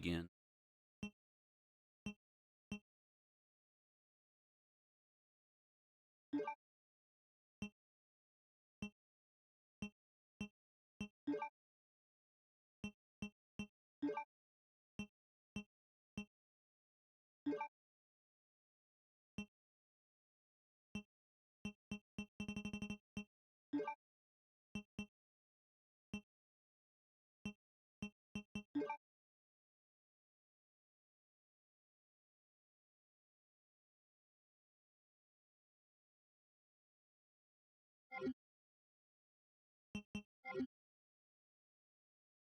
begin.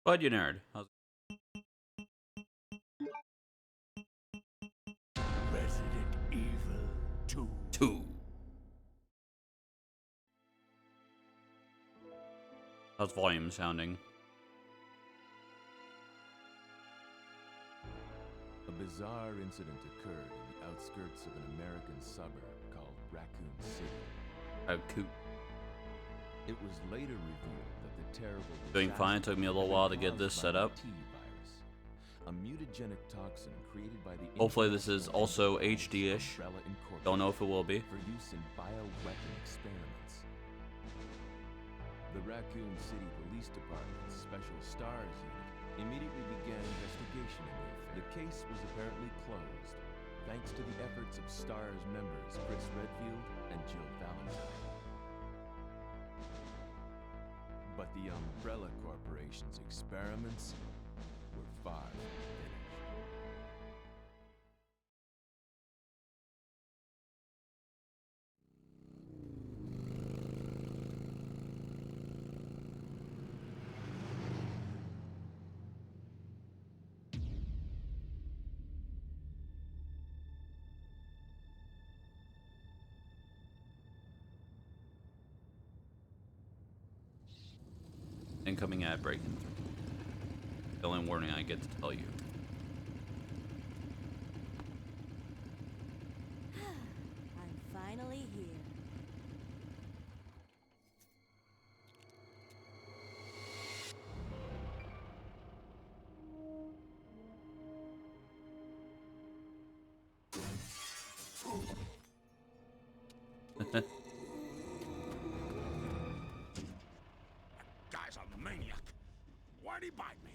Bud, you nerd. How's Resident Evil 2. 2? How's volume sounding? A bizarre incident occurred in the outskirts of an American suburb called Raccoon City. How cool. It was later revealed that the terrible Doing fine. It took me a little while to get this set up. T-virus, a mutagenic toxin created by the Hopefully this is also HD-ish. Umbrella Incorporated Don't know if it will be. for use in bioweapon experiments. The Raccoon City Police Department's Special Stars Unit immediately began investigation in the affair. The case was apparently closed, thanks to the efforts of STARS members Chris Redfield and Jill Valentine. But the Umbrella Corporation's experiments were far from finished. Incoming ad break. The only warning I get to tell you. I'm finally here. Guy's a maniac. Why'd he bite me?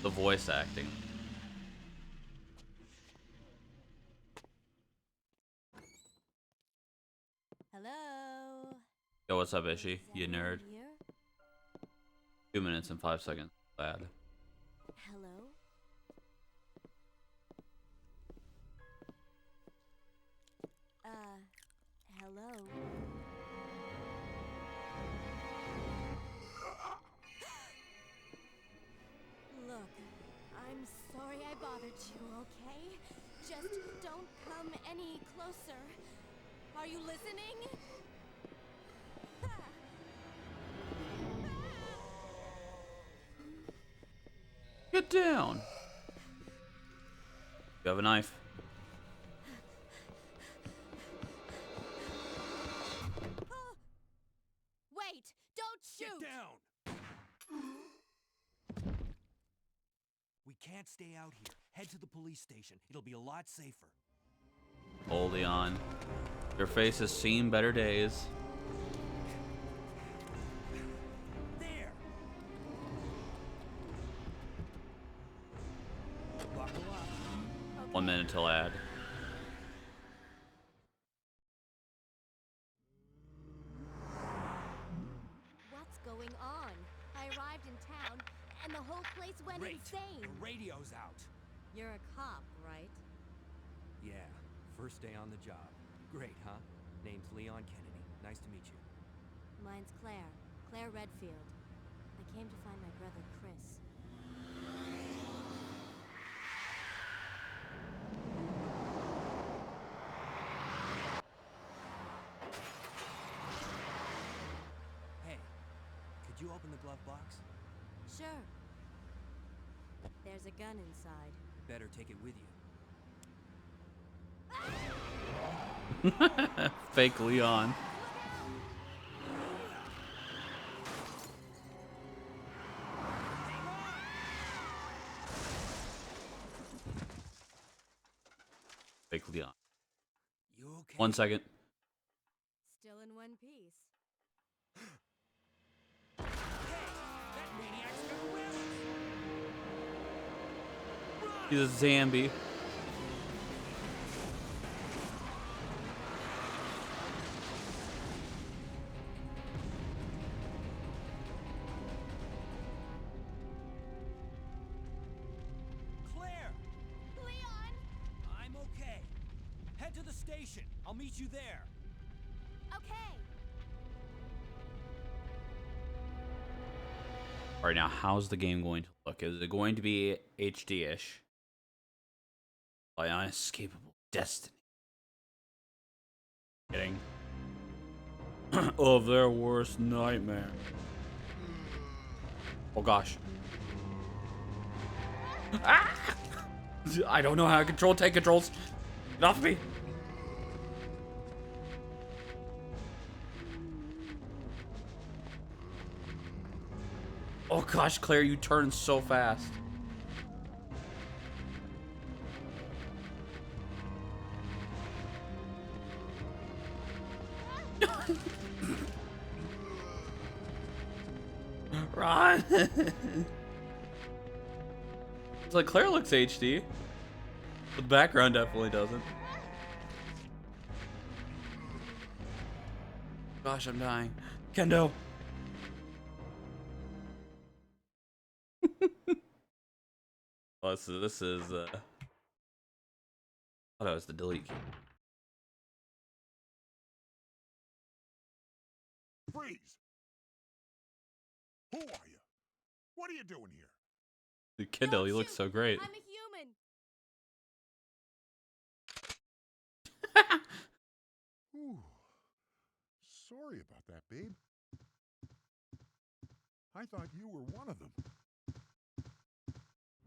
The voice acting. Hello. Yo, what's up, Ishi? You Anyone nerd. here? 2 minutes and 5 seconds. Lad. Hello. Hello. Look, I'm sorry I bothered you, okay? Just don't come any closer. Are you listening? Get down. You have a knife. Wait! Don't shoot! Get down! We can't stay out here. Head to the police station. It'll be a lot safer. Holding on. Your face has seen better days. There! Buckle up. 1 minute till ad. What's going on? I arrived in town, and the whole place went Great. insane. The radio's out. You're a cop, right? Yeah, first day on the job. Great, huh? Name's Leon Kennedy. Nice to meet you. Mine's Claire. Claire Redfield. I came to find my brother, Chris. Hey, could you open the glove box? Sure. There's a gun inside. Better take it with you. Fake Leon. Fake Leon. You okay? 1 second. Still in one piece. Hey, that maniac's gonna win us! He's a Zambi. Claire, Leon! I'm okay. Head to the station. I'll meet you there. Okay. All right, now how's the game going to look? Is it going to be HD-ish? By unescapable destiny. Kidding. Of their worst nightmare. Oh gosh. Ah! I don't know how to control tank controls. Get off me. Oh gosh, Claire, you turn so fast. Run! It's like Claire looks HD. The background definitely doesn't. Gosh, I'm dying. Kendo. Oh, this is oh, that was the delete key. Freeze! Who are you? What are you doing here? Dude, Kendo, Don't you look shoot. so great. I'm a human. Ooh. Sorry about that, babe. I thought you were one of them.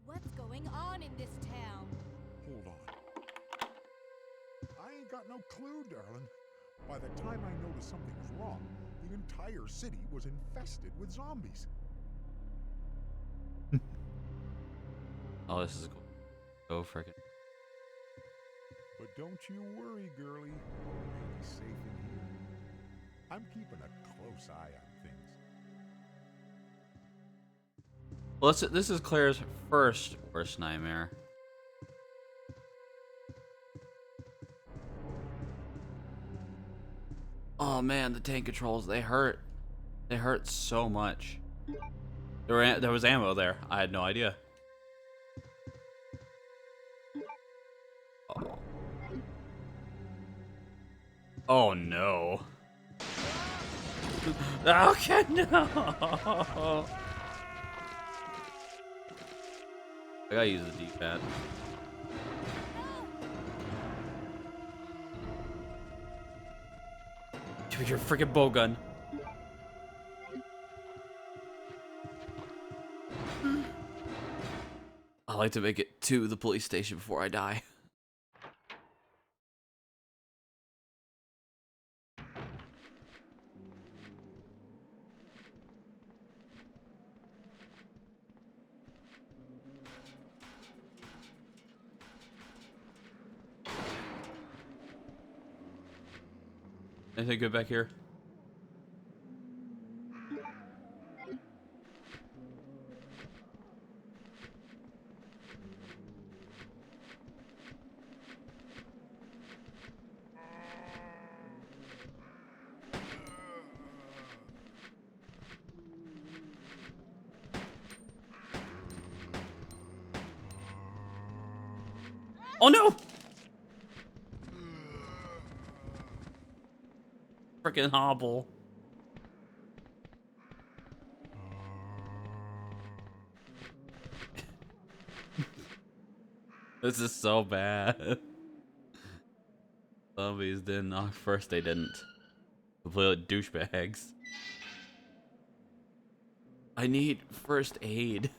What's going on in this town? Hold on. I ain't got no clue, darling. By the time I noticed something was wrong, the entire city was infested with zombies. Oh, this is cool. Oh, frickin'. But don't you worry, girlie. You'll be safe in here. I'm keeping a close eye on things. Well, this is Claire's first worst nightmare. Oh man, the tank controls, they hurt. They hurt so much. There was ammo there. I had no idea. Oh, oh no. Okay, no. I gotta use the D-pad. Give me your freaking bow gun. I like to make it to the police station before I die. Anything good back here? Oh no! Freaking hobble. This is so bad. Zombies didn't knock first, they didn't. Completely douchebags. I need first aid.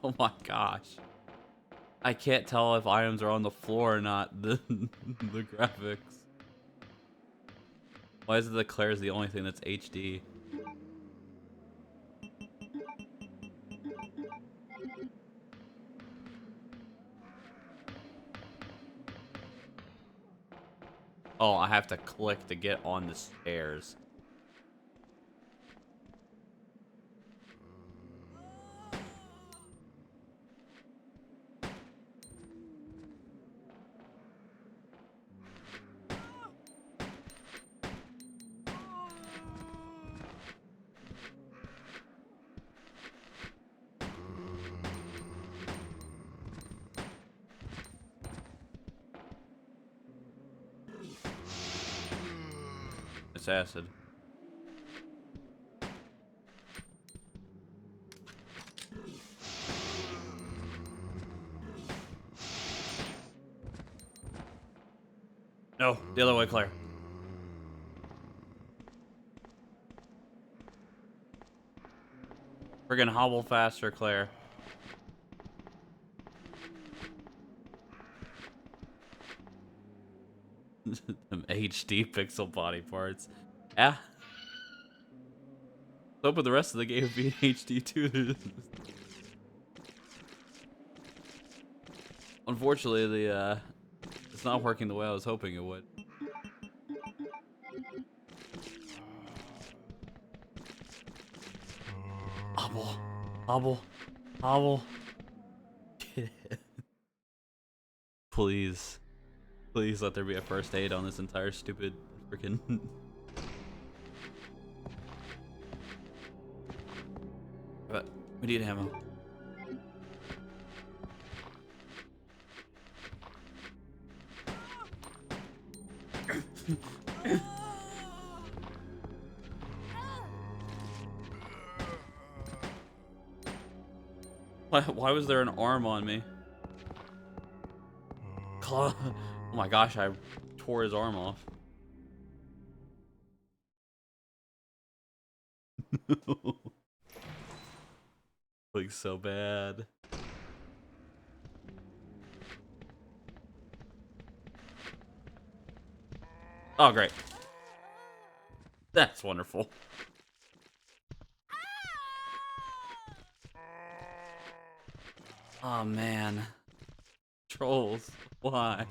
Oh my gosh. I can't tell if items are on the floor or not. The graphics. Why is it that Claire's the only thing that's HD? Oh, I have to click to get on the stairs. It's acid. No, the other way, Claire. Friggin' hobble faster, Claire. Them HD pixel body parts. Yeah. Hoping the rest of the game would be in HD too. Unfortunately, it's not working the way I was hoping it would. Hobble, hobble, hobble. Please, please let there be a first aid on this entire stupid freaking. But we need ammo. Why was there an arm on me? Claw. Oh my gosh, I tore his arm off. Looks so bad. Oh, great. That's wonderful. Oh, man. Trolls. Why?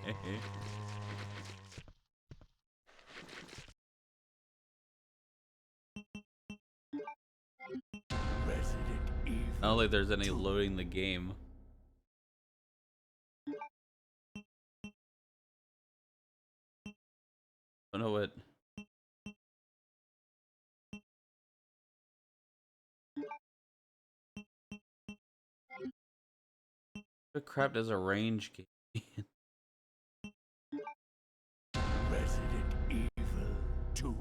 I don't think there's any loading the game. I don't know what. What crap does a range game? Resident Evil 2.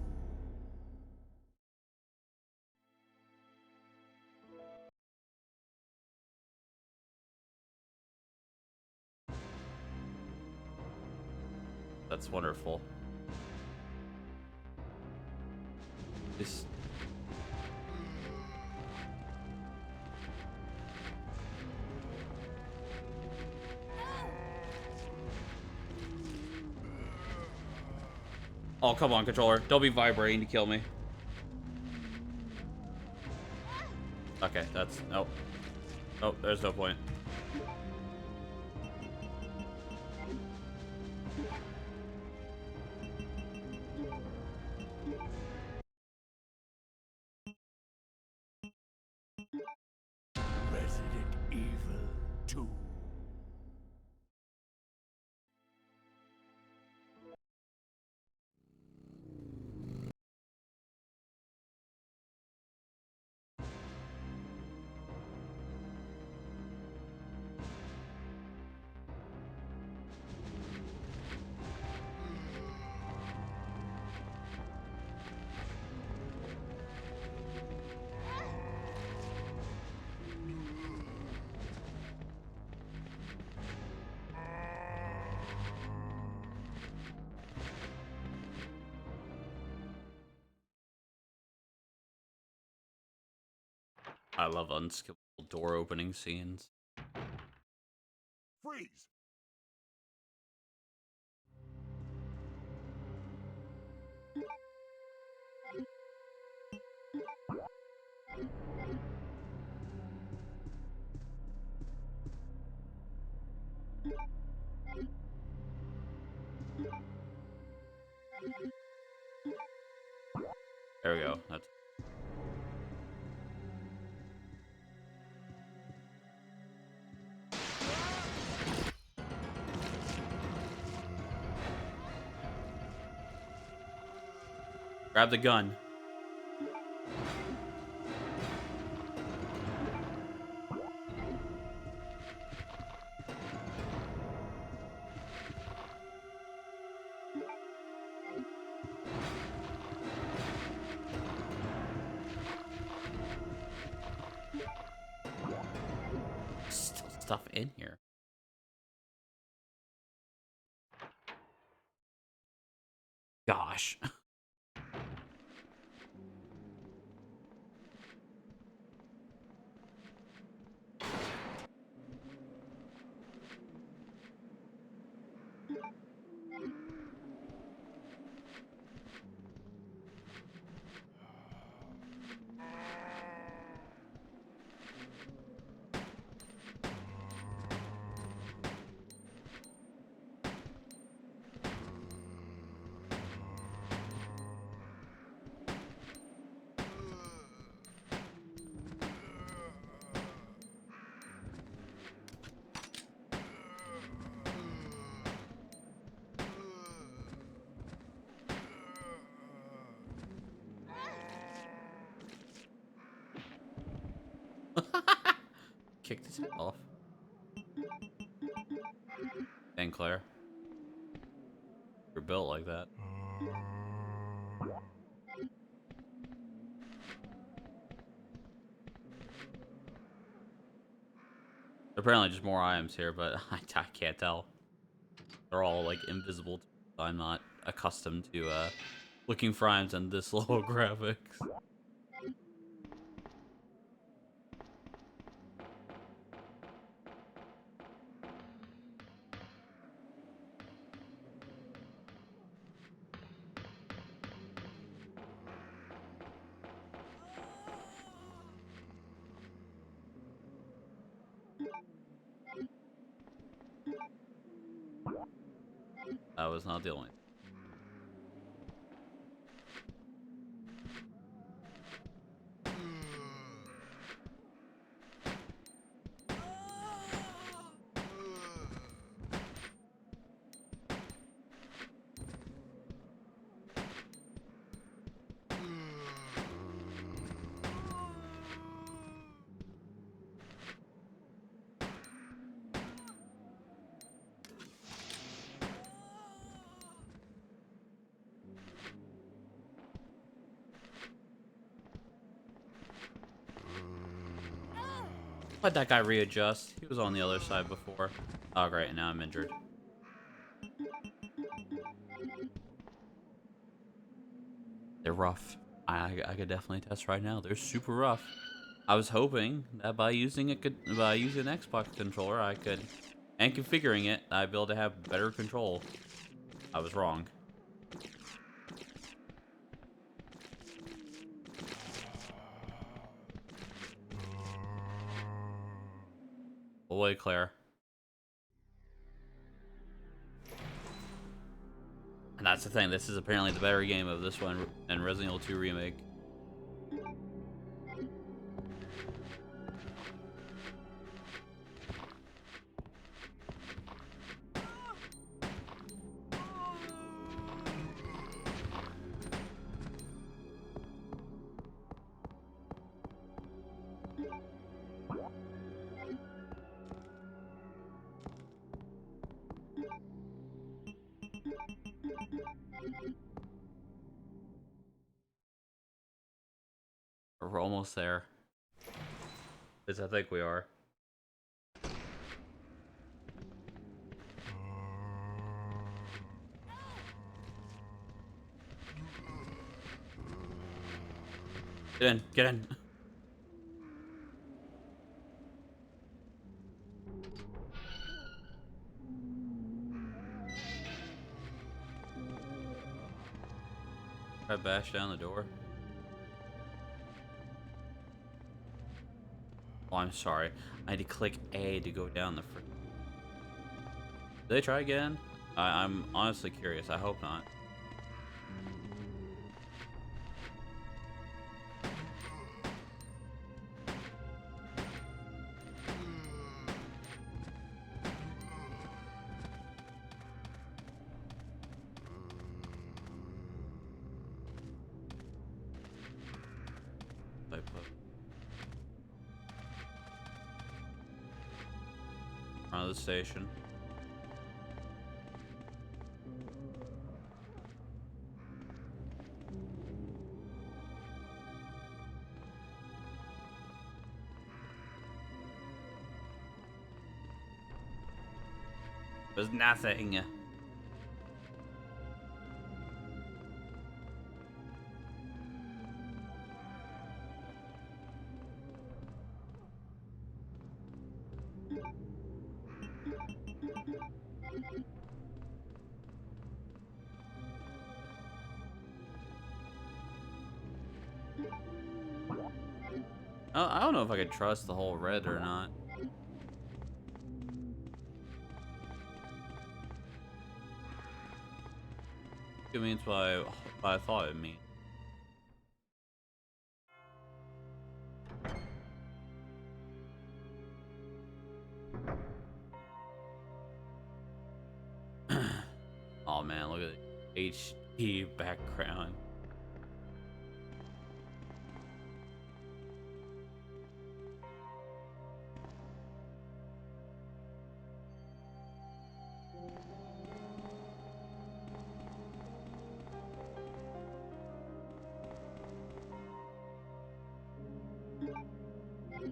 That's wonderful. This. Oh, come on, controller. Don't be vibrating to kill me. Okay, that's... Nope. Oh, there's no point. Resident Evil 2. I love unskippable door opening scenes. Freeze! There we go. That's... Grab the gun. Still stuff in here. Gosh. Kicked his head off. Dang, Claire. You're built like that. Apparently just more items here, but I can't tell. They're all like invisible. I'm not accustomed to looking for items in this low graphics. That was not the only. Let that guy readjust. He was on the other side before. Oh, great. Now I'm injured. They're rough. I could definitely test right now. They're super rough. I was hoping that by using an Xbox controller, I could, and configuring it, I'd be able to have better control. I was wrong. Away, Claire. And that's the thing. This is apparently the better game of this one and Resident Evil 2 Remake. We're almost there. Yes, I think we are. Get in, get in. Try to bash down the door. Oh, I'm sorry. I had to click A to go down the front. Did they try again? I'm honestly curious. I hope not. type of front of the station. There's nothing. I don't know if I could trust the whole red or not. It means what I thought it meant. Oh man, look at the HD background. Oh,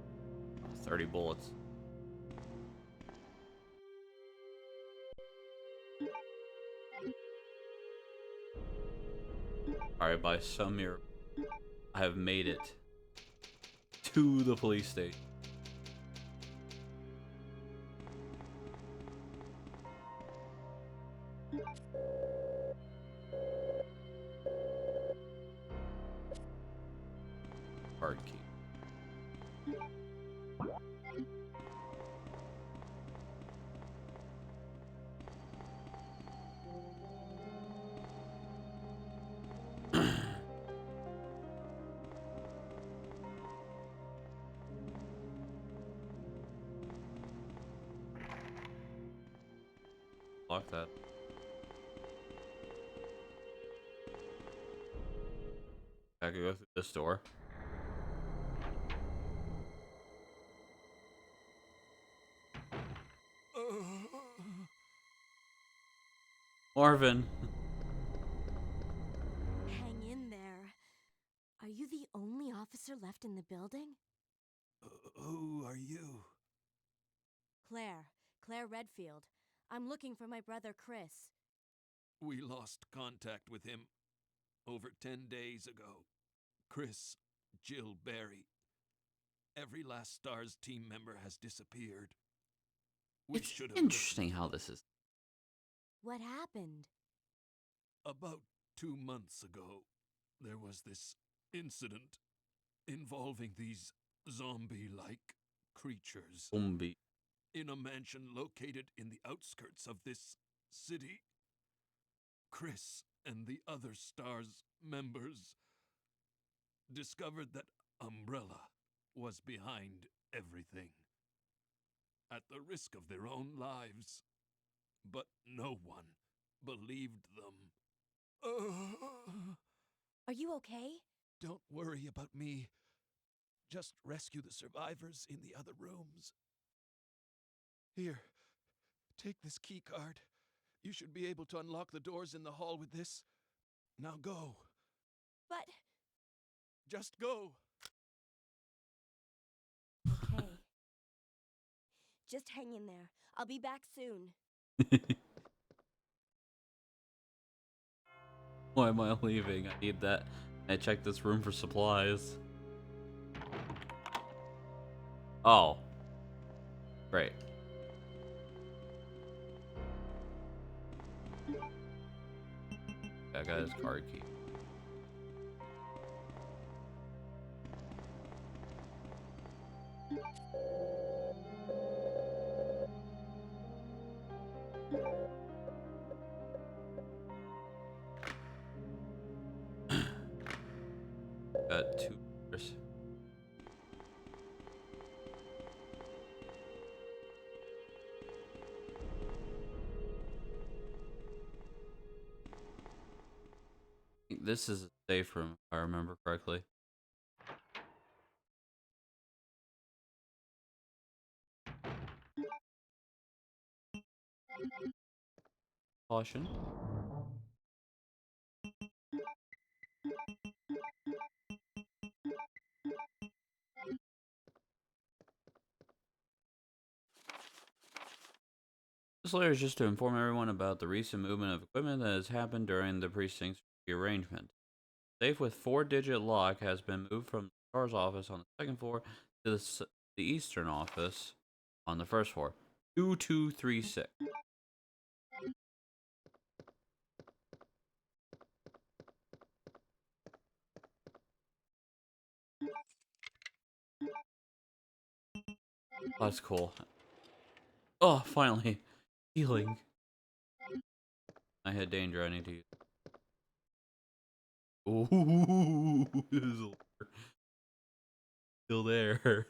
30 bullets. Alright, by some miracle, I have made it to the police station. Card key. Lock that. I could go through this door. Marvin. Hang in there. Are you the only officer left in the building? Who are you? Claire Redfield. I'm looking for my brother Chris. We lost contact with him over 10 days ago. Chris, Jill Barry. Every last STARS team member has disappeared. We It's should have interesting how this is. What happened? About 2 months ago, there was this incident involving these zombie-like creatures Zombie. in a mansion located in the outskirts of this city. Chris and the other STARS members discovered that Umbrella was behind everything, at the risk of their own lives. But no one believed them. Are you okay? Don't worry about me. Just rescue the survivors in the other rooms. Here, take this key card. You should be able to unlock the doors in the hall with this. Now go. But... Just go. Okay. Just hang in there. I'll be back soon. Why am I leaving? I need that. I checked this room for supplies. Oh. Great. I got his card key. Got 2 doors. I think this is a safe room, if I remember correctly. Caution. This letter is just to inform everyone about the recent movement of equipment that has happened during the precinct's rearrangement. Safe with 4-digit lock has been moved from the STARS office on the second floor to the eastern office on the first floor. 2236. Oh, that's cool. Oh, finally. Healing. I had danger. I need to use. Ooh, still there.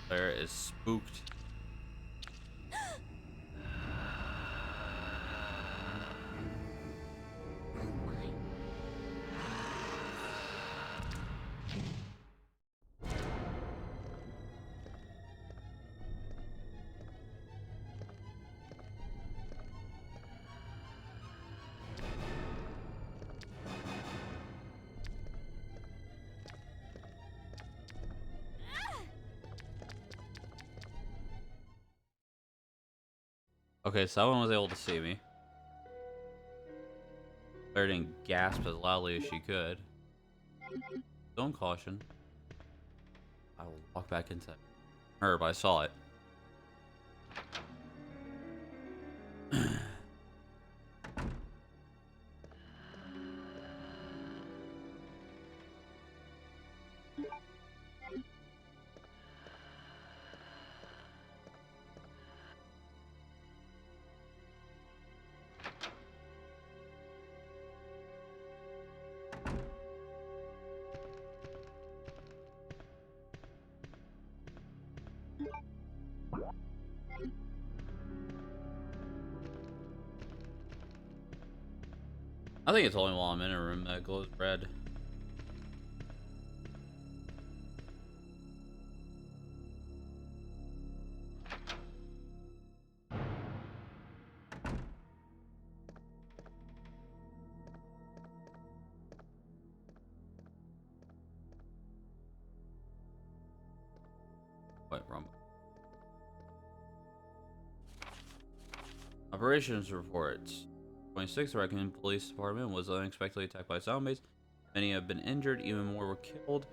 Claire is spooked. Oh my. Okay, someone was able to see me. Claire didn't gasp as loudly as she could. Don't caution. I will walk back into her, but I saw it. I think it's only while I'm in a room that glows red. Wait, wrong. Operations reports. 26th Raccoon Police Department was unexpectedly attacked by zombies. Many have been injured, even more were killed.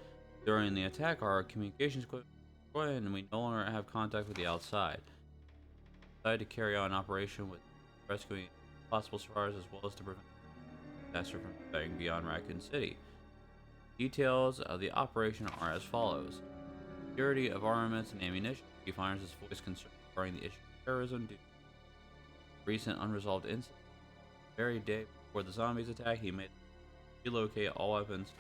During the attack, our communications equipment was destroyed and we no longer have contact with the outside. We decided to carry on an operation with rescuing possible survivors as well as to prevent disaster from spreading beyond Raccoon City. Details of the operation are as follows. Security of armaments and ammunition. He finds his voice concern regarding the issue of terrorism due to recent unresolved incidents. The very day before the zombies attack, he made relocate all weapons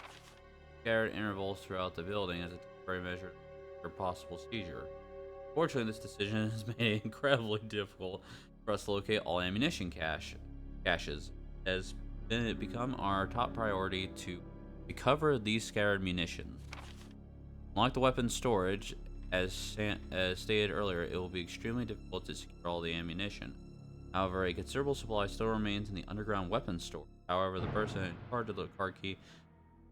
scattered intervals throughout the building as a temporary measure for possible seizure. Fortunately, this decision has made it incredibly difficult for us to locate all ammunition caches. It has become our top priority to recover these scattered munitions. Unlike the weapon storage, as stated earlier, it will be extremely difficult to secure all the ammunition. However, a considerable supply still remains in the underground weapons store. However, the person in charge of the card key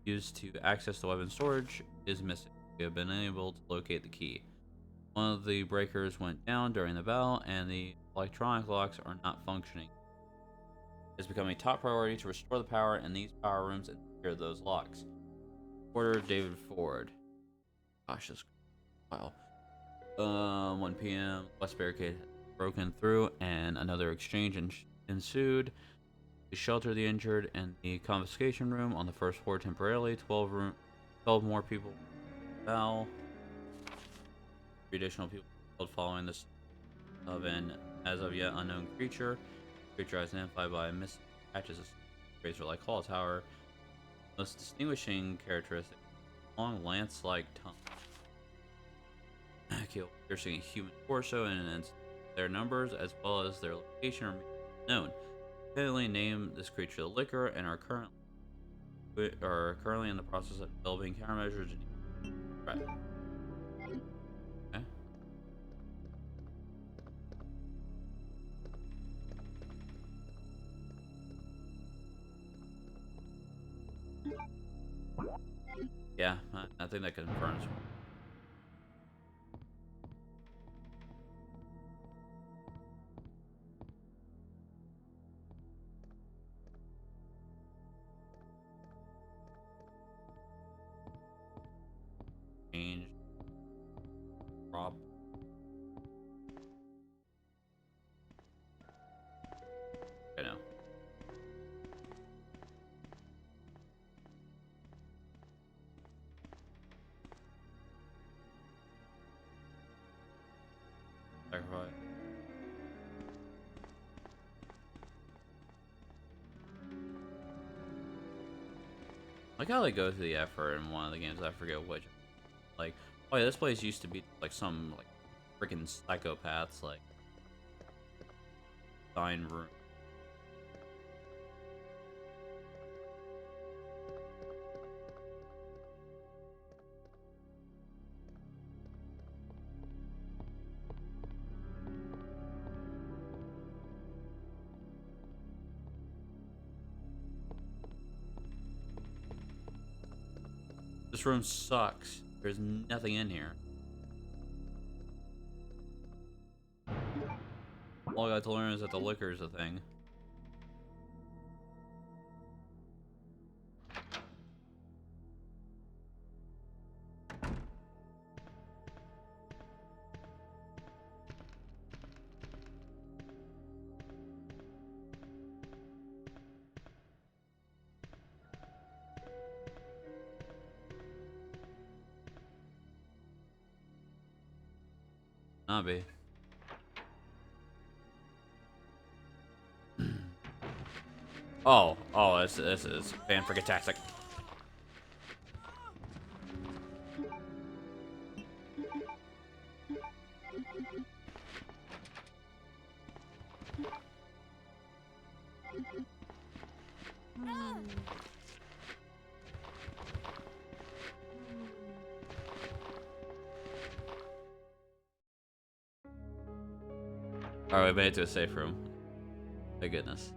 used to access the weapon storage is missing. We have been unable to locate the key. One of the breakers went down during the battle, and the electronic locks are not functioning. It has become a top priority to restore the power in these power rooms and secure those locks. Reporter David Ford. Gosh, this wow. 1 p.m. West barricade broken through, and another exchange ensued. shelter the injured in the confiscation room on the first floor temporarily. 12 more people fell. 3 additional people killed following this of an as of yet unknown creature. Creature identified by missing patches of razor-like claw tower. Most distinguishing characteristic: long lance-like tongue. Kill piercing a human torso, and their numbers as well as their location are known. Currently named this creature the Licker and are currently in the process of developing countermeasures. Right. Okay. Yeah, I think that confirms. Change. Prop. I know. Sacrifice. Like how they go through the effort in one of the games, I forget which. Like, oh yeah, this place used to be like some like freaking psychopaths like sign room. This room sucks. There's nothing in here. All I got to learn is that the liquor is a thing. Not be. This is fan-freaking-tastic. Alright, we made it to a safe room. Thank goodness.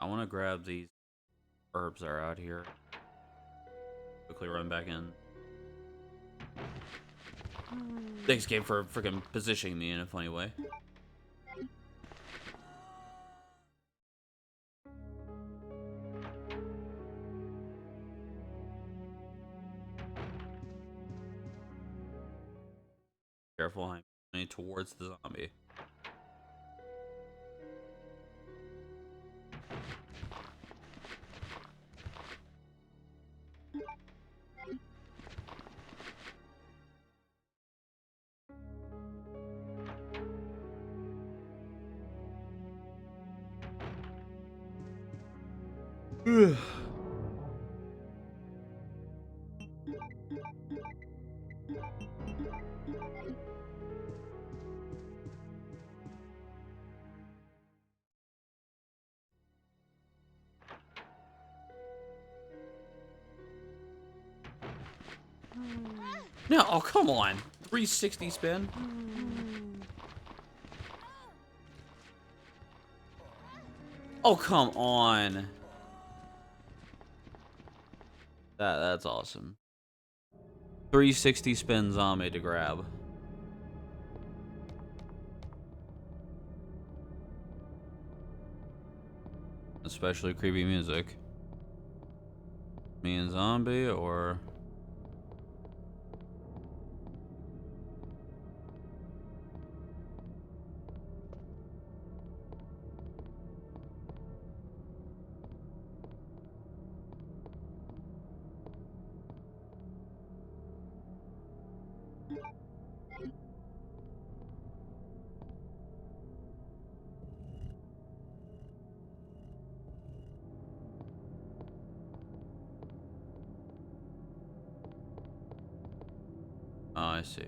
I want to grab these herbs that are out here. Quickly run back in. Thanks, game, for freaking positioning me in a funny way. Careful, I'm going towards the zombie. No, oh come on. 360 spin. Oh come on. That's awesome. 360 spin zombie to grab. Especially creepy music. Me and zombie or oh, I see.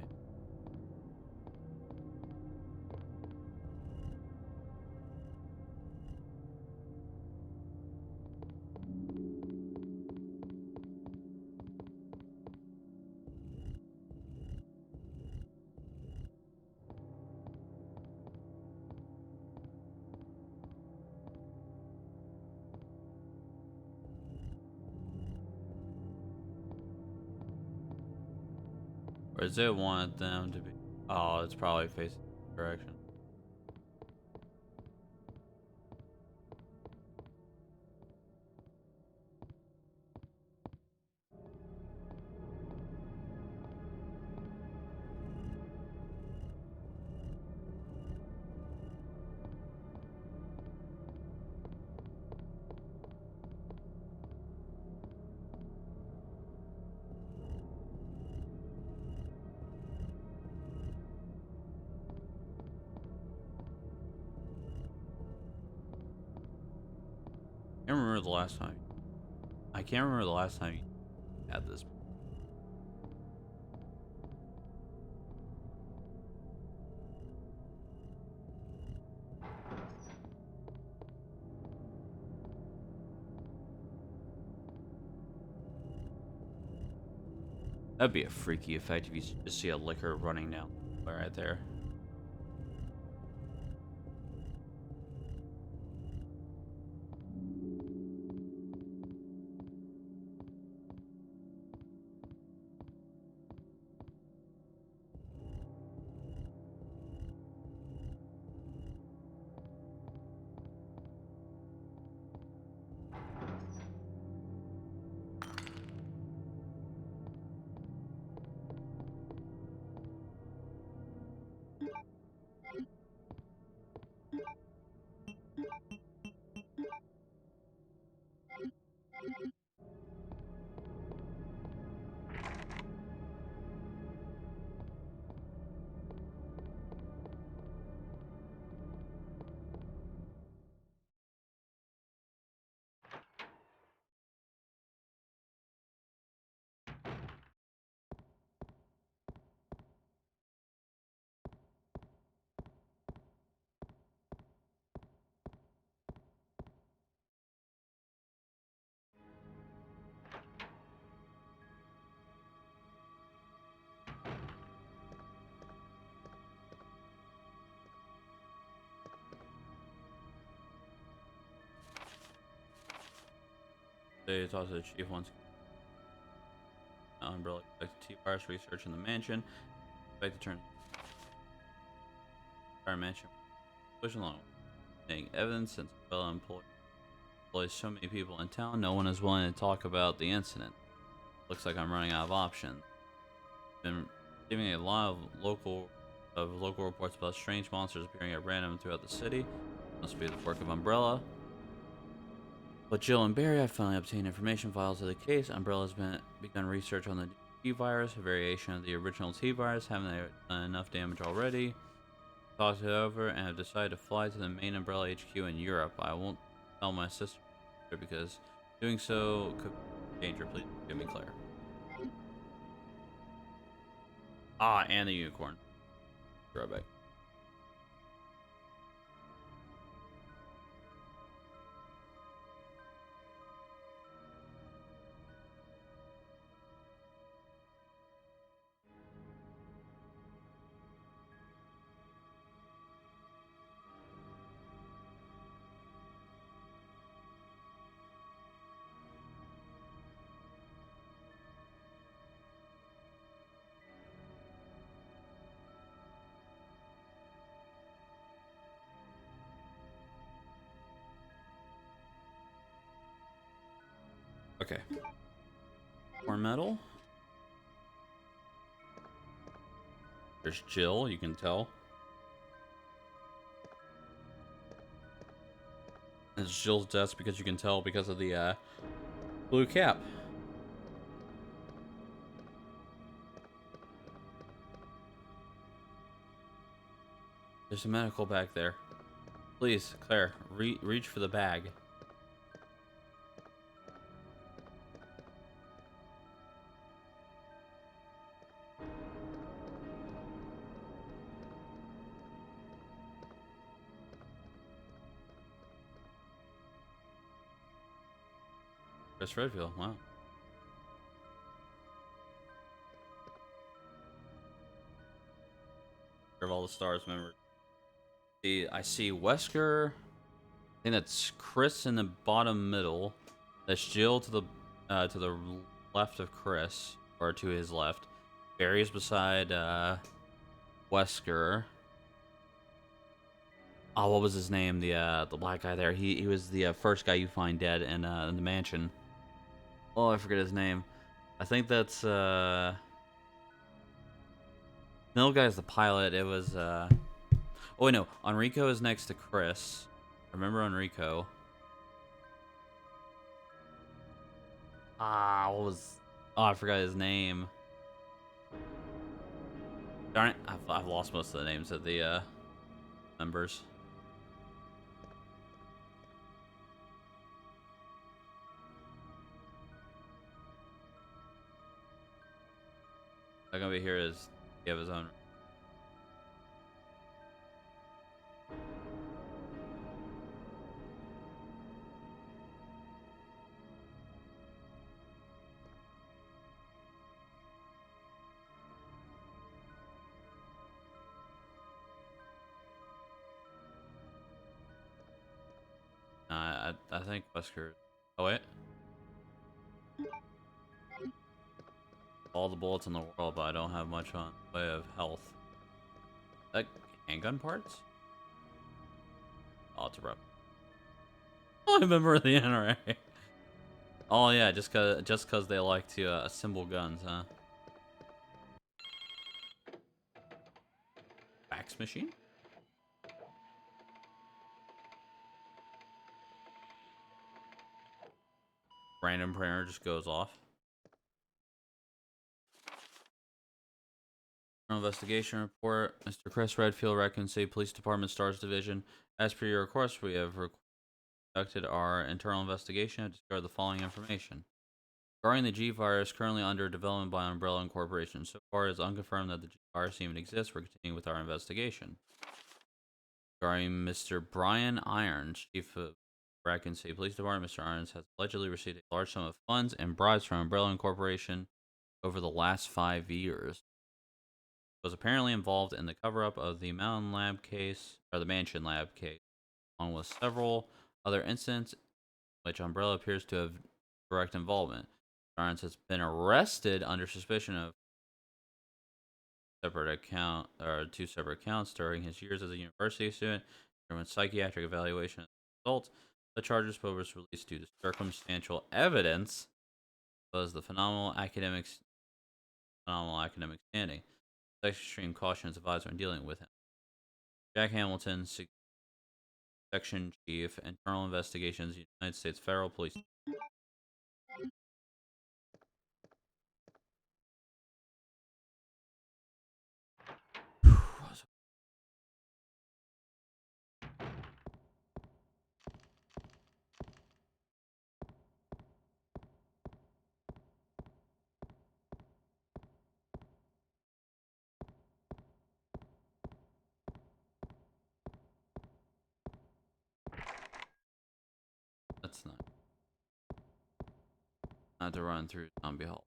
Or does it want them to be? Oh, it's probably facing the direction. I can't remember the last time. I can't remember the last time you had this. That'd be a freaky effect if you just see a liquor running down right there. They talked to the chief once. Umbrella expected T-Virus research in the mansion. Expect to turn our mansion. Push along. Getting evidence since Umbrella employs so many people in town, no one is willing to talk about the incident. Looks like I'm running out of options. Been receiving a lot of local reports about strange monsters appearing at random throughout the city. Must be the work of Umbrella. But Jill and Barry have finally obtained information files of the case. Umbrella has begun research on the T-Virus, a variation of the original T-Virus. Haven't they done enough damage already? Talked it over and have decided to fly to the main Umbrella HQ in Europe. I won't tell my sister because Doing so could be danger. Please give me clear. Ah, and the unicorn. Right back. Okay. More metal. There's Jill, you can tell. It's Jill's desk because you can tell because of the blue cap. There's a medical bag there. Please, Claire, reach for the bag. Chris Redfield, wow. Of all the stars members. I see Wesker. I think that's Chris in the bottom middle. That's Jill to the left of Chris, or to his left. Barry's beside Wesker. Oh, what was his name? The black guy there. He was the first guy you find dead in the mansion. Oh, I forget his name. I think that's middle guy's the pilot. It was oh wait, no. Enrico is next to Chris. Remember Enrico? Ah, what was? Oh, I forgot his name. Darn it! I've lost most of the names of the members. Not gonna be here is he have his own. I think Wesker. Oh wait. All the bullets in the world, but I don't have much on way of health. Like handgun parts? Oh, it's a rep. Oh, I remember the NRA. Oh yeah, just cause they like to assemble guns, huh? Fax machine? Random printer just goes off. Investigation report. Mr. Chris Redfield, Raccoon City Police Department, Stars Division. As per your request, we have conducted our internal investigation and discovered the following information. Regarding the G virus currently under development by Umbrella Incorporation, so far it is unconfirmed that the G virus even exists. We're continuing with our investigation. Regarding Mr. Brian Irons, Chief of Raccoon City Police Department, Mr. Irons has allegedly received a large sum of funds and bribes from Umbrella Incorporation over the last 5 years. Was apparently involved in the cover-up of the Mountain Lab case, or the Mansion Lab case, along with several other incidents in which Umbrella appears to have direct involvement. Irons has been arrested under suspicion of two separate accounts during his years as a university student. From psychiatric evaluation as a result, the charges was released due to circumstantial evidence, as well as the phenomenal academic standing. Extreme caution is advised when dealing with him. Jack Hamilton, Section Chief, Internal Investigations, United States Federal Police. I have to run through zombie hall.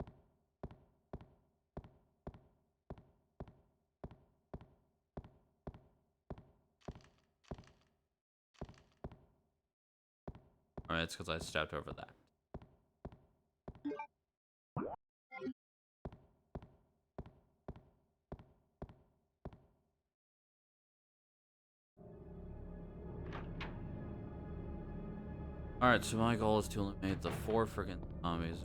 Alright, it's because I stepped over that. Alright, so my goal is to eliminate the 4 freaking zombies.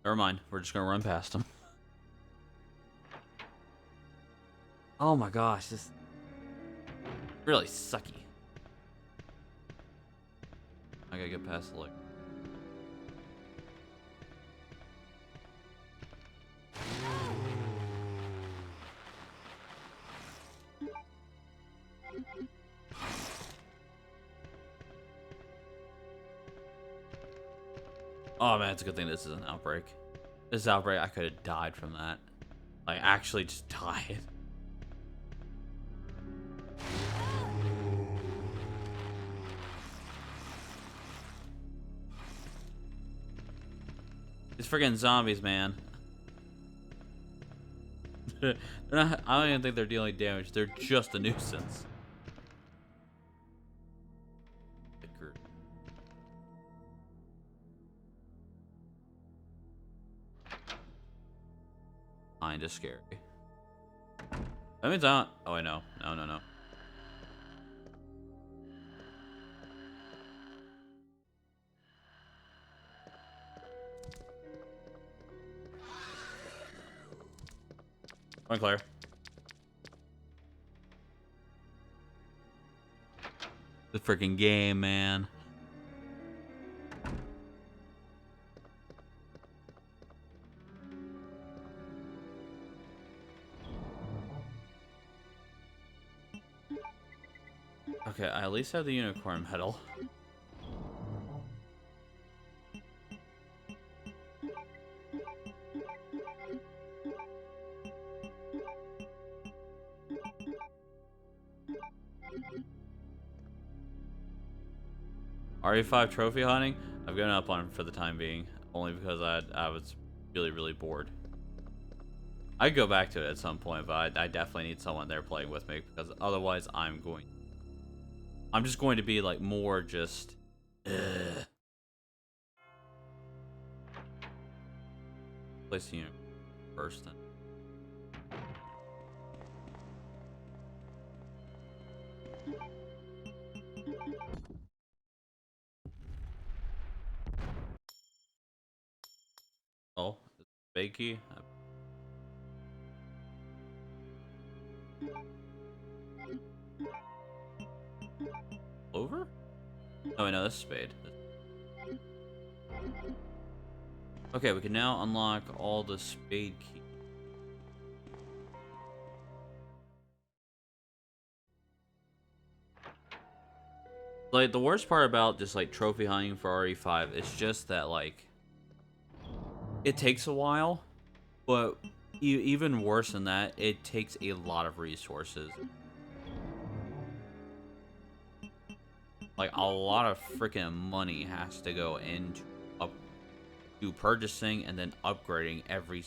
Never mind, we're just gonna run past them. Oh my gosh, this is really sucky. I gotta get past the light. Oh man, it's a good thing this is an outbreak. This outbreak, I could have died from that. Like, actually just died. These freaking zombies, man. They're not, I don't even think they're dealing damage. They're just a nuisance. Kinda scary. That means I don't. Oh, I know. No, no, no. Come on, Claire. The freaking game, man. Okay, I at least have the unicorn medal. RE5 trophy hunting? I've given up on it for the time being, only because I was really bored. I'd go back to it at some point, but I definitely need someone there playing with me, because otherwise I'm just going to be like more just place the unicorn first then. Oh, Bakey. Over? Oh, wait, no, that's Spade. Okay, we can now unlock all the Spade keys. Like, the worst part about just, like, trophy hunting for RE5 is just that, like, it takes a while, but even worse than that, it takes a lot of resources. Like, a lot of freaking money has to go into purchasing and then upgrading every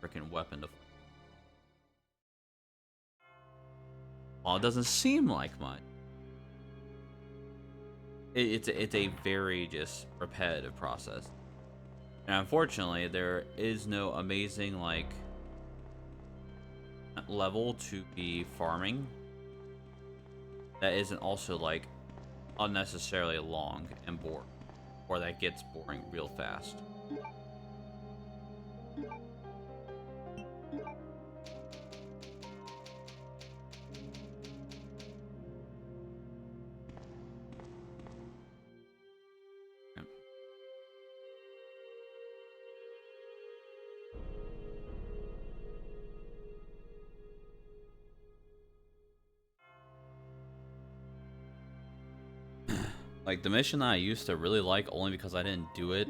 freaking weapon to. Well, it doesn't seem like much. It's a very just repetitive process. And unfortunately, there is no amazing, like, level to be farming that isn't also, like, unnecessarily long and boring, or that gets boring real fast. Like, the mission that I used to really like, only because I didn't do it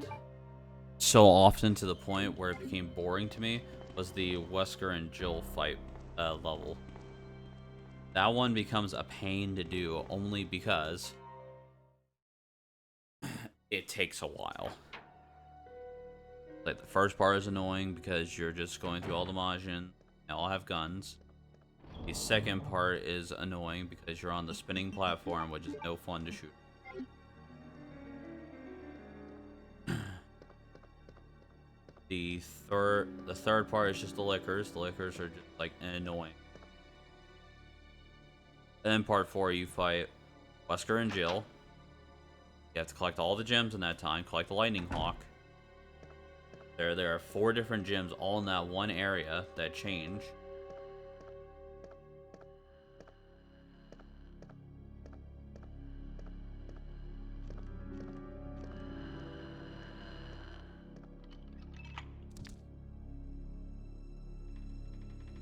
so often to the point where it became boring to me, was the Wesker and Jill fight level. That one becomes a pain to do, only because it takes a while. Like, the first part is annoying because you're just going through all the Majin. They all have guns. The second part is annoying because you're on the spinning platform, which is no fun to shoot. The third part is just the Lickers. The Lickers are just like annoying. And then part 4, you fight Wesker and Jill. You have to collect all the gems in that time. Collect the Lightning Hawk. There are 4 different gyms all in that one area that change.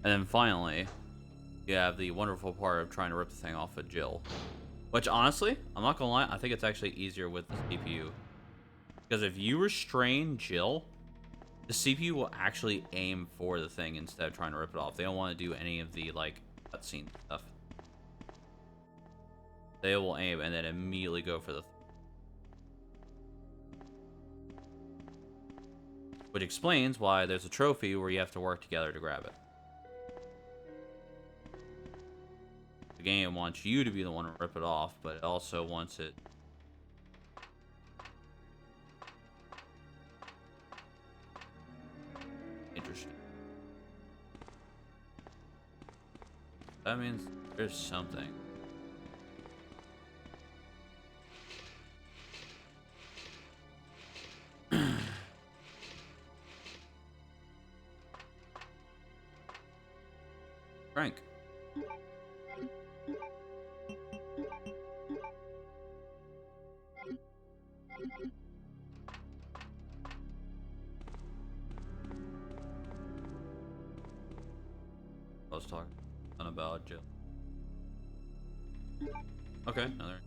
And then finally, you have the wonderful part of trying to rip the thing off of Jill. Which, honestly, I'm not gonna lie, I think it's actually easier with the CPU. Because if you restrain Jill, the CPU will actually aim for the thing instead of trying to rip it off. They don't want to do any of the, like, cutscene stuff. They will aim and then immediately go for the which explains why there's a trophy where you have to work together to grab it. The game wants you to be the one to rip it off, but it also wants it. Interesting. That means there's something. Frank. I was talking about Jill. Okay, another.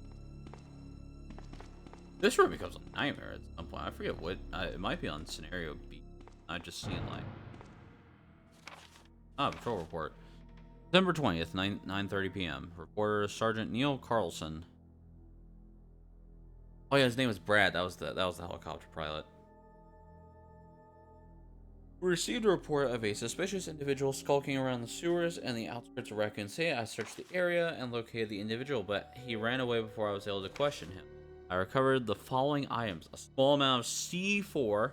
This room becomes a nightmare at some point. I forget what. It might be on scenario B. I just seen like. Patrol report. December 20th, 9:30 p.m. Reporter Sergeant Neil Carlson. Oh yeah, his name was Brad. That was the helicopter pilot. We received a report of a suspicious individual skulking around the sewers and the outskirts of Raccoon City. I searched the area and located the individual, but he ran away before I was able to question him. I recovered the following items: a small amount of C4,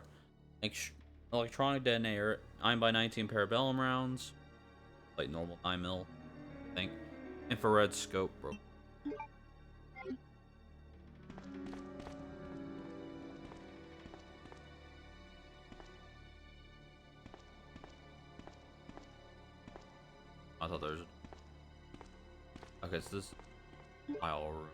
electronic detonator, 9x19 parabellum rounds, like normal 9mm, I think, infrared scope, bro. I thought there was. Okay, so this file room.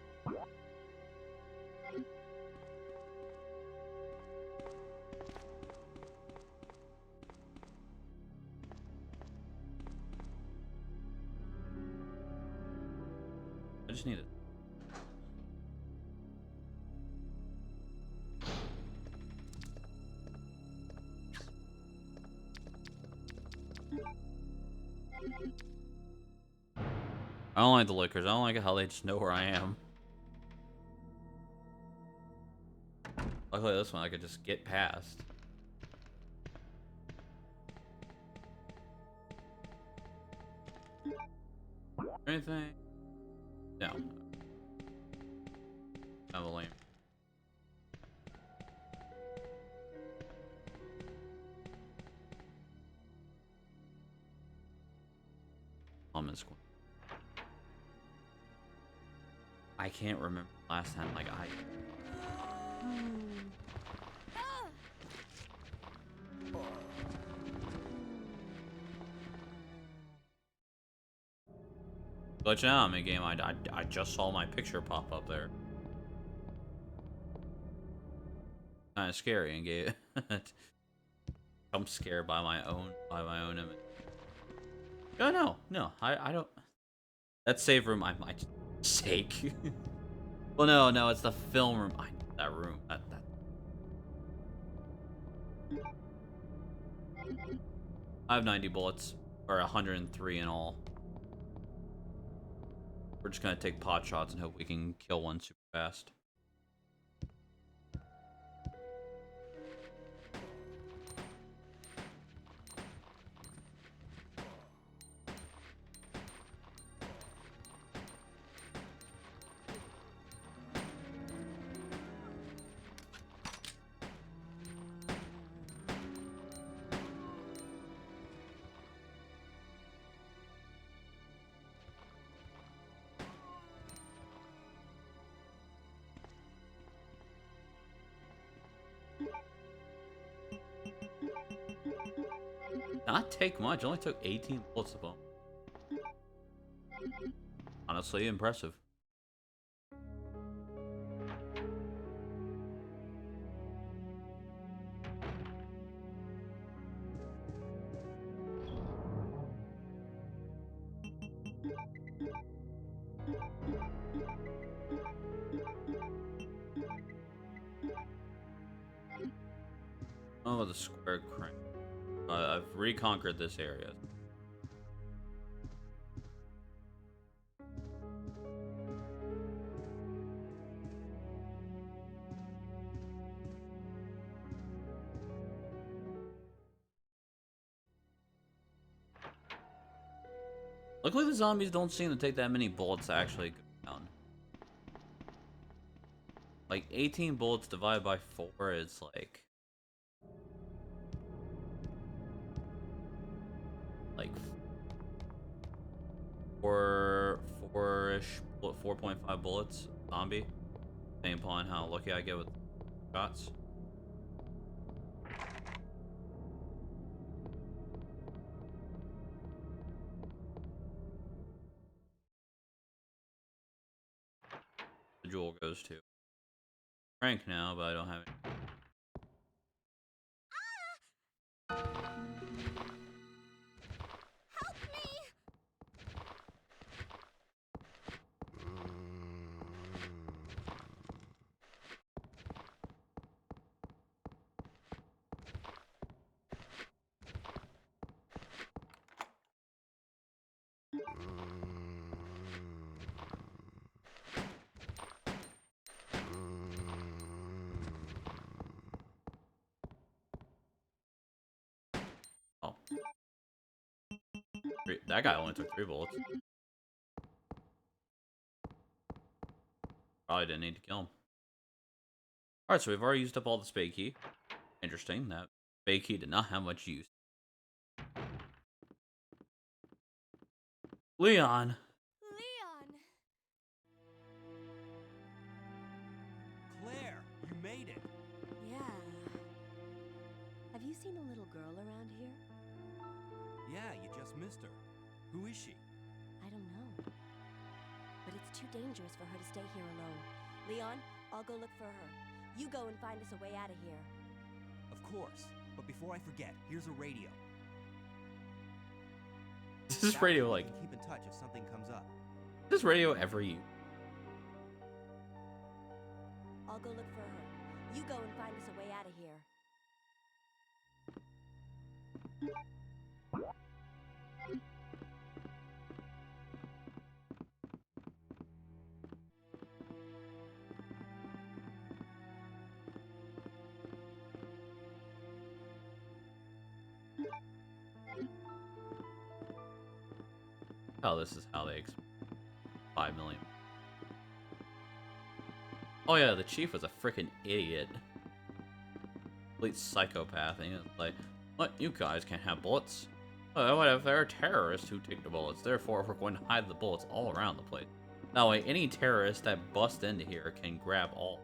I just need it. I don't like the Lickers. I don't like how they just know where I am. Luckily, this one I could just get past. Anything? No. Kind of lame. I can't remember last time like I. Glitching out in game. I just saw my picture pop up there. Kind of scary and gave I'm scared by my own image. No, I don't. That save room I might take. Well, no, no, it's the film room. I need that room. That. I have 90 bullets, or 103 in all. We're just gonna take pot shots and hope we can kill one super fast. Not take much. Only took 18 bullets to boom. Honestly, impressive. Oh, the square crank. I've reconquered this area. Luckily, the zombies don't seem to take that many bullets to actually go down. Like, 18 bullets divided by 4 is like... Like... 4-ish, 4.5 bullets, zombie. Depending upon how lucky I get with shots. The jewel goes to Frank now, but I don't have it. Help me! Oh. That guy only took 3 bullets. Probably didn't need to kill him. Alright, so we've already used up all the spade key. Interesting, that spade key did not have much use. Leon! Leon! Claire, you made it. Yeah. Have you seen a little girl around here? Yeah, you just missed her. Who is she? I don't know. But it's too dangerous for her to stay here alone. Leon, I'll go look for her. You go and find us a way out of here. Of course. But before I forget, here's a radio. This is That radio way we like... can keep in touch if something comes up. This radio ever used? I'll go look for her. You go and find us a way out of here. Oh, this is how they 5 million. Oh yeah, the chief was a freaking idiot. Complete psychopath. And he was like, what? You guys can't have bullets. What if there are terrorists who take the bullets? Therefore, we're going to hide the bullets all around the place. That way, any terrorist that busts into here can grab all.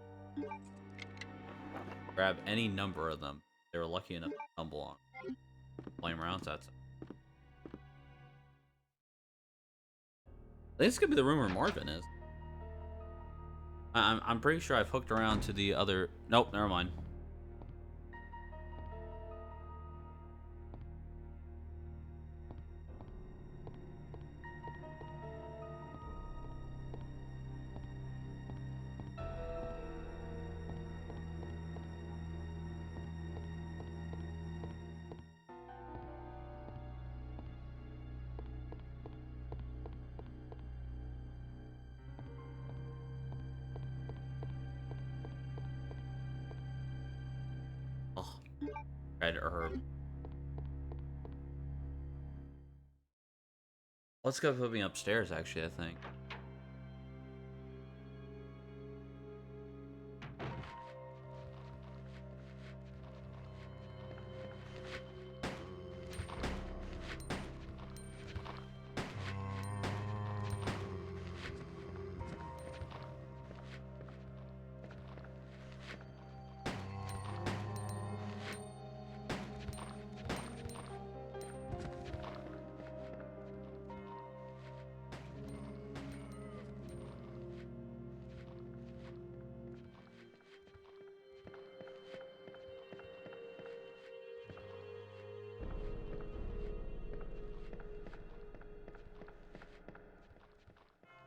Grab any number of them. They were lucky enough to stumble on. Flame rounds, that's it. I think this could be the room where Marvin is. I'm pretty sure I've hooked around to the other... Nope, never mind. Red herb. Let's go put me upstairs, actually, I think.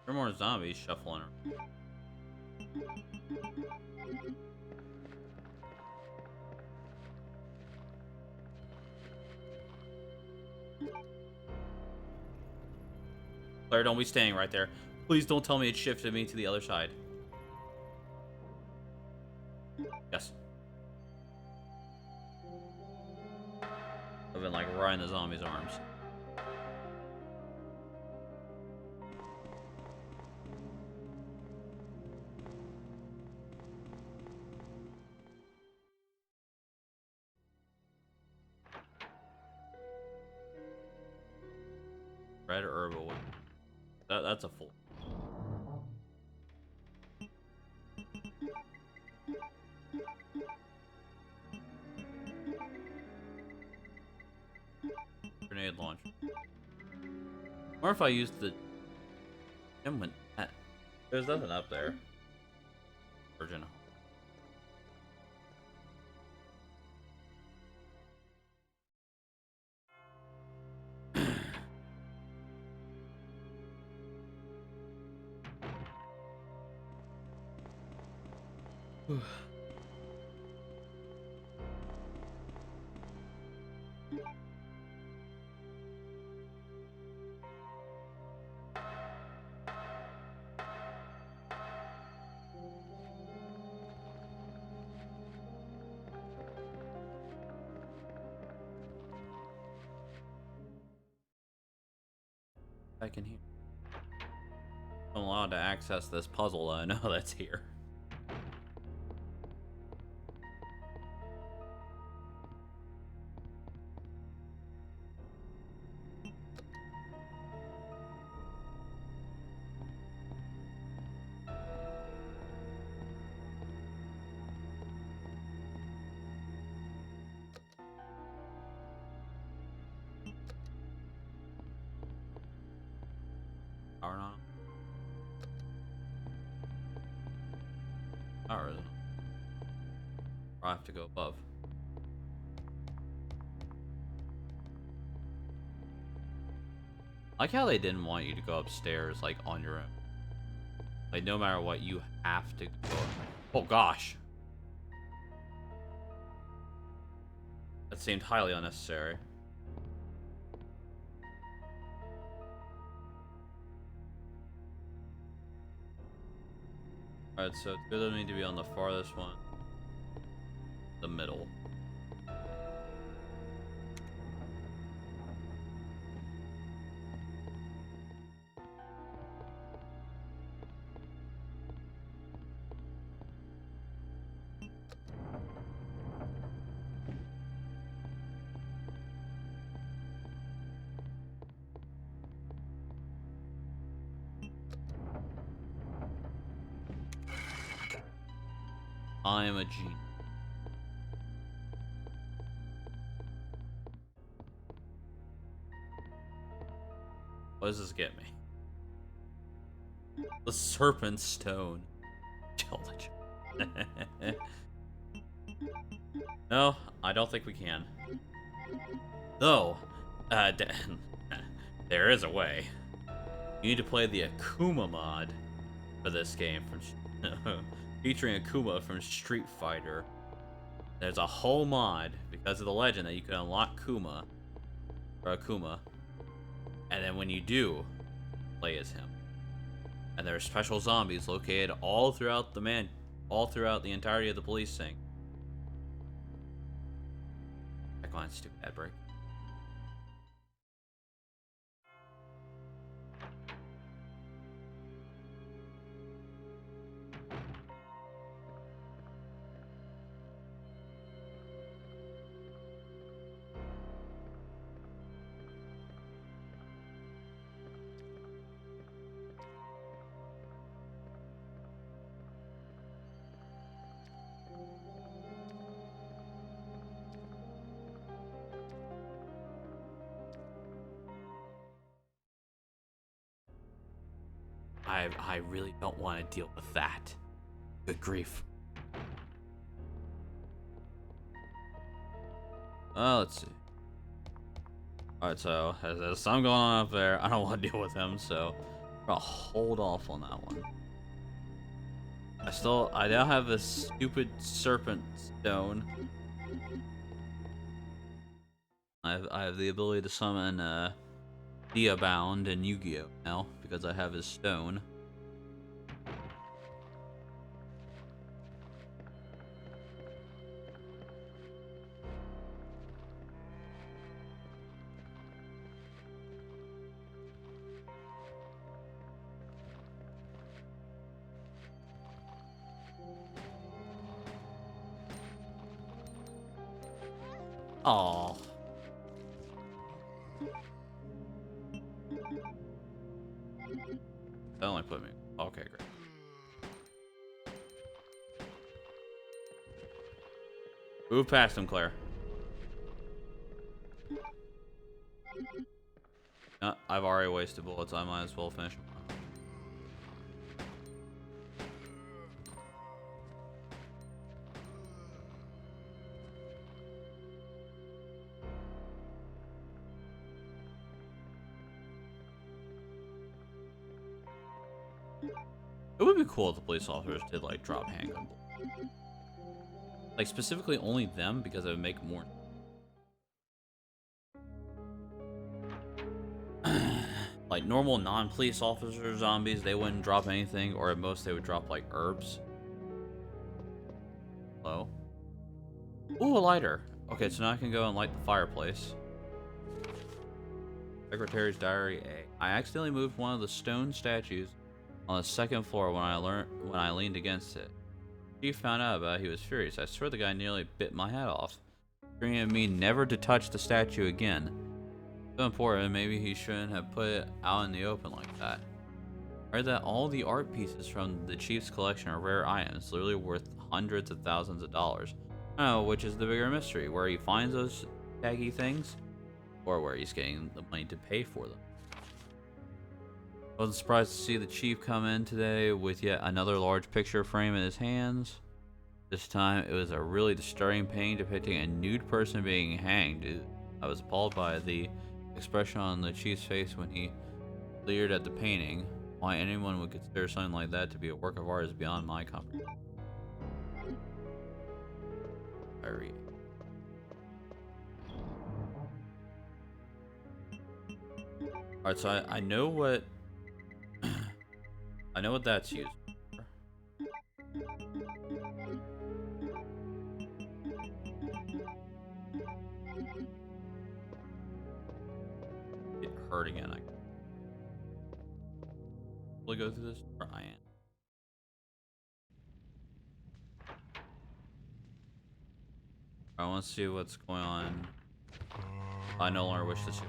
There are more zombies shuffling around. Claire, don't be staying right there. Please don't tell me it shifted me to the other side. Yes. I've been like right in the zombie's arms. Red herbal. That's a full. Grenade launch. Or if I used the gem went. There's nothing up there. Virgin. I can hear. I'm allowed to access this puzzle. I know that's here. Power on. Power isn't. Or I have to go above. I like how they didn't want you to go upstairs like on your own. Like no matter what, you have to go. Oh gosh. That seemed highly unnecessary. Alright, so it's good of me to be on the farthest one. The middle. I am a genius. What does this get me? The Serpent Stone. No, I don't think we can. Though, there is a way. You need to play the Akuma mod for this game from featuring Akuma from Street Fighter. There's a whole mod because of the legend that you can unlock Akuma, and then when you do, play as him. And there are special zombies located all throughout the entirety of the police thing. mind, stupid ad break. I really don't want to deal with that. Good grief. Let's see. Alright, so as there's some going on up there, I don't want to deal with him, so I'm gonna hold off on that one. I now have this stupid serpent stone. I have the ability to summon Diabound and Yu-Gi-Oh now because I have his stone. Oh. That only put me. Okay, great. Move past him, Claire. I've already wasted bullets. I might as well finish him. It would be cool if the police officers did like drop handgun bullets. Like specifically only them because it would make more. Like normal non-police officer zombies, they wouldn't drop anything, or at most they would drop like herbs. Hello? Ooh, a lighter. Okay, so now I can go and light the fireplace. Secretary's diary A. I accidentally moved one of the stone statues on the second floor when I leaned against it. Chief found out about it, he was furious. I swear the guy nearly bit my head off, screaming at me never to touch the statue again. So important, maybe he shouldn't have put it out in the open like that. I heard that all the art pieces from the Chief's collection are rare items, literally worth hundreds of thousands of dollars. I don't know which is the bigger mystery, where he finds those taggy things, or where he's getting the money to pay for them. I wasn't surprised to see the Chief come in today with yet another large picture frame in his hands. This time, it was a really disturbing painting depicting a nude person being hanged. I was appalled by the expression on the Chief's face when he leered at the painting. Why anyone would consider something like that to be a work of art is beyond my comprehension. I read. Alright, so I know what I know what that's used for. Get hurt again. Will I go through this? Or I am. I want to see what's going on. I no longer wish to see.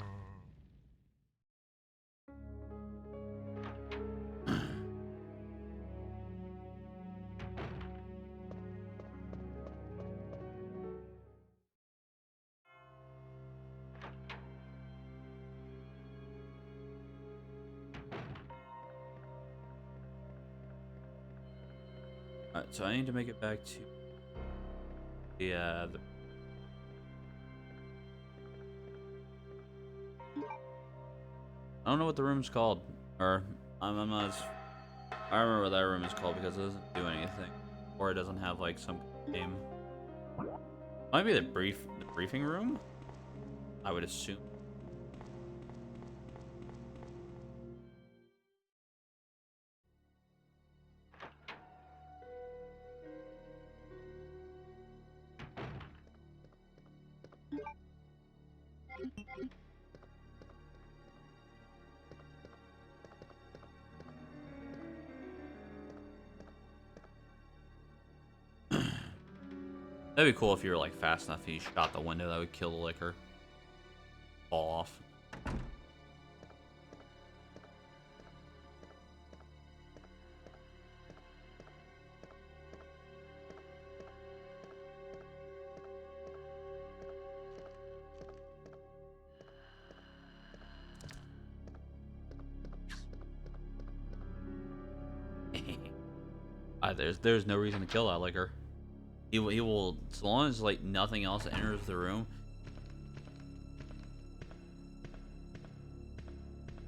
Alright, so I need to make it back to the I don't know what the room's called, or I'm not as, I remember what that room is called because it doesn't do anything, or it doesn't have like some game. Might be the briefing room, I would assume. That'd be cool if you were like fast enough and you shot the window that would kill the liquor. Fall off. There's no reason to kill that liquor. He will, as long as like nothing else enters the room.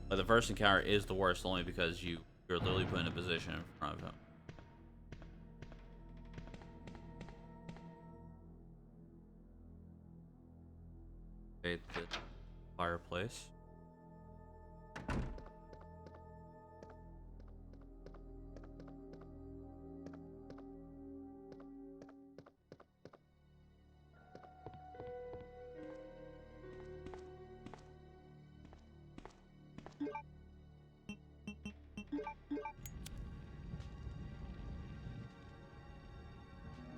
Like the first encounter is the worst only because you're literally put in a position in front of him. Okay, the fireplace.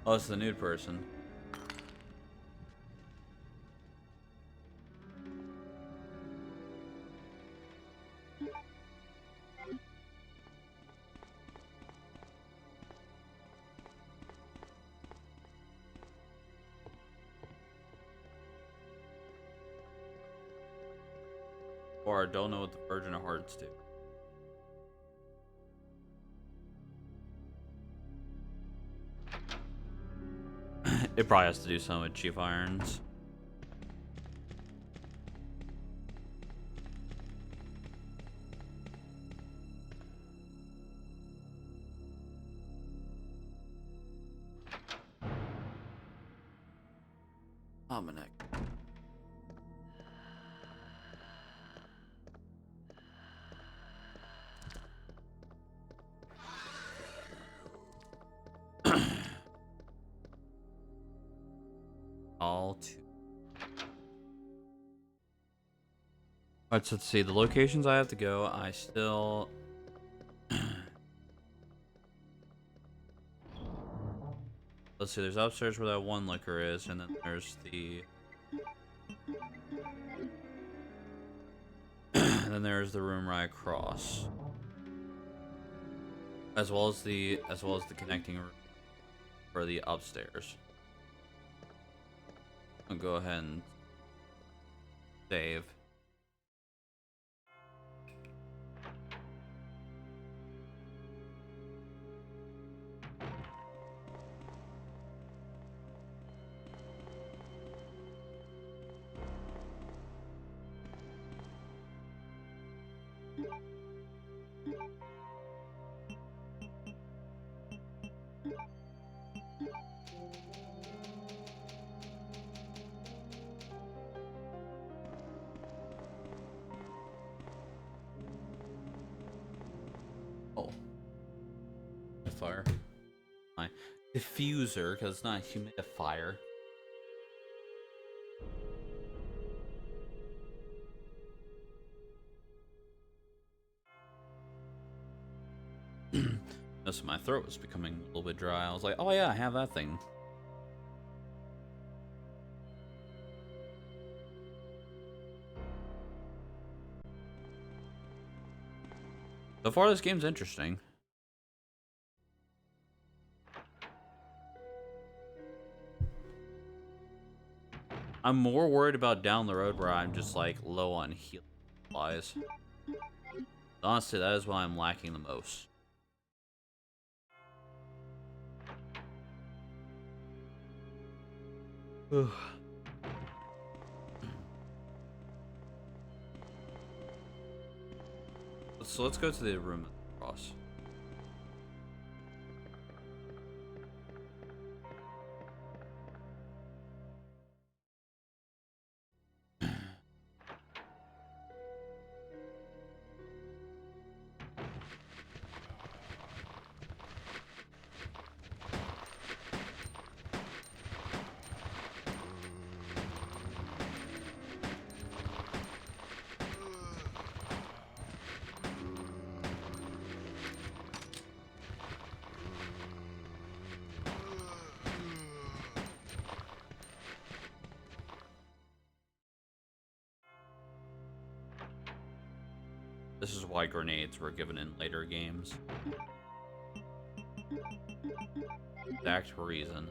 Oh, it's the nude person. Or I don't know what the Virgin of Hearts do. It probably has to do something with Chief Irons. Dominic. All two. Alright, so let's see. The locations I have to go, I still... Let's see, there's upstairs where that one liquor is, and then there's the... and then there's the room right across. As well as the connecting room for the upstairs. I'll go ahead and save. Oh. Fire. My diffuser, because it's not a humidifier. So my throat was becoming a little bit dry. I was like, oh yeah, I have that thing. So far, this game's interesting. I'm more worried about down the road where I'm just like low on healing supplies. Honestly, that is why I'm lacking the most. So let's go to the room across. This is why grenades were given in later games. Exact reason.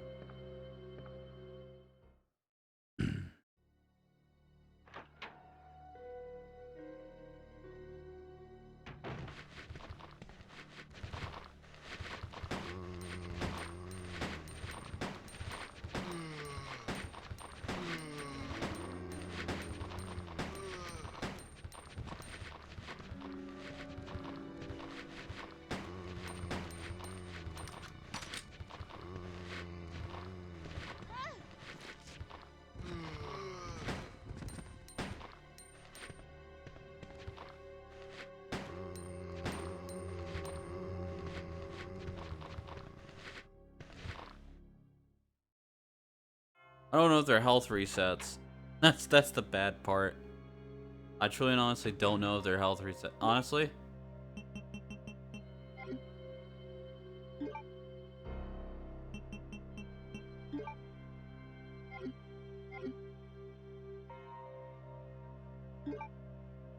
I don't know if their health resets. That's the bad part. I truly and honestly don't know if their health reset. Honestly.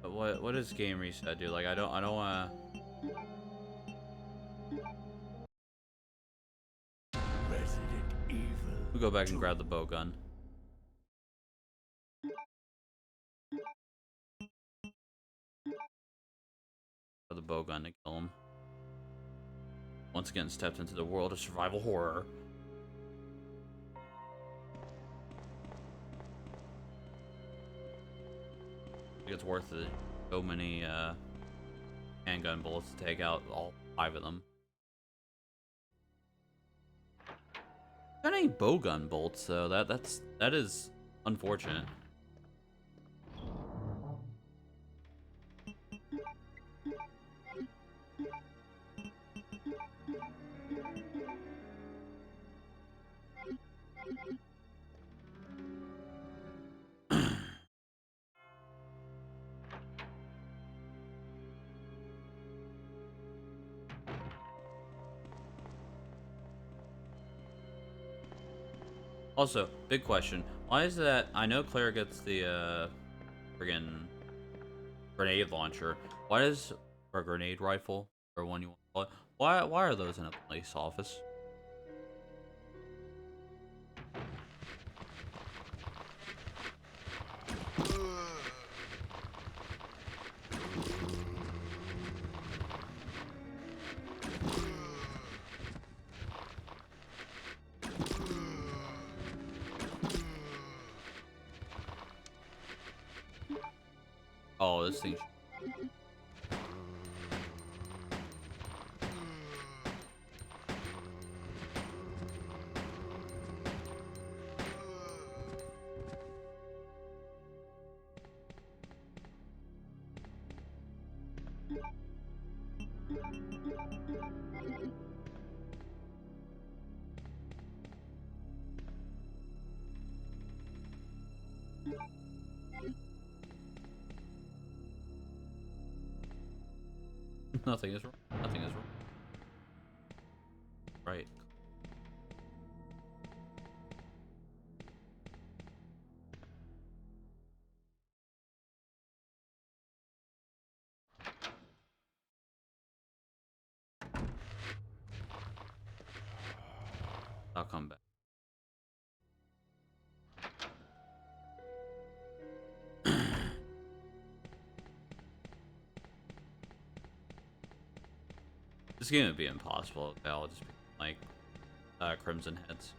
But what does game reset do? Like I don't wanna we'll go back and grab the bow gun. For the bow gun to kill him. Once again stepped into the world of survival horror. It's worth it. So many handgun bullets to take out all 5 of them. Got any bowgun bolts though? That is unfortunate. Also, big question. Why is that? I know Claire gets the friggin' grenade launcher. Why does or grenade rifle or one you want to call it? Why are those in a police office? Oh, this thing. Nothing is wrong. Nothing is wrong. Right. I'll come back. This game would be impossible. I'll just be like Crimson Heads.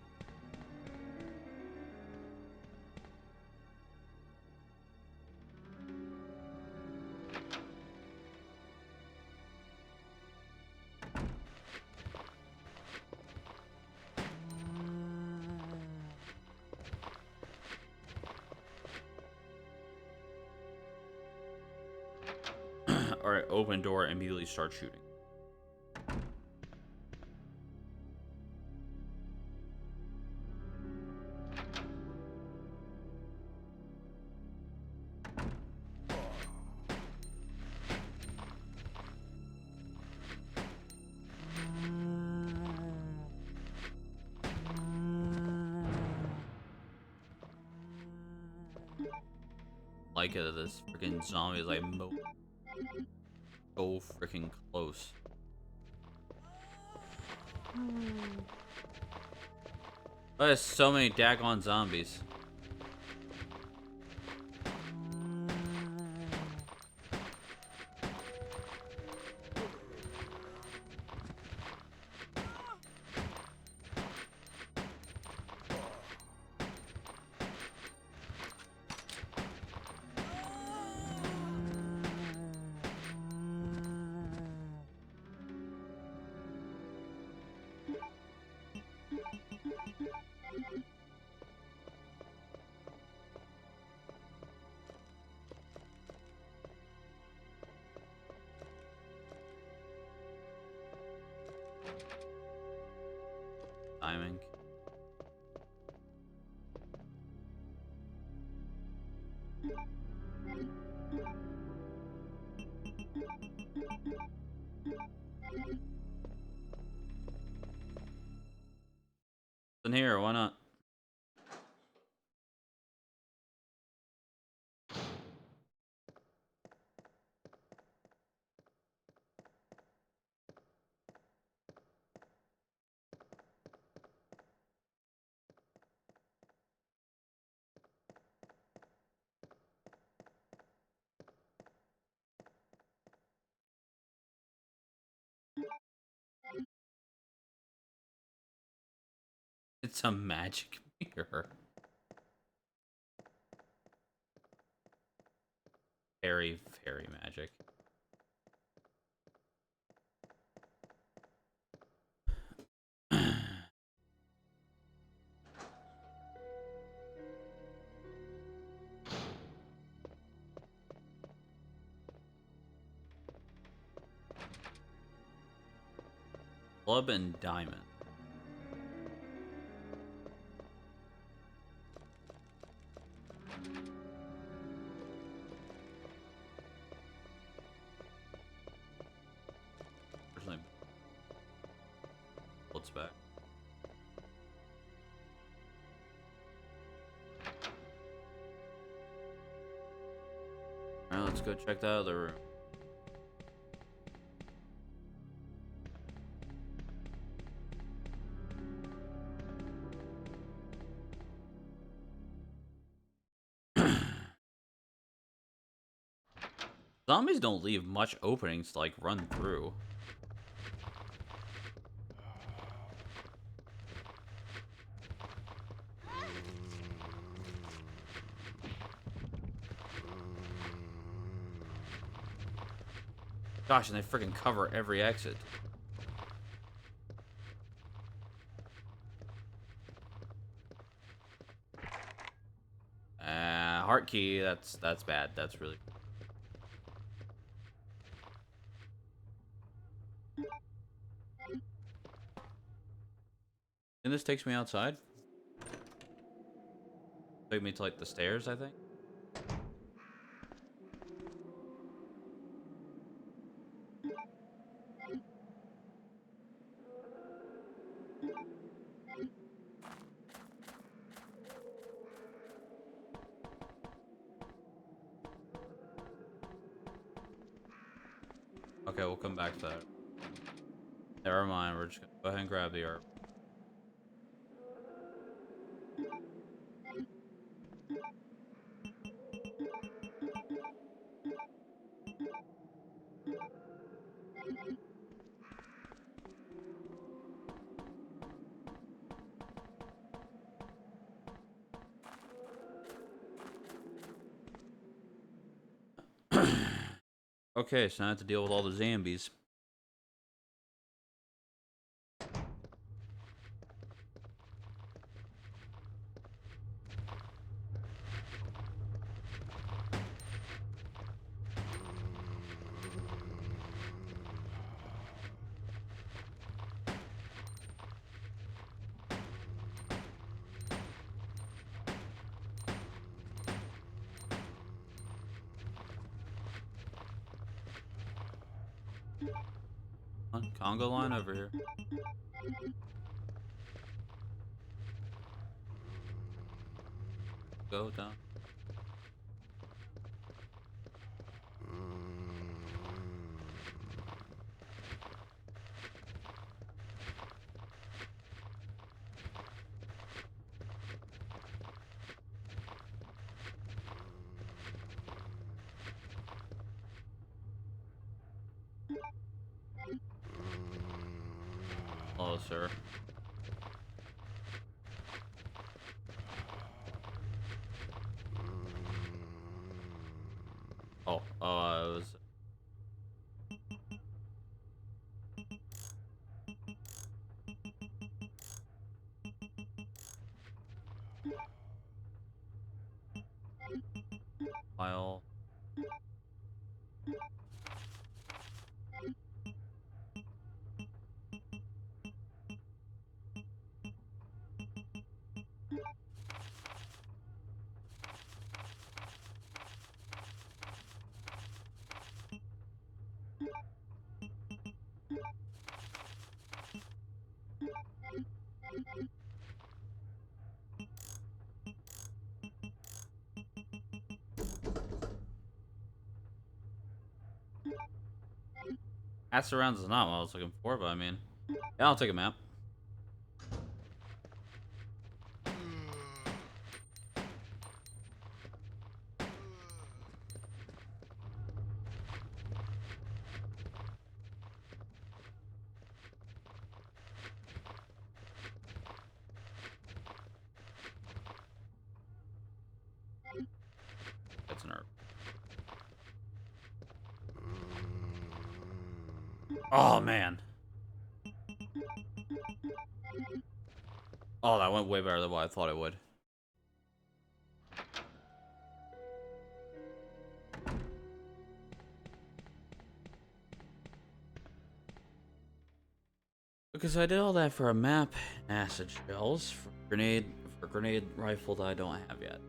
Alright, open door, immediately start shooting. Like this freaking zombie is like So freaking close. Oh, there's so many daggone zombies. Timing. In here, why not? It's a magic mirror. Very, very magic. Club and diamond. Personally, bullets back. Alright, let's go check the other room. Zombies don't leave much openings to like run through. Gosh, and they freaking cover every exit. Heart key, that's bad. That's really and this takes me outside. Take me to like the stairs, I think. Okay, we'll come back to that. Never mind, we're just gonna go ahead and grab the herb. Okay, so now I have to deal with all the zombies. Congo line over here. Go down. closer. It was. File. Pass around is not what I was looking for, but I mean, yeah, I'll take a map. That's an herb. Oh man. Oh, that went way better than what I thought it would. Because I did all that for a map, acid shells, for grenade rifle that I don't have yet.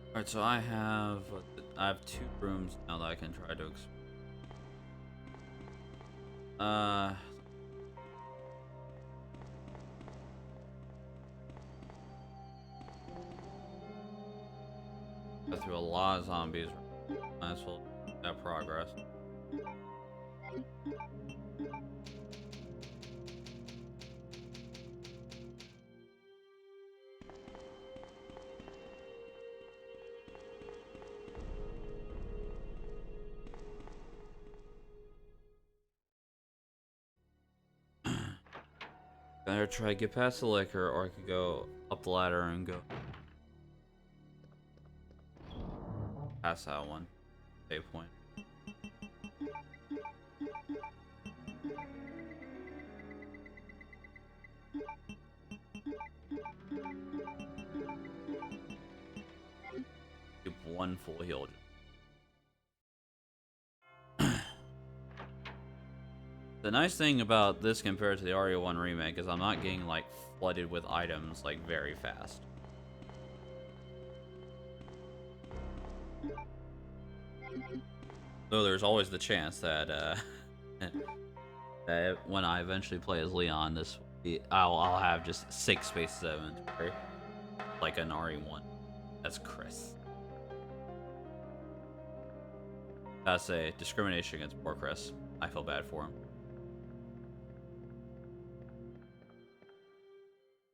Alright, so I have 2 rooms now that I can try to go through a lot of zombies. Might as well have progress. Better try to get past the liquor, or I could go up the ladder and go past that one. Save point. Give 1 full heal. The nice thing about this compared to the RE1 remake is I'm not getting like flooded with items like very fast. Though there's always the chance that that when I eventually play as Leon, I'll have just 6 spaces of inventory, like an RE1. That's Chris. That's a discrimination against poor Chris. I feel bad for him.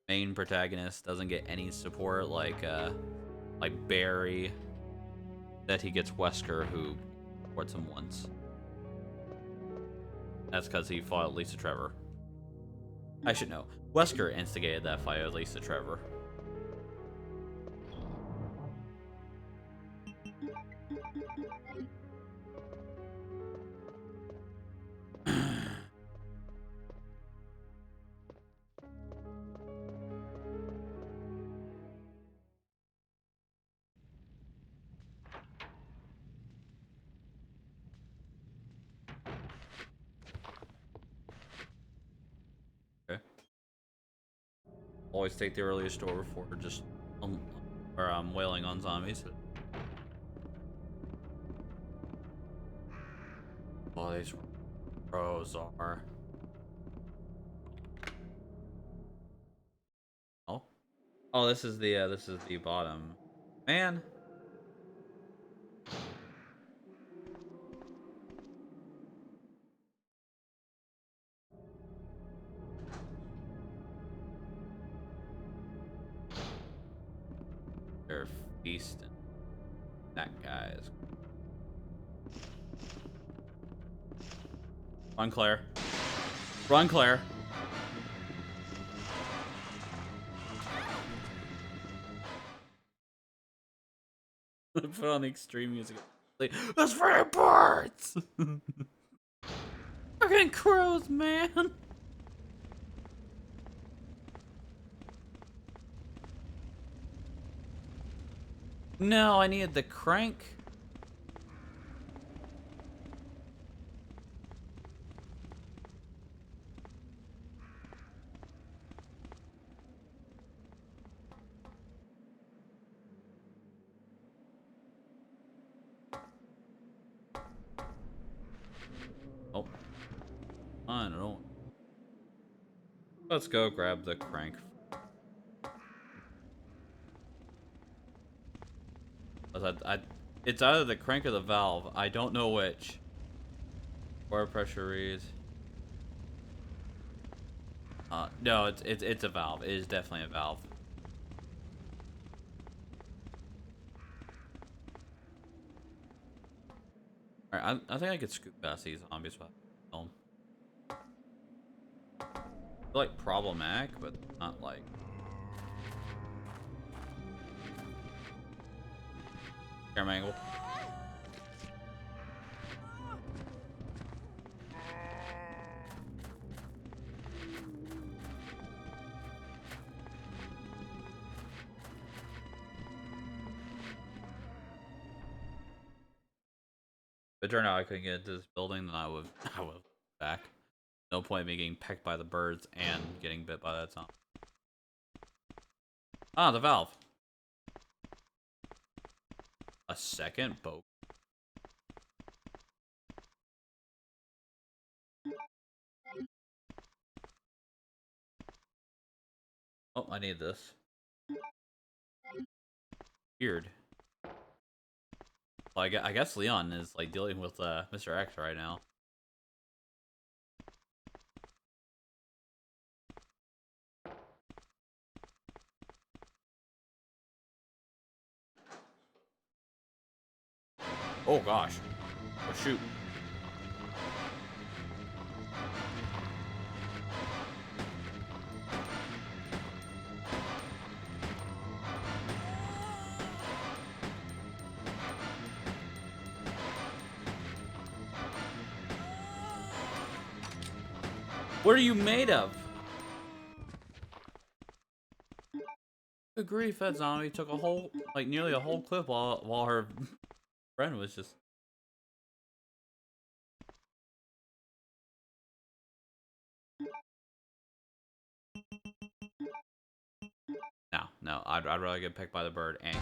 Main protagonist doesn't get any support like Barry. That he gets Wesker, who supports him once. That's because he fought Lisa Trevor. I should know. Wesker instigated that fight with Lisa Trevor. Always take the earliest door before just wailing on zombies. Oh, these pros are. Oh, this is the bottom. Man. They're feasting. That guy is. Run, Claire. Run, Claire. Put on the extreme music. Like, that's for the birds! Fucking crows, man! No, I needed the crank. Oh. I don't know. Let's go grab the crank. It's either the crank or the valve. I don't know which. Water pressure reads. No, it's a valve. It is definitely a valve. Alright, I think I could scoop past these zombies with film. They're like problematic, but not like. Camera angle. If it turned out I couldn't get into this building, then I would back. No point in me getting pecked by the birds and getting bit by that zombie. Ah, the valve. A second boat. Oh, I need this. Weird. Well, I guess Leon is like dealing with Mr. X right now. Oh gosh. Oh shoot. What are you made of? Good grief, that zombie took a whole, like nearly a whole clip while her friend was just. No, I'd rather get picked by the bird and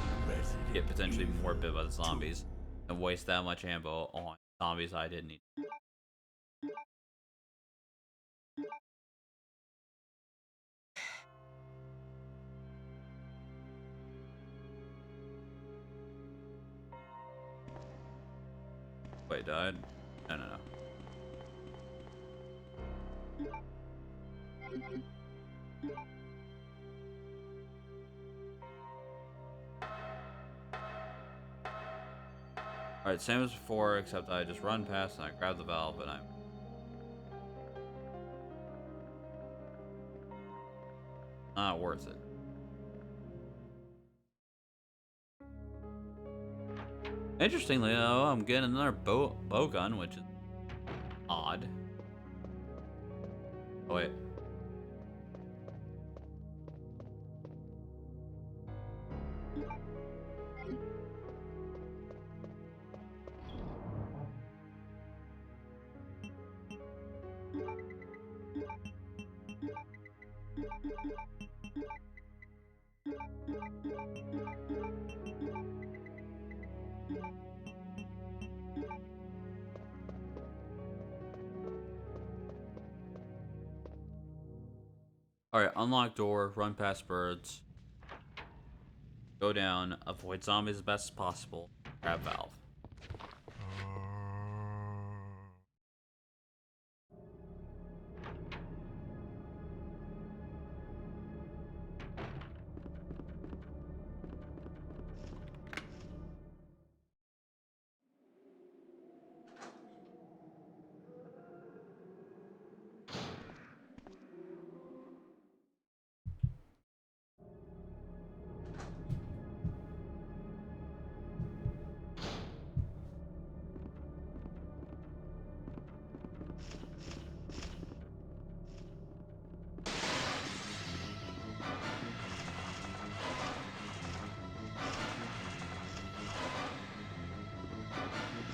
get potentially more bit by the zombies than waste that much ammo on zombies I didn't need. Wait, died? No. Alright, same as before, except I just run past and I grab the valve and I'm. Not worth it. Interestingly, though, I'm getting another bow gun, which is odd. Oh, wait. Alright, unlock door, run past birds. Go down, avoid zombies as best as possible. Grab valve.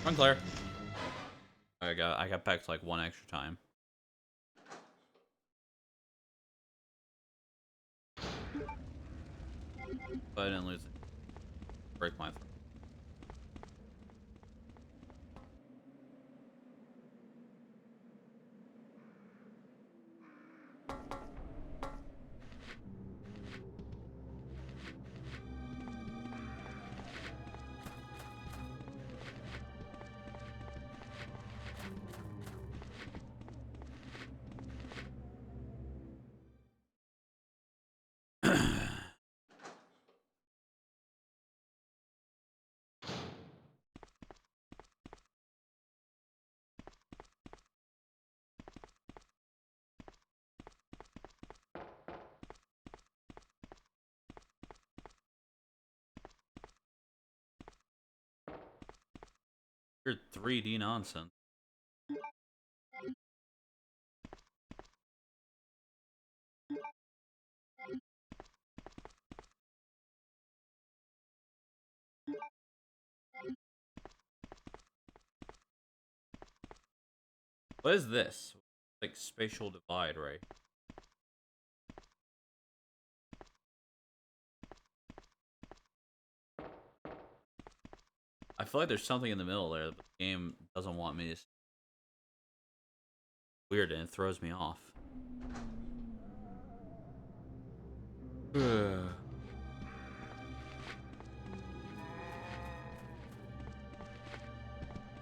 Run, Claire. I got back to like one extra time. But I didn't lose it. Break my throat. You're 3D nonsense. What is this? Like spatial divide, right? I feel like there's something in the middle there that the game doesn't want me to see. Weird, and it throws me off.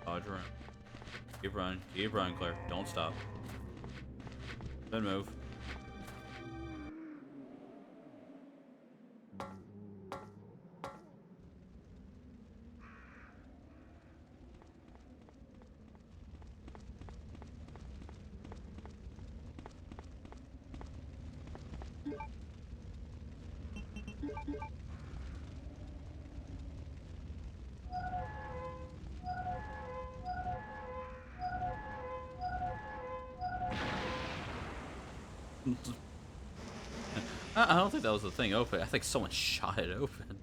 Dodge around. Keep running, Claire. Don't stop. Then move. I don't think that was the thing open. I think someone shot it open.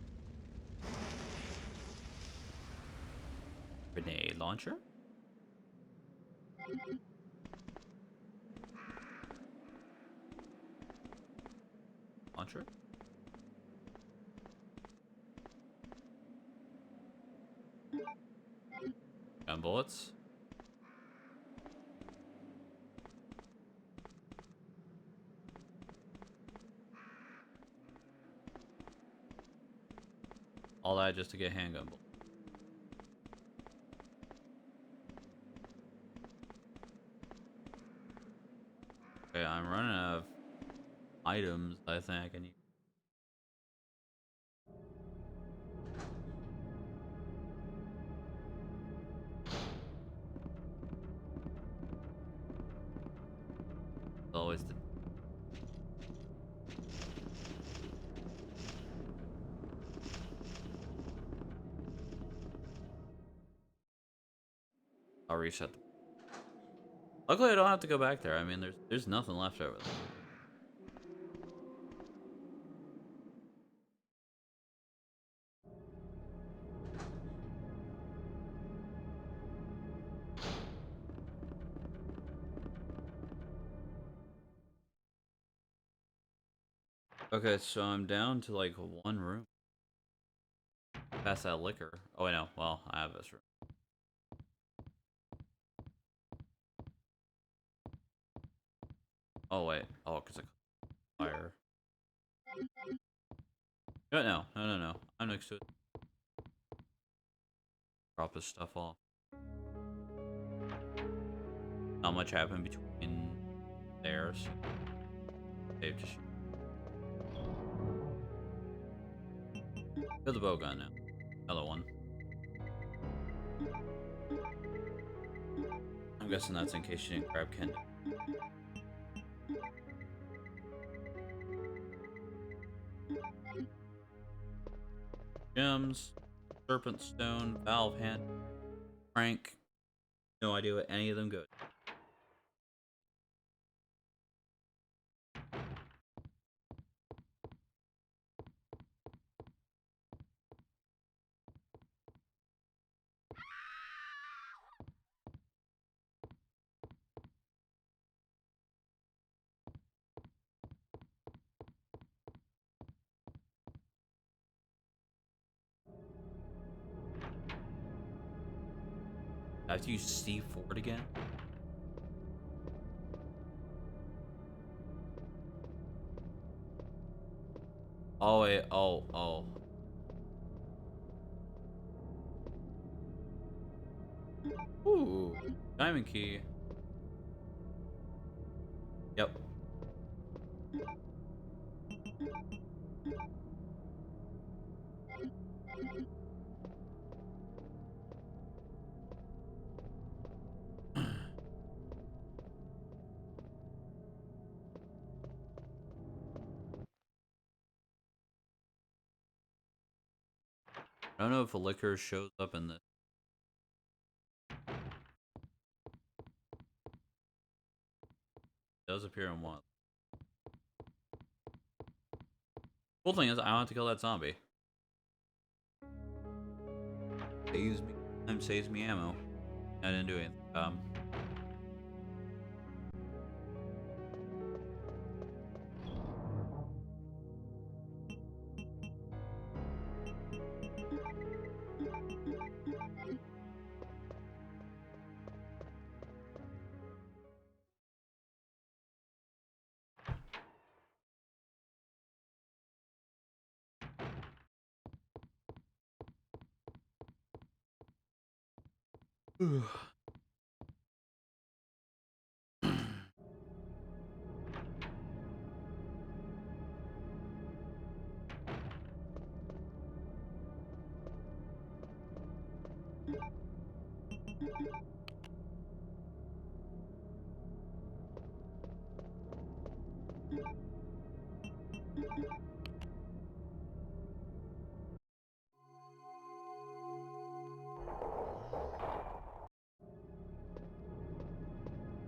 Grenade launcher? Launcher? Gun bullets? All that just to get handgun bullets. Okay, I'm running out of items. I think I need. Always the. I'll reset the. Luckily, I don't have to go back there. I mean, there's nothing left over there. Okay, so I'm down to like one room. Past that liquor. Oh, I know. Well, I have this room. Oh wait. Oh, cause I fire. No. I'm next to it. Drop this stuff off. Not much happened between there. So Dave just kill the bow gun now. Another one. I'm guessing that's in case you didn't grab Ken. Gems, Serpent Stone, Valve Hand, Frank. No idea what any of them go. I have to use Steve Ford again? Oh, wait. Oh. Ooh. Diamond key. Yep. I don't know if a liquor shows up in this. It does appear in one. Cool thing is, I don't have to kill that zombie. Saves me time, saves me ammo. I didn't do anything.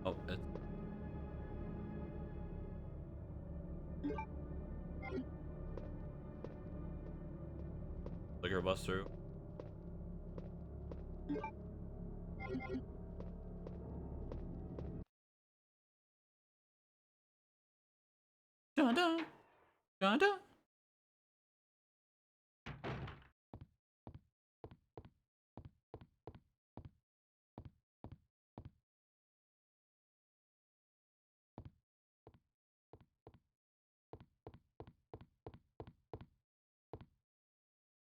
Oh, it's... Liquor bust through. Dun dun! Dun dun!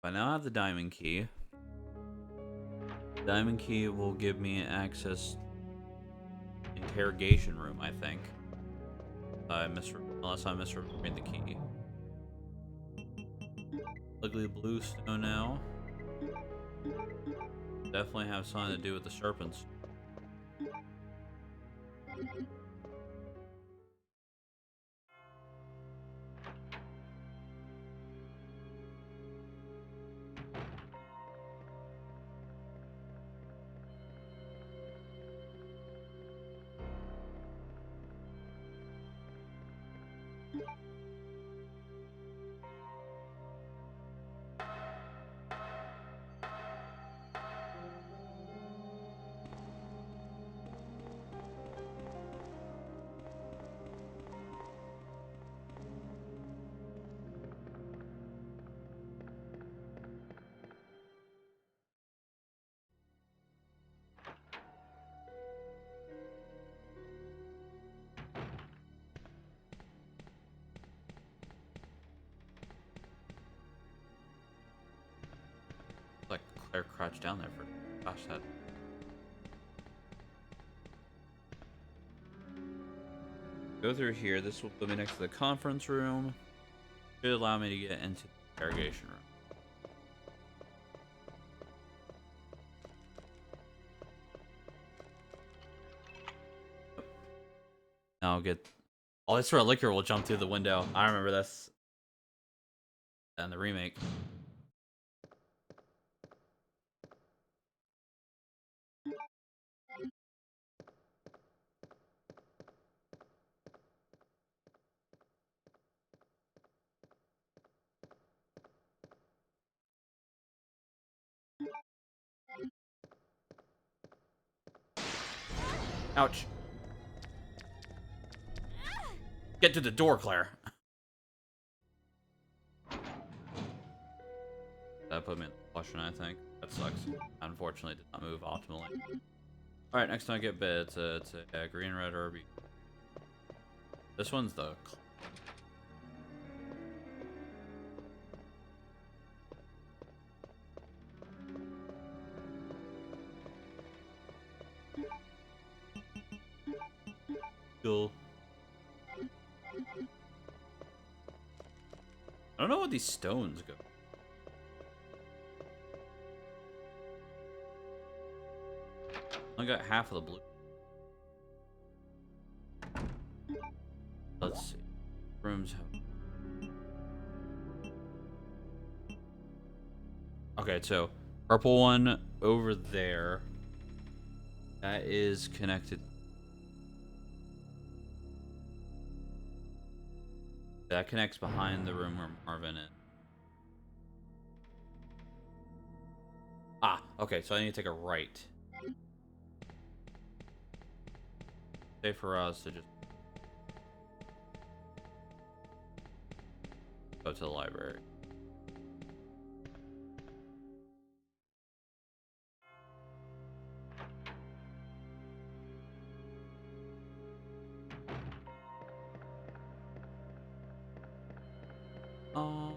I now have the diamond key. Diamond key will give me access interrogation room, I think. Unless I'm misremembering the key. Ugly blue stone now. Definitely have something to do with the serpents. Like Claire crouched down there for gosh that. Go through here. This will put me next to the conference room. Should allow me to get into the interrogation room. Now I'll get. Oh, that's where liquor will jump through the window. I remember this. And the remake. Ouch. Get to the door, Claire. That put me in the question, I think. That sucks. Unfortunately, did not move optimally. All right, next time I get bit, it's a green, red, or B. This one's the. Cool. I don't know what these stones go. I got half of the blue. Let's see. Rooms have. Okay, so purple one over there. That is connected. That connects behind the room where Marvin is. Ah, okay, so I need to take a right. Safe for us to just go to the library. Oh.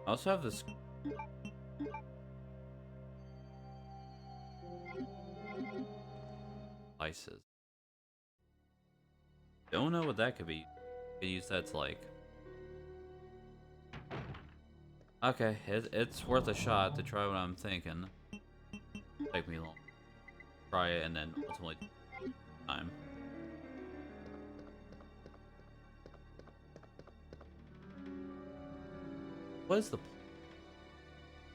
I also have this. Slices. Don't know what that could be. Could use that to like. Okay, it's worth a shot to try what I'm thinking. Take me long. Try it and then ultimately time. What is the?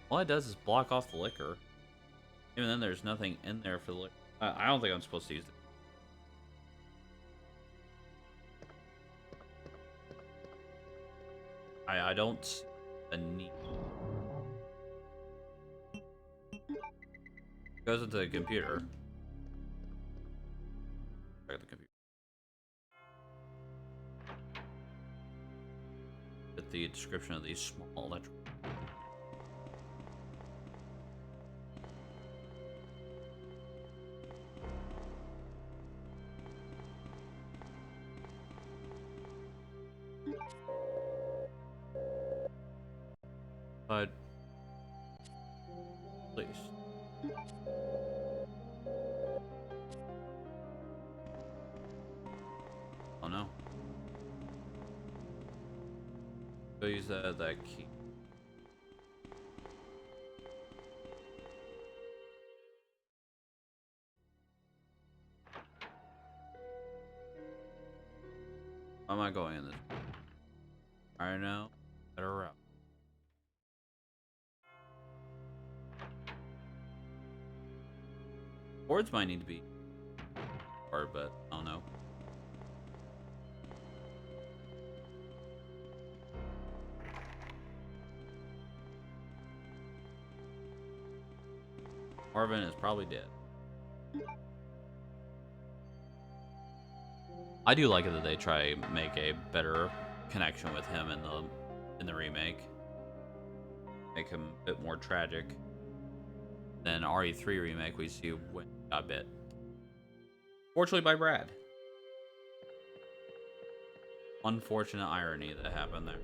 All it does is block off the liquor. Even then, there's nothing in there for the liquor. I don't think I'm supposed to use it. I don't see a need. Goes into the computer. Check the computer. Get the description of these small electrical. But please. Oh no. Go use that key. Why am I going in this? I know. Better route. Boards might need to be hard, but I don't know. Marvin is probably dead. I do like it that they try to make a better connection with him in the remake. Make him a bit more tragic than RE3 remake we see when he got bit. Fortunately by Brad. Unfortunate irony that happened there.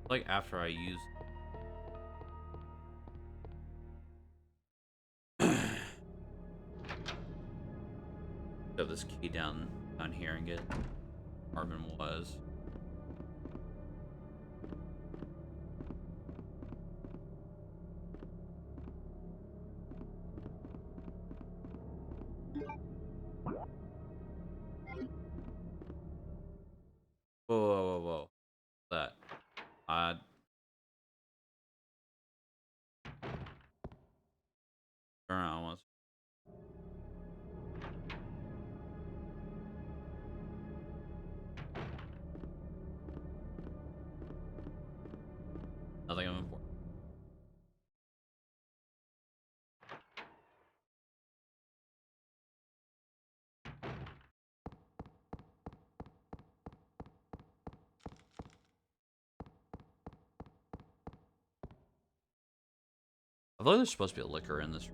Like after I use shove this key down here and get Marvin was. Whoa, whoa, whoa, whoa. That odd. Turn around almost. Nothing of importance. I thought there's supposed to be a liquor in this.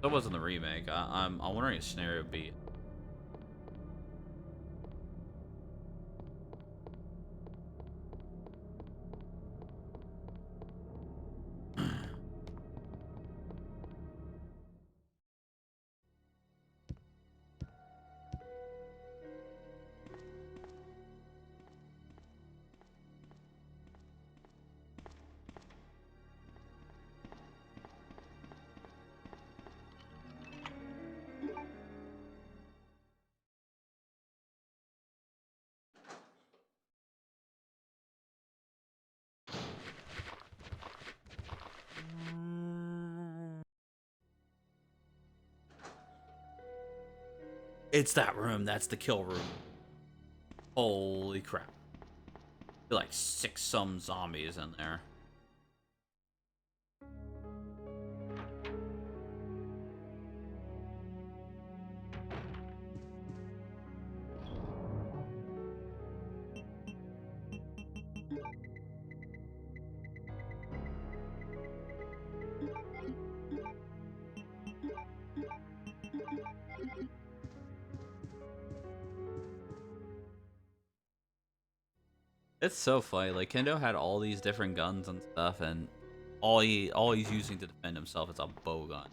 That wasn't the remake. I'm wondering if scenario would be. It's that room. That's the kill room. Holy crap. Like 6 some zombies in there. It's so funny. Like Kendo had all these different guns and stuff, and all he's using to defend himself is a bow gun.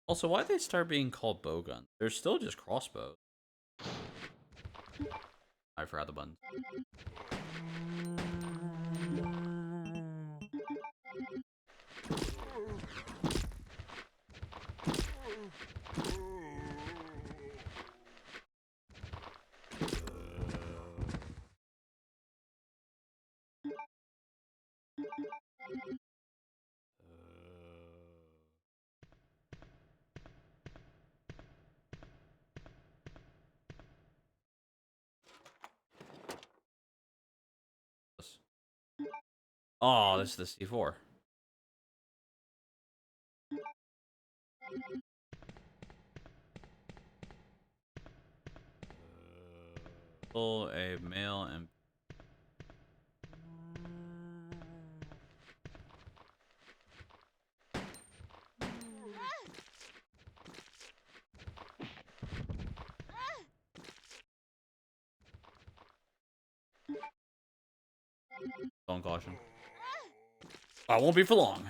Also, why'd they start being called bow guns? They're still just crossbows. I forgot the button. Oh, this is the C4. Pull a male and phone caution. I won't be for long.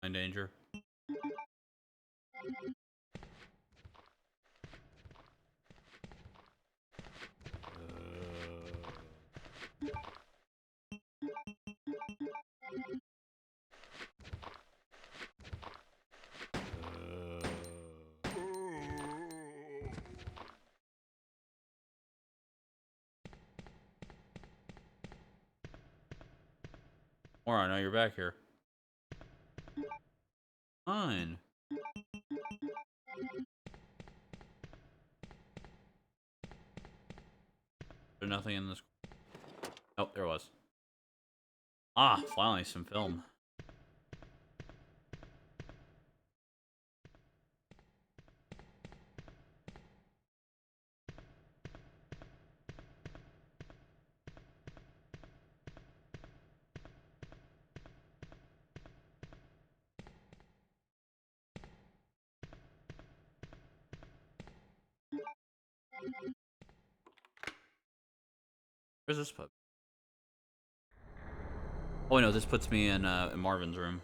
In danger. Or I know you're back here. Fine. There's nothing in this. Oh, there was. Ah, finally some film. Where's this put? Oh no, this puts me in Marvin's room.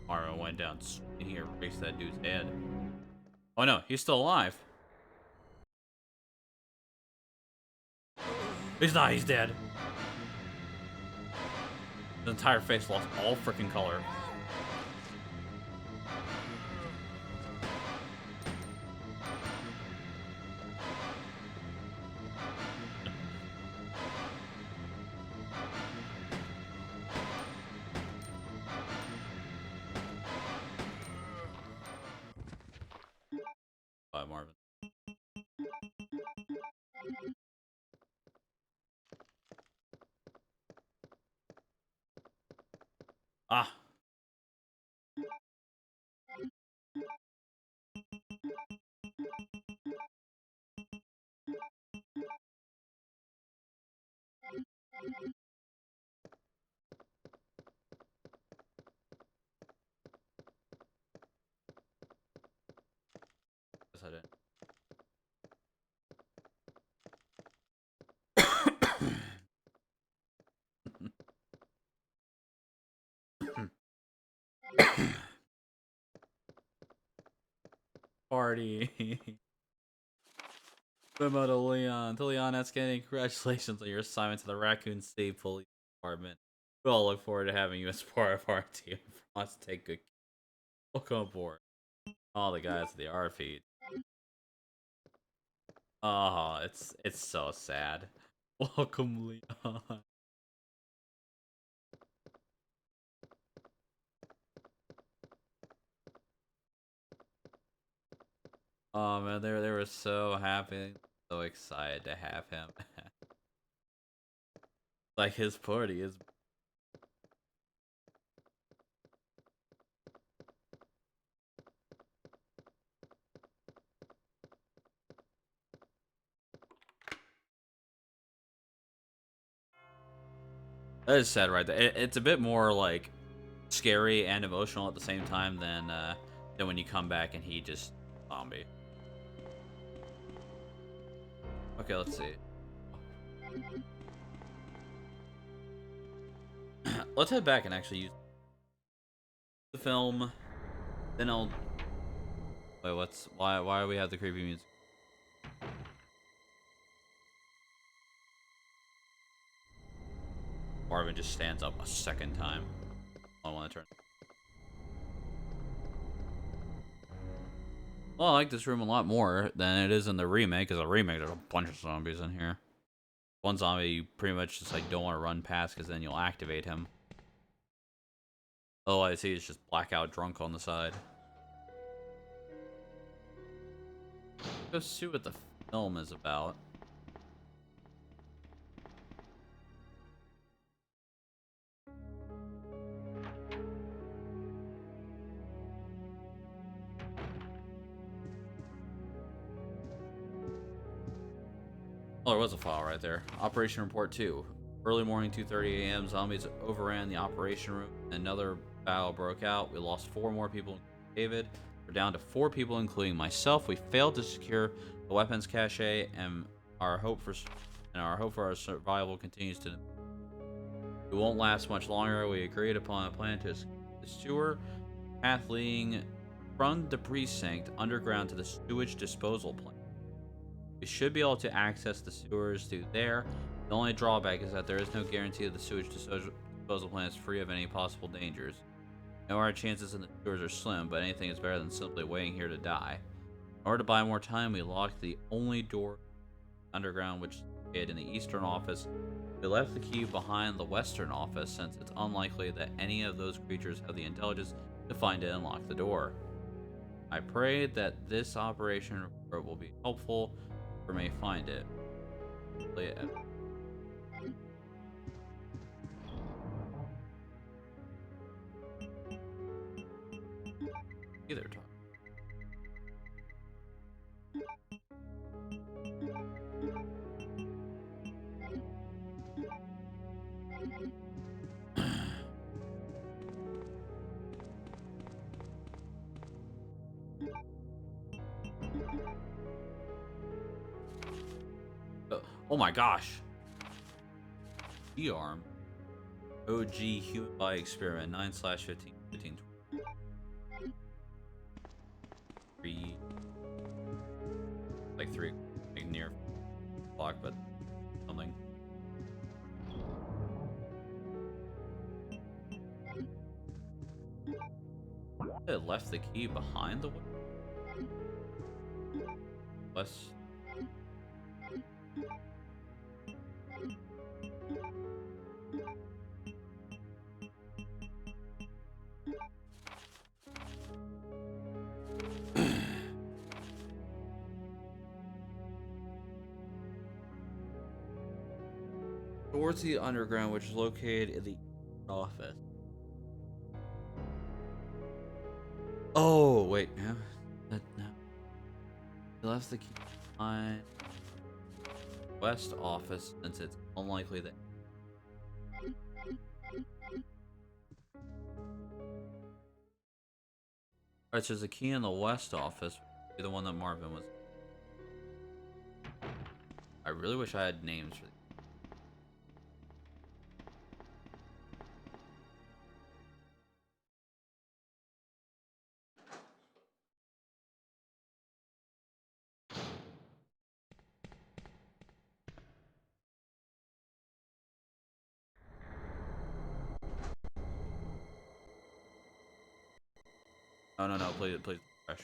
Marvin went down in here, raised that dude's head. Oh no, he's still alive. He's not, he's dead. His entire face lost all freaking color. Marvin. Ah. Guess I didn't. Party. Memo to Leon. To Leon Escanning, congratulations on your assignment to the Raccoon State Police Department. We all look forward to having you as part of our team. Let's take good care. Welcome aboard. All the guys at the R feed. Oh, it's so sad. Welcome, Leon. Oh man, they were so happy, so excited to have him. Like his party is. That is sad, right there. It's a bit more like scary and emotional at the same time than when you come back and he just zombie. Okay, let's see. Let's head back and actually use the film. Then I'll. Wait, why do we have the creepy music? Marvin just stands up a second time. I want to turn. Well, I like this room a lot more than it is in the remake, because the remake there's a bunch of zombies in here. One zombie you pretty much just like don't want to run past because then you'll activate him. All I see is just blackout drunk on the side. Go see what the film is about. Oh, there was a file right there. Operation Report 2. Early morning, 2:30 a.m. Zombies overran the operation room. Another battle broke out. We lost 4 more people, including David. We're down to 4 people, including myself. We failed to secure the weapons cache, and our hope for our survival continues to. It won't last much longer. We agreed upon a plan to escape the sewer path leading from the precinct underground to the sewage disposal plant. We should be able to access the sewers through there. The only drawback is that there is no guarantee that the sewage disposal plant is free of any possible dangers. I know our chances in the sewers are slim, but anything is better than simply waiting here to die. In order to buy more time, we locked the only door underground, which is located in the eastern office. We left the key behind the western office, since it's unlikely that any of those creatures have the intelligence to find it and lock the door. I pray that this operation report will be helpful. Or may find it. Play it. Either time. Oh my gosh. E-arm. OG human body experiment 9/15 15 3 like 3 like near block, but something. It left the key behind the West. Towards the underground, which is located in the office. Oh, wait. Yeah. No. He left the key on West office since it's unlikely that. Alright, so there's a key in the West office. The one that Marvin was. I really wish I had names for these. No, please, fresh.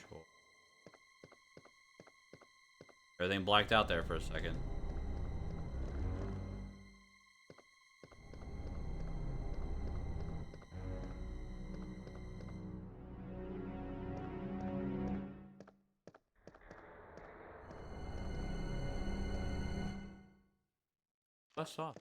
Everything blacked out there for a second. West off.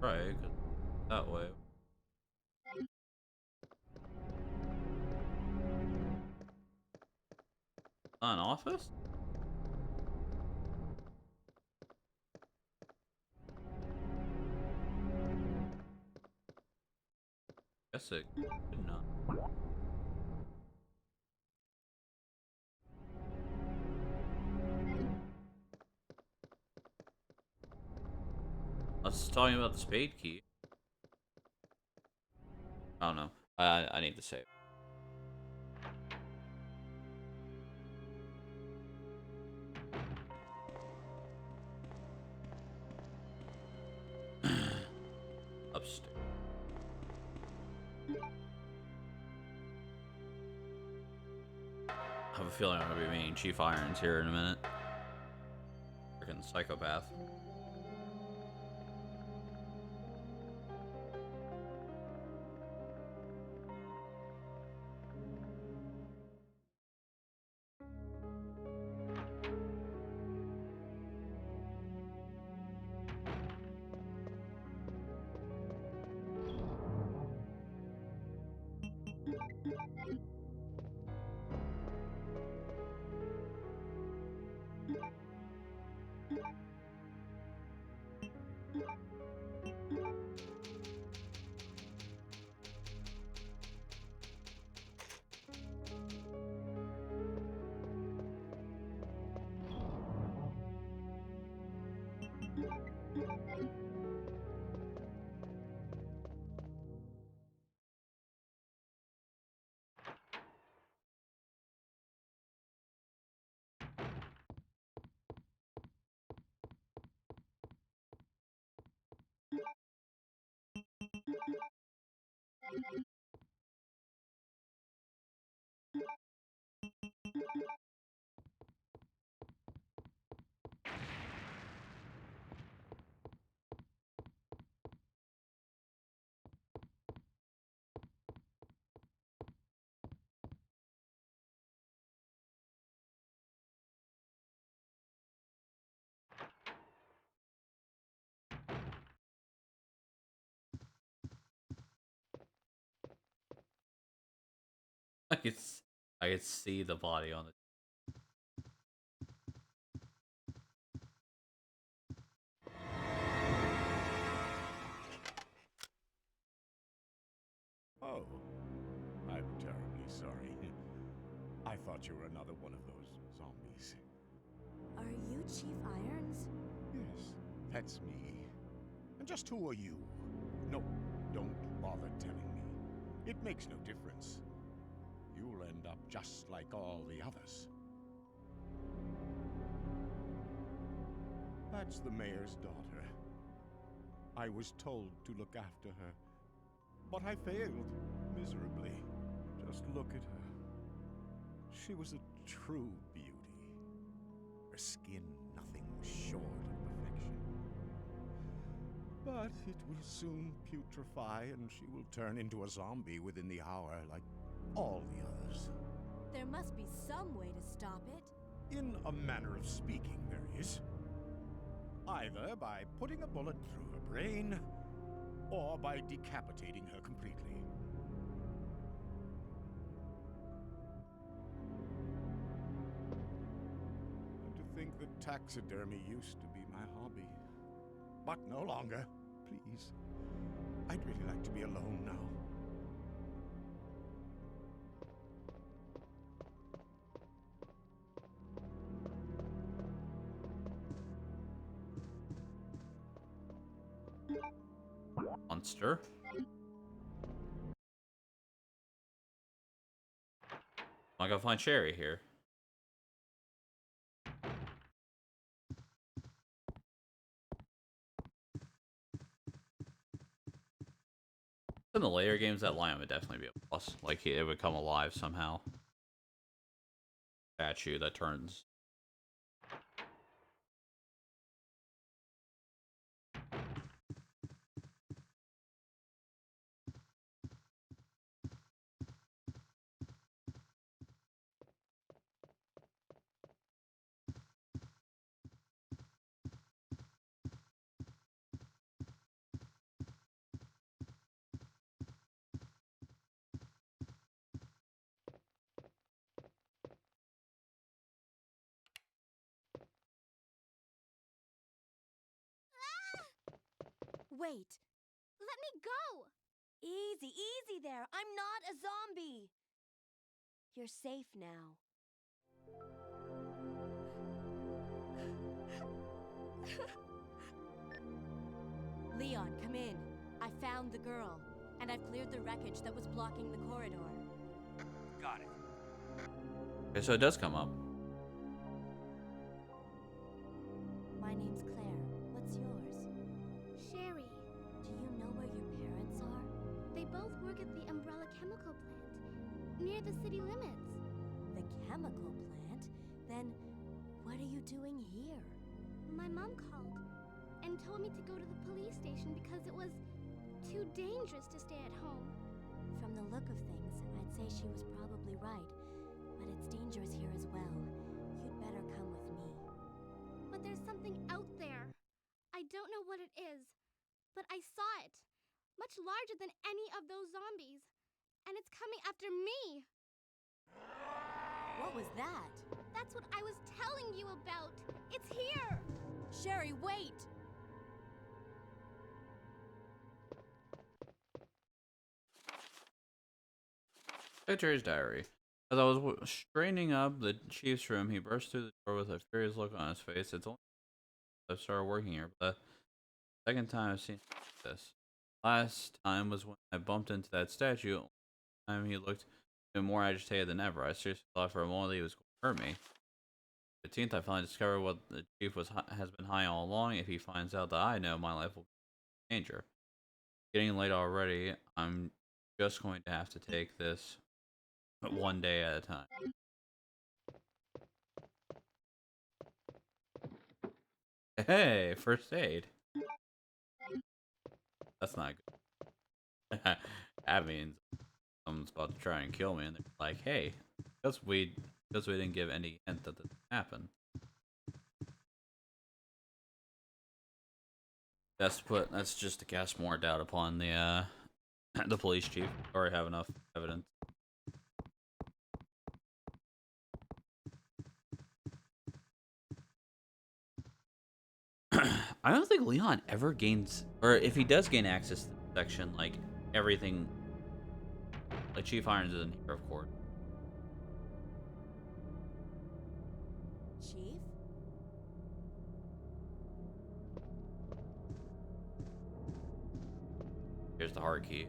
Right, 'cause that way. An office? Guess it could not. I was talking about the spade key. I don't know. I need to save. Upstairs. I have a feeling I'm gonna be meeting Chief Irons here in a minute. Freaking psychopath. I could, I could see the body on the. Oh, I'm terribly sorry. I thought you were another one of those zombies. Are you Chief Irons? Yes, that's me. And just who are you? No, don't bother telling me. It makes no difference. You'll end up just like all the others. That's the mayor's daughter. I was told to look after her, but I failed miserably. Just look at her. She was a true beauty. Her skin nothing short of perfection. But it will soon putrefy, and she will turn into a zombie within the hour, like all the others. There must be some way to stop it. In a manner of speaking, there is. Either by putting a bullet through her brain, or by decapitating her completely. And to think that taxidermy used to be my hobby. But no longer. Please. I'd really like to be alone now. Monster. I gotta find Sherry here. In the later games, that lion would definitely be a plus. Like, it would come alive somehow. Statue that turns. Wait. Let me go! Easy, easy there. I'm not a zombie. You're safe now. Leon, come in. I found the girl, and I've cleared the wreckage that was blocking the corridor. Got it. Okay, so it does come up. My name's Claire. What's yours? Sherry, Do you know where your parents are? they both work at the Umbrella Chemical Plant, near the city limits. The chemical plant? Then what are you doing here? My mom called and told me to go to the police station because it was too dangerous to stay at home. From the look of things, I'd say she was probably right. But it's dangerous here as well. You'd better come with me. But there's something out there. I don't know what it is, but I saw it. Much larger than any of those zombies. And it's coming after me. What was that? That's what I was telling you about. It's here. Sherry, wait! Secretary's diary. As I was straining up the chief's room, he burst through the door with a furious look on his face. It's only I started working here, but the second time I've seen this. Last time was when I bumped into that statue. Time he looked even more agitated than ever. I seriously thought for a moment that he was going to hurt me. 15th, I finally discovered what the chief has been hiding all along. If he finds out that I know, my life will be in danger. Getting late already. I'm just going to have to take this one day at a time. Hey, first aid. That's not good. That means someone's about to try and kill me, and they're like, "Hey, because we didn't give any hint that this happened." That's just to cast more doubt upon the the police chief. Or have enough evidence. I don't think Leon ever gains, or if he does gain access to the section, like everything, like Chief Irons isn't here, of course. Chief? Here's the heart key.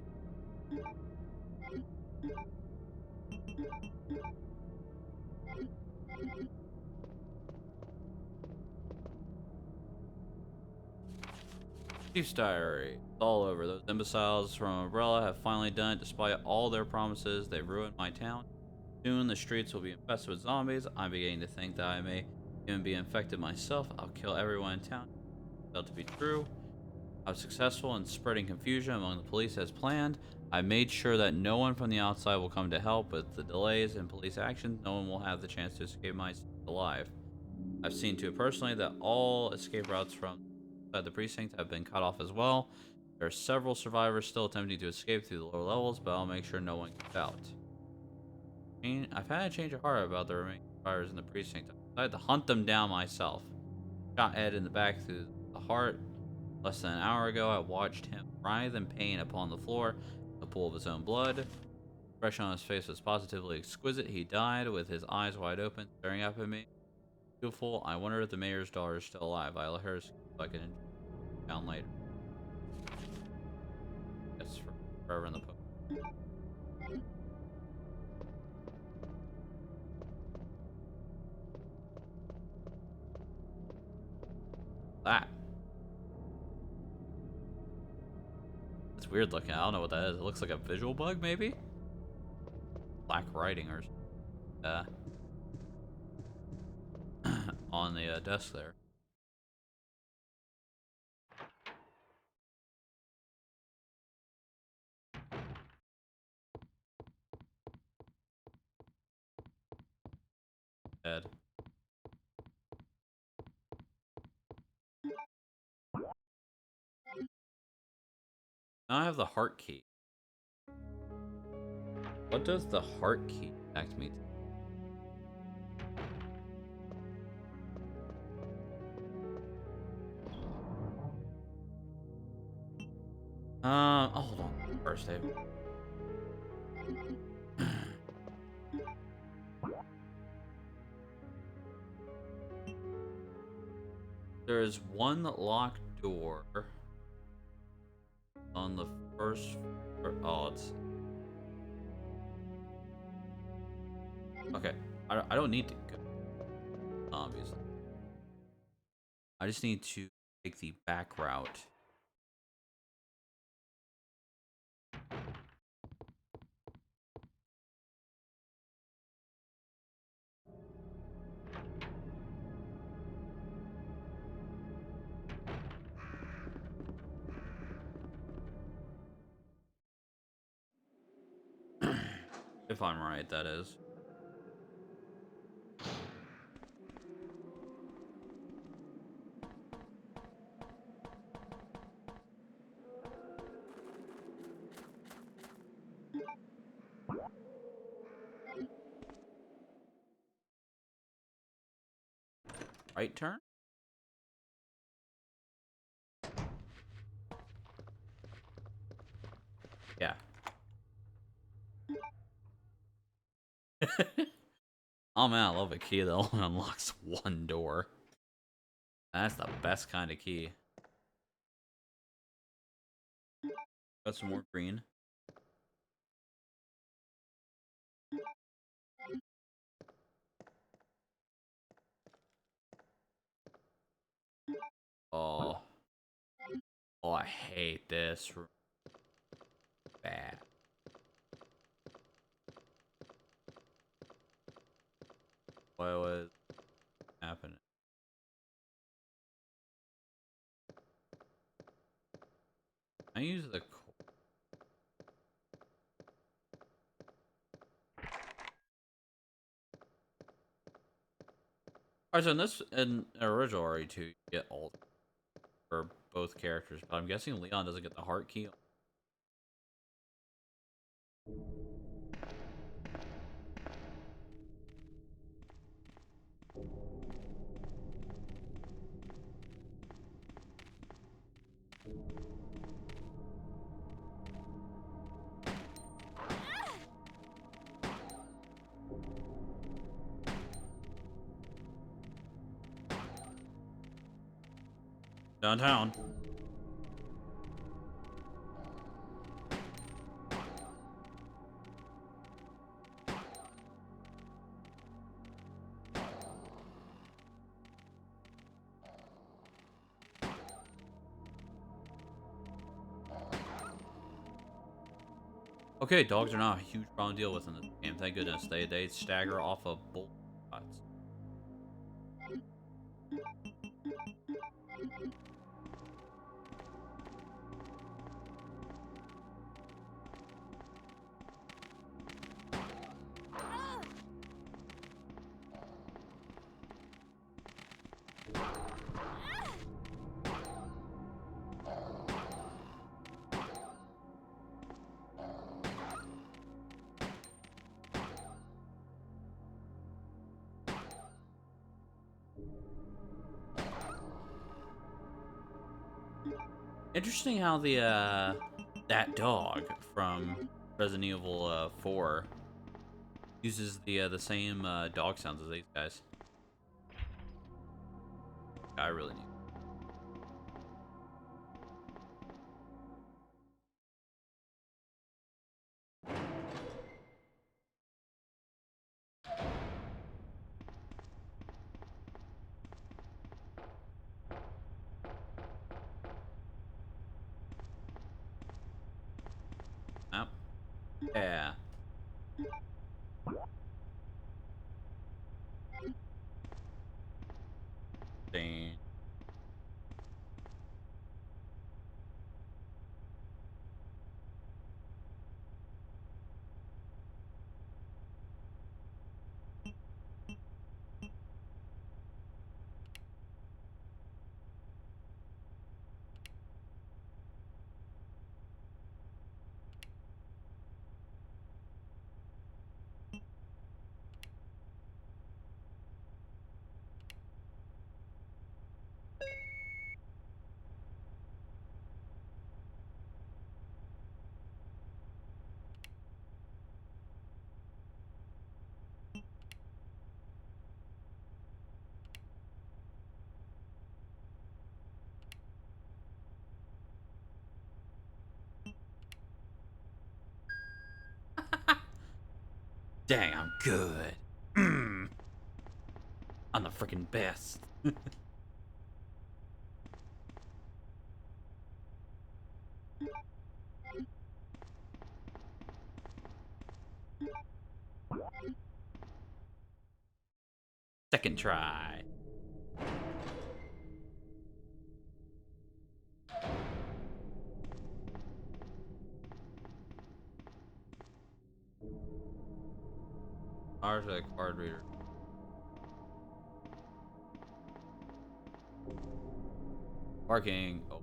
Chief's diary. It's all over. Those imbeciles from Umbrella have finally done it. Despite all their promises, they ruined my town. Soon the streets will be infested with zombies. I'm beginning to think that I may even be infected myself. I'll kill everyone in town. Felt to be true. I was successful in spreading confusion among the police as planned. I made sure that no one from the outside will come to help. With the delays in police action, no one will have the chance to escape my alive. I've seen to it personally that all escape routes from inside the precinct have been cut off as well. There are several survivors still attempting to escape through the lower levels, but I'll make sure no one gets out. I've had a change of heart about the remaining survivors in the precinct. I decided to hunt them down myself. Shot Ed in the back through the heart. Less than an hour ago, I watched him writhe in pain upon the floor, a pool of his own blood. The expression on his face was positively exquisite. He died with his eyes wide open, staring up at me. Beautiful. I wonder if the mayor's daughter is still alive. I'll let her so I can down later. Yes, forever in the post. That. It's weird looking. I don't know what that is. It looks like a visual bug, maybe? Black writing or on the desk there. Dead. Now I have the heart key. What does the heart key connect me to? Hold on. First, Dave. There's one locked door on the first. Oh, it's okay. I don't need to go obviously. I just need to take the back route. If I'm right, that is. Right turn? Yeah. Oh man, I love a key that only unlocks one door. That's the best kind of key. Got some more green. Oh. Oh, I hate this. Bad. What was happening? I use the alright, so in this in original RE2 you get ult for both characters, but I'm guessing Leon doesn't get the heart key. Downtown. Okay, dogs are not a huge problem to deal with in this game. Thank goodness. They stagger off of bull shots. Interesting how the that dog from Resident Evil 4 uses the same dog sounds as these guys. I really need. Yep. Yeah. Dang. Dang, I'm good. I'm the freaking best. Second try. Ours a card reader. Parking. Oh.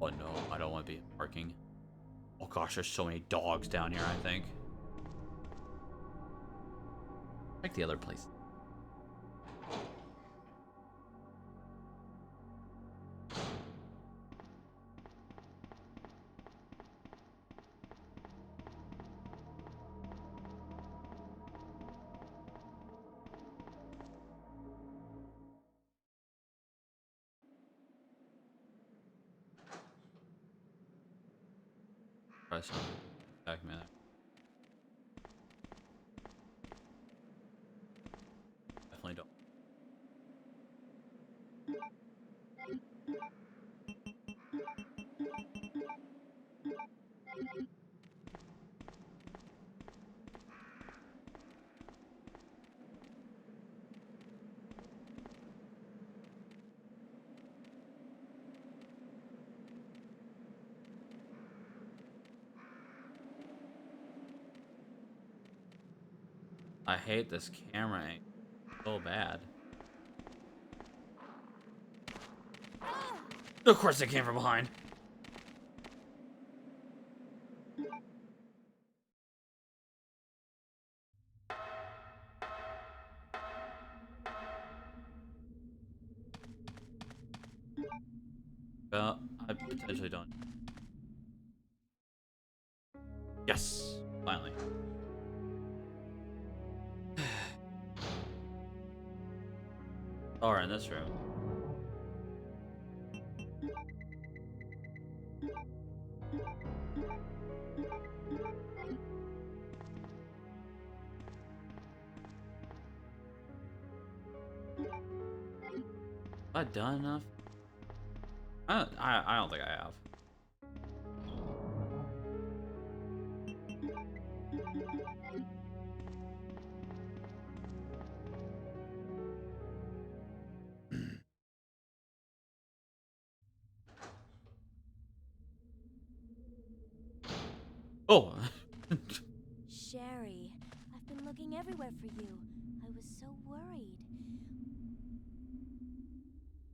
Oh no, I don't want to be parking. Oh gosh, there's so many dogs down here, I think. Check the other place. Try some back a minute. Definitely don't. I hate this camera angle so bad. Of course it came from behind. Well, I potentially don't. Yes, finally. Or in this room. Have I done enough? I don't think I have. Oh. Sherry, I've been looking everywhere for you. I was so worried.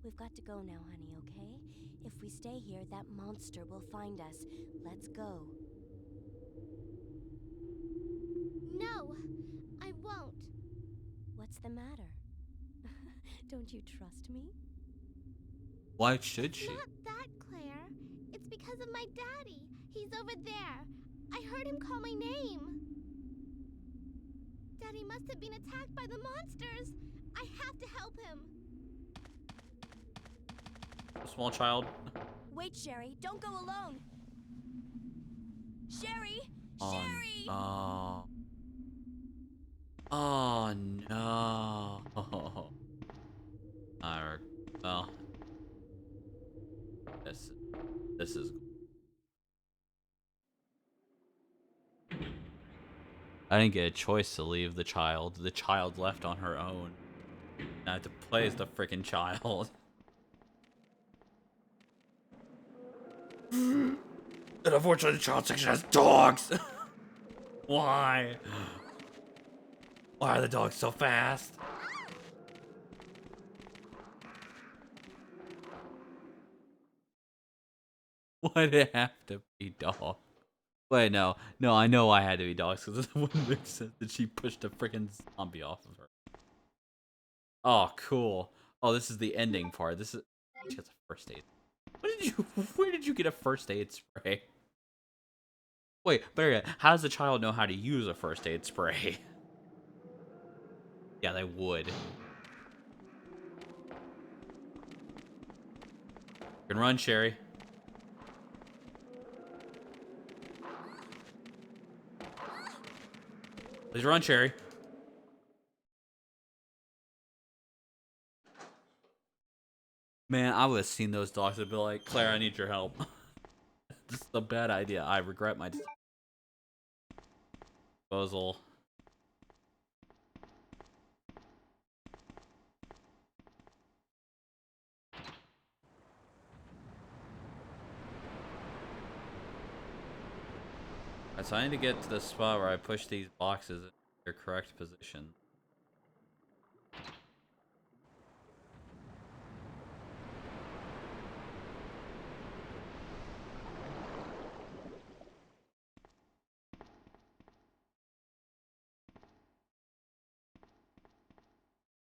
We've got to go now, honey, okay? If we stay here, that monster will find us. Let's go. No, I won't. What's the matter? Don't you trust me? Why should It's she? not that, Claire. It's because of my daddy. He's over there. I heard him call my name. Daddy must have been attacked by the monsters. I have to help him. Small child. Wait, Sherry, don't go alone. Sherry! Oh, Sherry! no. Oh no. Alright. Well. This is. I didn't get a choice to leave the child. The child left on her own. I had to play as the freaking child. And unfortunately, the child section has dogs. Why? Why are the dogs so fast? Why did it have to be dogs? Wait, no. No, I know I had to be dogs because it wouldn't make sense that she pushed a freaking zombie off of her. Oh, cool. Oh, this is the ending part. This is... She gets a first aid. Where did you get a first aid spray? Wait, better yet, how does the child know how to use a first aid spray? Yeah, they would. You can run, Sherry. Please run, Sherry. Man, I would have seen those dogs and be like, Claire, I need your help. This is a bad idea. I regret my disposal. Alright, so I need to get to the spot where I push these boxes in their correct position.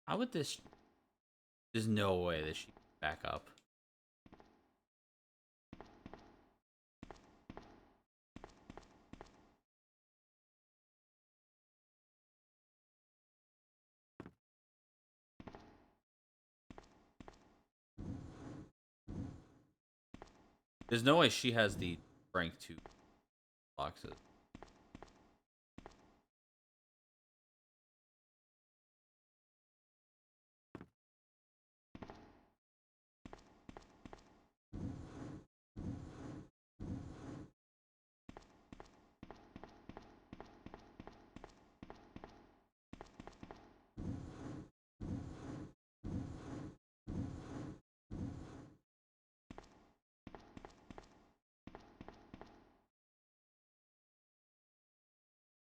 How would this... There's no way that she can back up. There's no way she has the strength to boxes.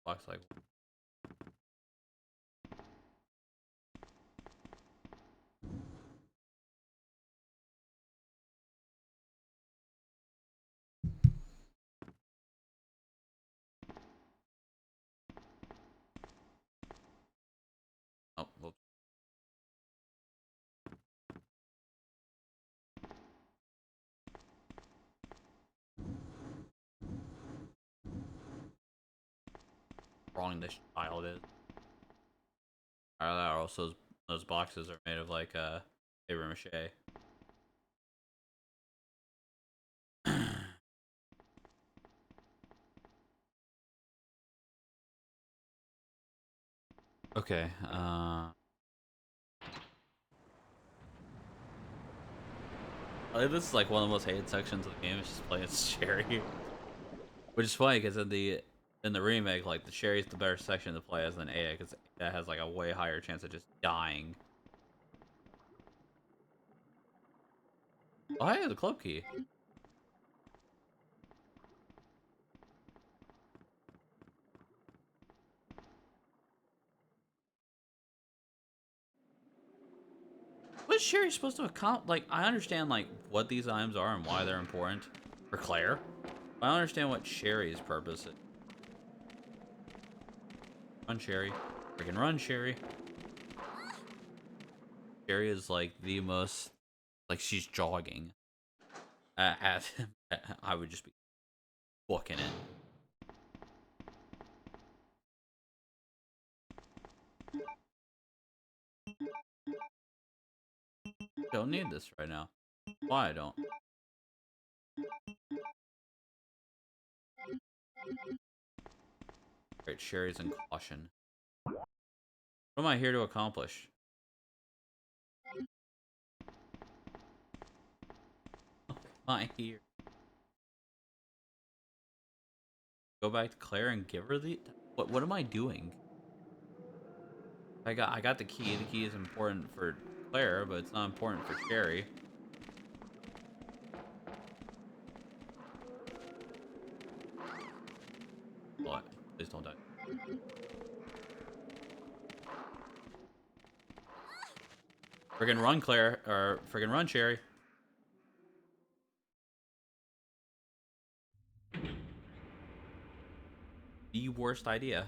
Box like... Oh, well. Wrong this child is. Also, those boxes are made of like paper mache. Okay. I think this is like one of the most hated sections of the game. Is just playing as Sherry, which is funny because in the remake, like the Sherry's the better section to play as than Ada, because Ada has like a way higher chance of just dying. Oh, hey, the club key. What's Sherry supposed to accomplish? Like, I understand, like, what these items are and why they're important for Claire. But I don't understand what Sherry's purpose is. Run, Sherry. Freaking run, Sherry. Sherry is, like, the most... Like, she's jogging. I would just be booking it. Don't need this right now. Why I don't? Great, Sherry's in caution. What am I here to accomplish? What am I here? Go back to Claire and give her the... What am I doing? I got the key. The key is important for Claire, but it's not important for Sherry. What? Please don't die. Friggin' run, Claire. Or friggin' run, Sherry. The worst idea.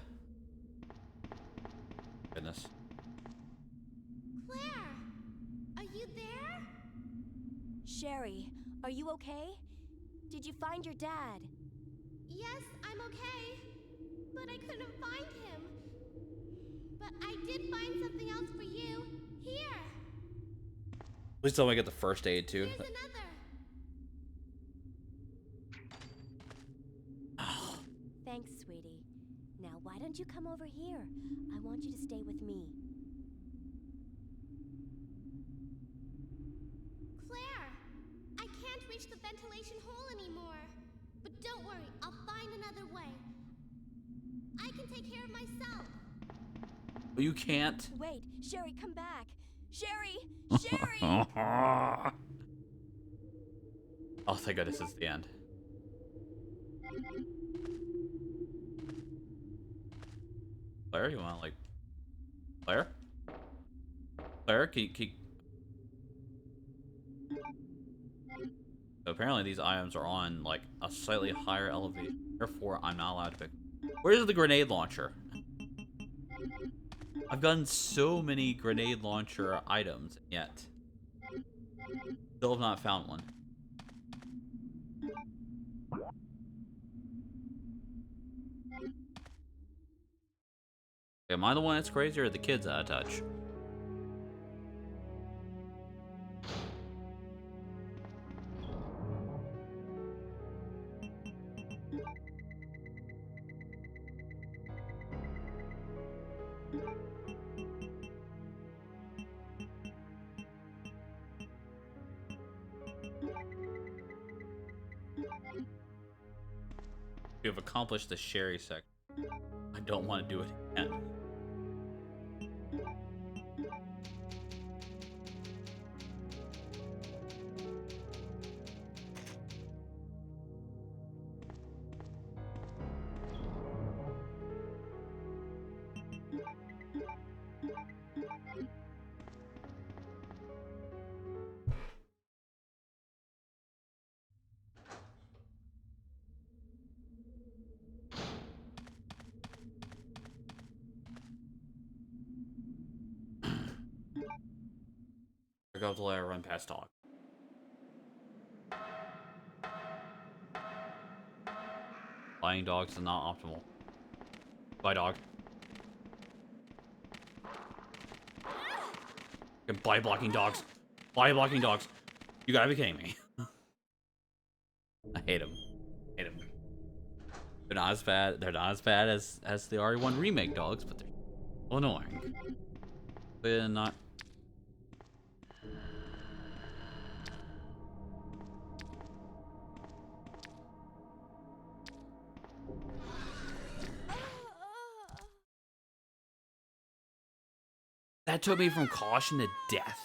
Goodness. Claire, are you there? Sherry, are you okay? Did you find your dad? Yes, I'm okay. But I couldn't find him. But I did find something else for you. Here. Please tell me I get the first aid too. Here's another. Thanks, sweetie. Now, why don't you come over here? I want you to stay with me. Claire, I can't reach the ventilation hole anymore. But don't worry, I'll find another way. I can take care of myself. But you can't. Wait, Sherry, come back. Sherry! Sherry! Oh, thank goodness it's the end. Claire, you want like... Claire? Claire, can you... So apparently these items are on like a slightly higher elevation. Therefore, I'm not allowed to pick. Where's the grenade launcher? I've gotten so many grenade launcher items, yet still have not found one. Am I the one that's crazy, or the kids out of touch? We have accomplished the Sherry section. I don't want to do it again. I go to let her run past dog. Flying dogs is not optimal. Bye, dog. Bye, blocking dogs. Bye, blocking dogs. You gotta be kidding me. I hate them. Hate them. They're not as bad. They're not as bad as the RE1 remake dogs, but they're so annoying. They're not. That took me from caution to death.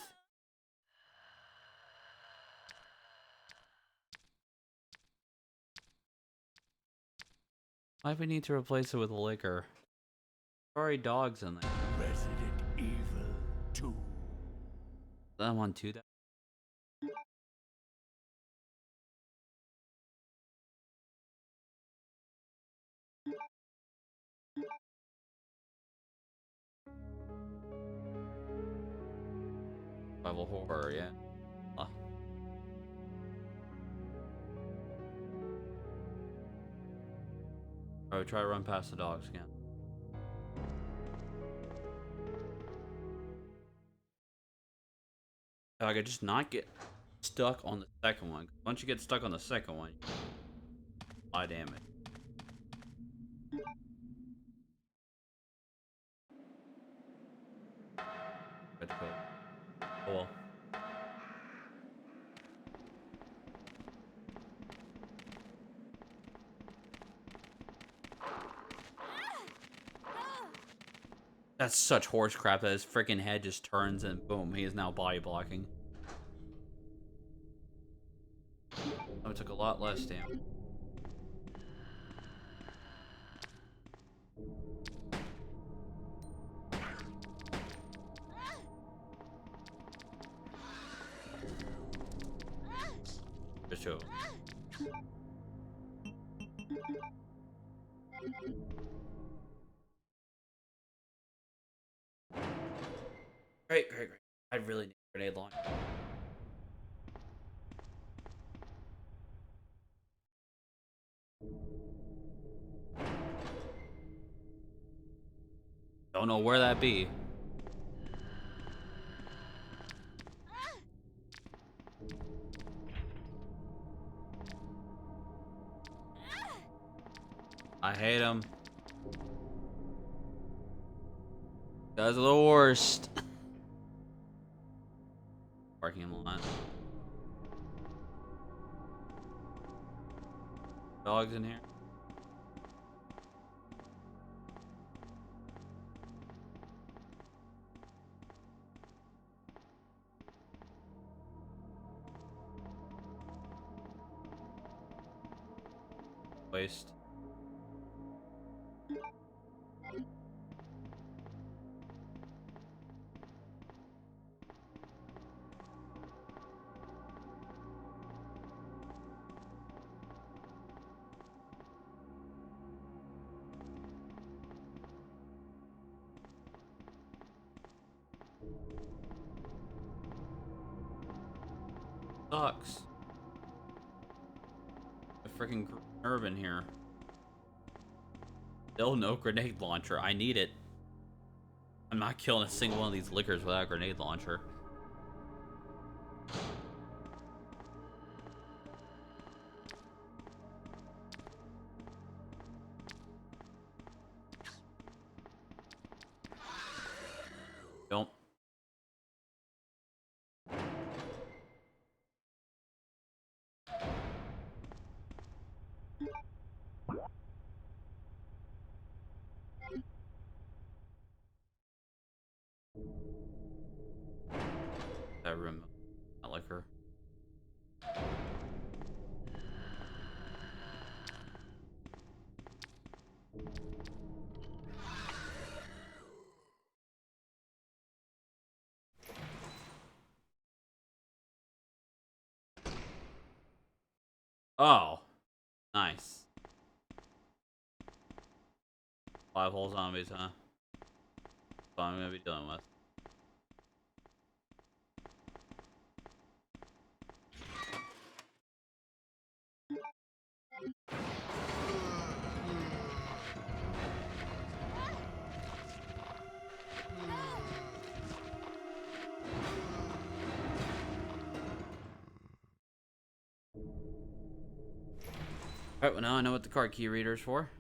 Why do we need to replace it with liquor? There are already dogs in there. Resident Evil 2. I'm on 2. Survival horror, yeah. Alright, try to run past the dogs again. If I could just not get stuck on the second one. Once you get stuck on the second one, you apply damage. Good to go. Oh well. That's such horse crap that his freaking head just turns and boom, he is now body blocking. Oh, it took a lot less damage. Just show. Great. I really need a grenade launcher. Don't know where that be. I hate him. Guys are the worst. Parking lot. Dogs in here. Waste. Sucks. A freaking nerve in here. Still no grenade launcher. I need it. I'm not killing a single one of these lickers without a grenade launcher. Don't. That room, not liquor. Oh, nice. 5 whole zombies, huh? That's what I'm gonna be dealing with. Alright, well now I know what the card key reader is for.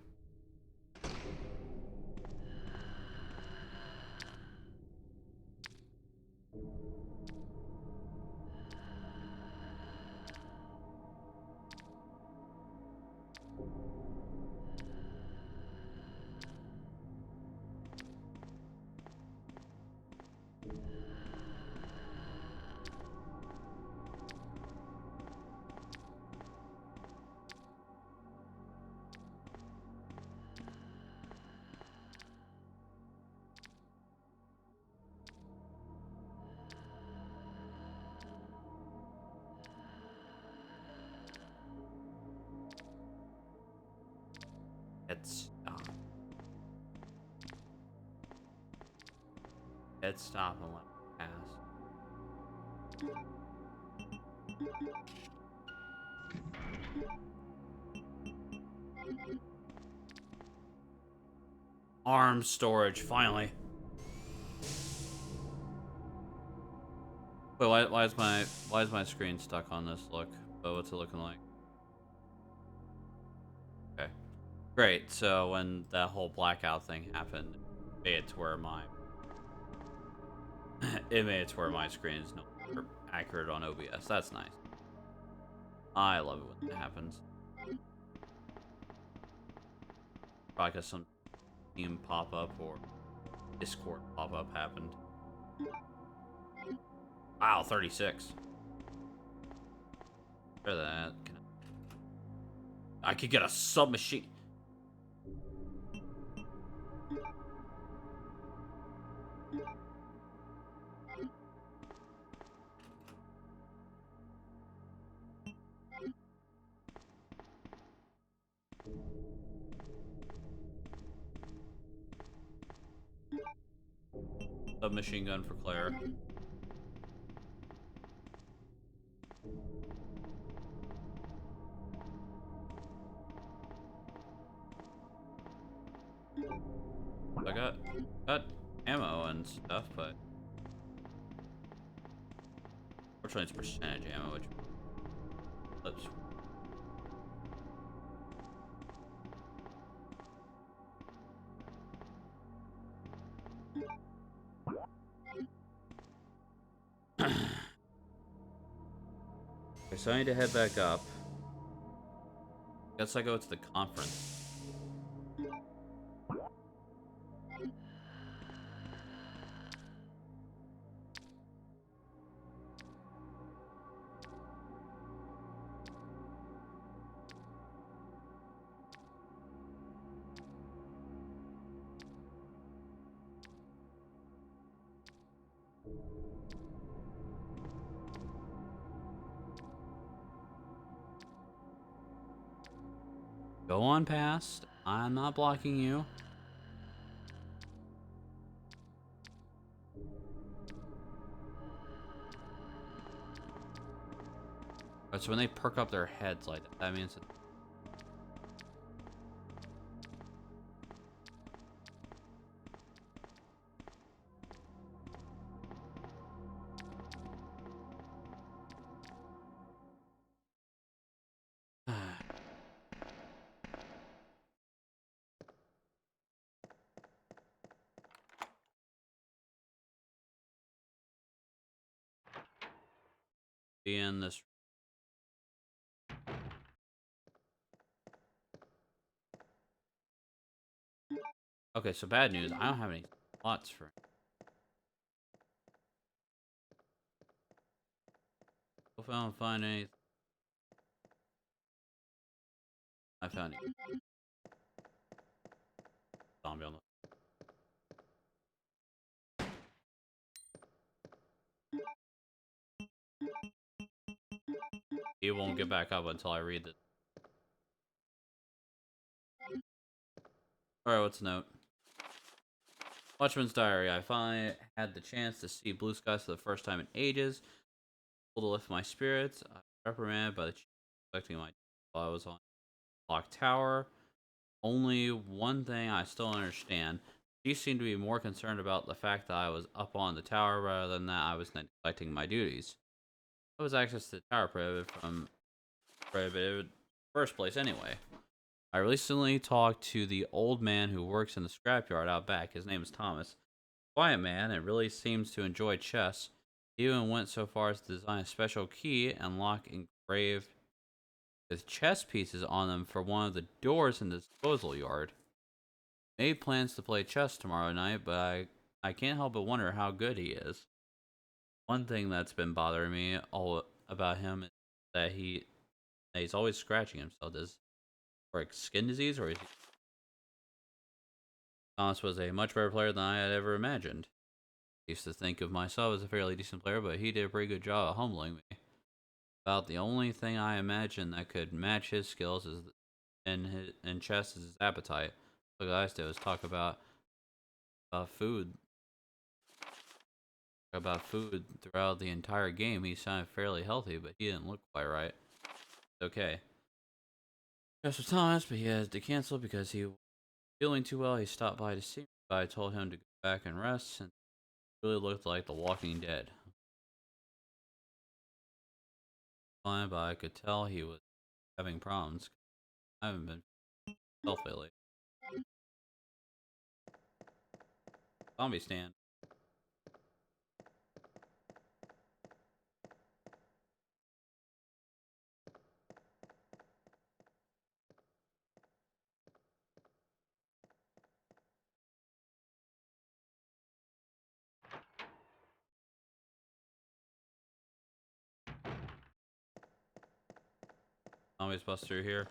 It's Hit stop and let me pass. Arms storage, finally. Wait, why is my screen stuck on this look? Oh, what's it looking like? Okay. Great, so when that whole blackout thing happened, it made it to where my screen is no longer accurate on OBS. That's nice. I love it when that happens. Probably because some team pop-up or Discord pop-up happened. Wow, 36. Better than that. I could get a submachine. Submachine gun for Claire. I got ammo and stuff, but fortunately it's percentage ammo, which flips. Okay, so I need to head back up. Guess I go to the conference. Go on past. I'm not blocking you. Right, so when they perk up their heads like that, that means that be in this. Okay, so bad news. I don't have any slots for. If I don't find any, I found you. Zombie on the. He won't get back up until I read this. Alright, what's the note? Watchman's Diary. I finally had the chance to see blue skies for the first time in ages. To lift my spirits. I was reprimanded by the chief expecting my while I was on Clock Tower. Only one thing I still don't understand. She seemed to be more concerned about the fact that I was up on the tower rather than that I was neglecting my duties. I was access to the tower prohibited first place anyway. I recently talked to the old man who works in the scrapyard out back. His name is Thomas. Quiet man and really seems to enjoy chess. He even went so far as to design a special key and lock engraved with chess pieces on them for one of the doors in the disposal yard. Made plans to play chess tomorrow night, but I can't help but wonder how good he is. One thing that's been bothering me all about him is that he's always scratching himself. Does or skin disease, or is he... Thomas was a much better player than I had ever imagined. I used to think of myself as a fairly decent player, but he did a pretty good job of humbling me. About the only thing I imagine that could match his skills is and chest is his appetite. What I did was talk about food. About food throughout the entire game. He sounded fairly healthy, but he didn't look quite right. Okay. Professor Thomas, but he has to cancel because he was feeling too well. He stopped by to see me, but I told him to go back and rest, and it really looked like The Walking Dead. Fine, but I could tell he was having problems. I haven't been self lately. Zombie stand. Zombies bust through here.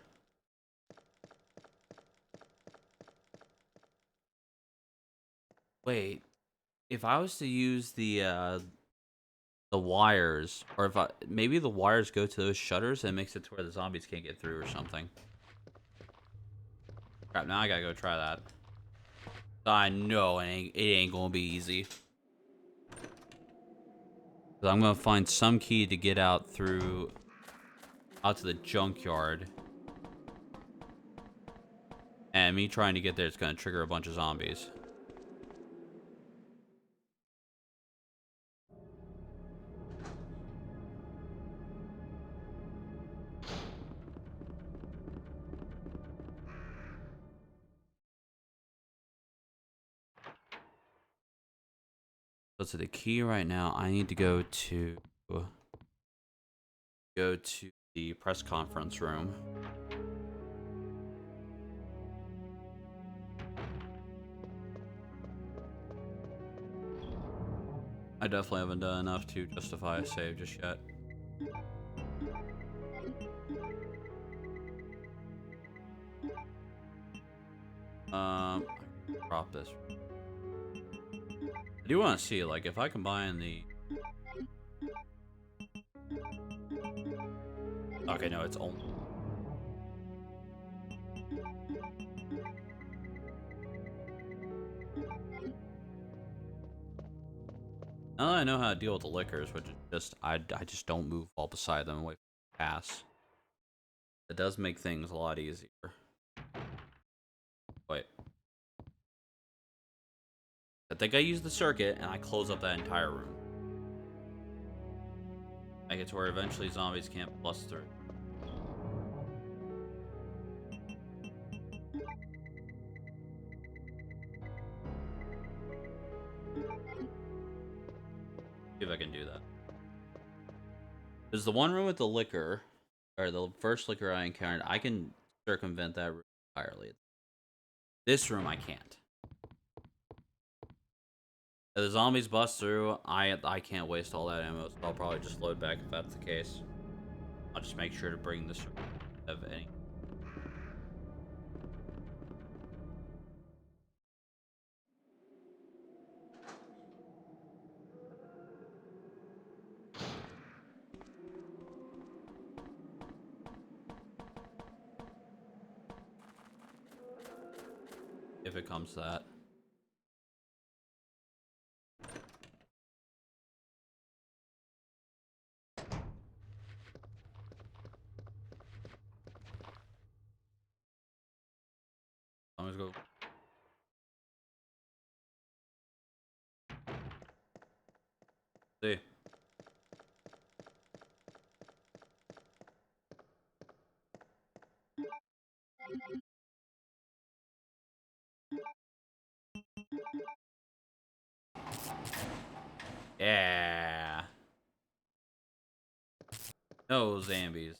Wait, if I was to use the wires, or if maybe the wires go to those shutters and it makes it to where the zombies can't get through or something. Crap! Now I gotta go try that. I know it ain't gonna be easy. 'Cause I'm gonna find some key to get out to the junkyard. And me trying to get there is gonna trigger a bunch of zombies. So the key right now, I need to go to the press conference room. I definitely haven't done enough to justify a save just yet. I can drop this. I do want to see, like, if I combine the... Okay, no, it's only... Now that I know how to deal with the liquors, which is just, I just don't move all beside them away from the pass. It does make things a lot easier. Wait. I think I use the circuit and I close up that entire room. I get to where eventually zombies can't bust through. See if I can do that. There's the one room with the liquor, or the first liquor I encountered. I can circumvent that room entirely. This room I can't. If the zombies bust through, I can't waste all that ammo, so I'll probably just load back if that's the case. I'll just make sure to bring this of any. If it comes to that. I'm gonna go. See. Yeah. No zombies.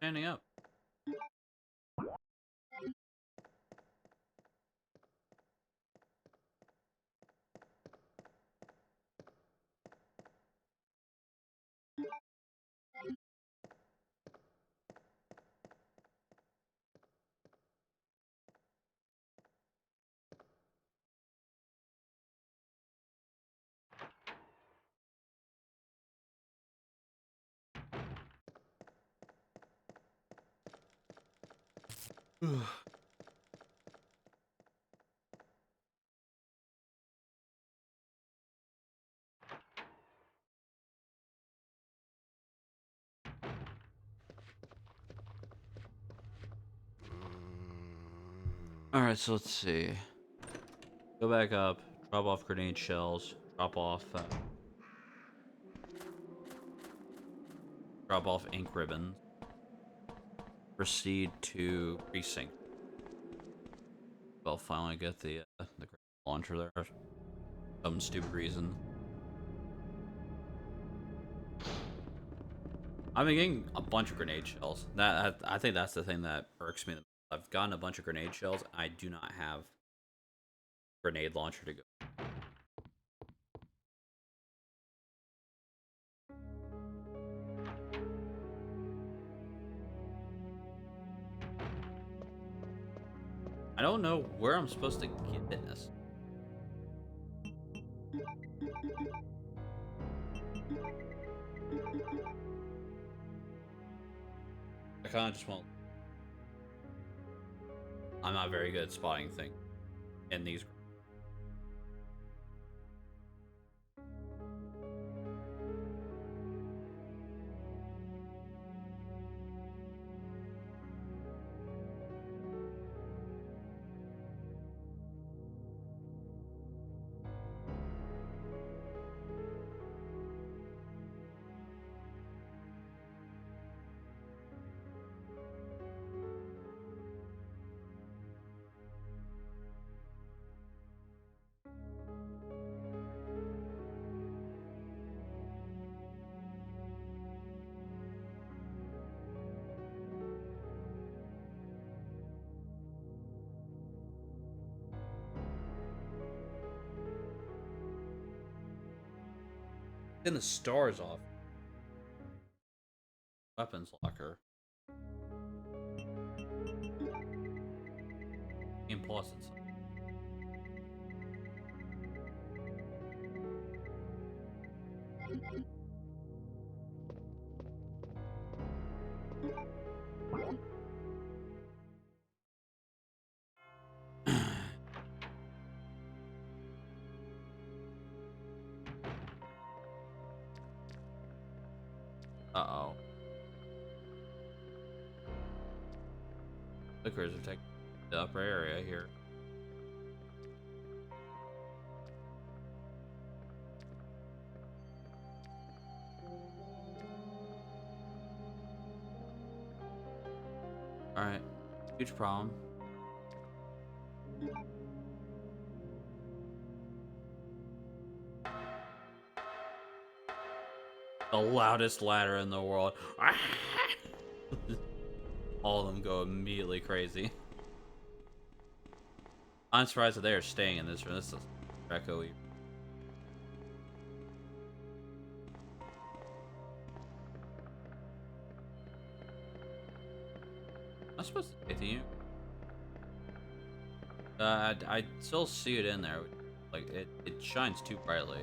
Standing up. Alright, so let's see. Go back up, drop off grenade shells, drop off ink ribbons. Proceed to precinct. Well, finally get the grenade launcher there. For some stupid reason. I've been getting a bunch of grenade shells. I think that's the thing that irks me the most. I've gotten a bunch of grenade shells. I do not have grenade launcher to go. I don't know where I'm supposed to get this. I kind of just won't. I'm not very good at spotting things in these. Getting the stars off. Weapons locker. Game Plus and stuff. Uh-oh. Liquors are taking the upper area here. Alright. Huge problem. The loudest ladder in the world. All of them go immediately crazy. I'm surprised that they are staying in this room. This is echoey. I'm supposed to take the unit. I still see it in there. Like it shines too brightly.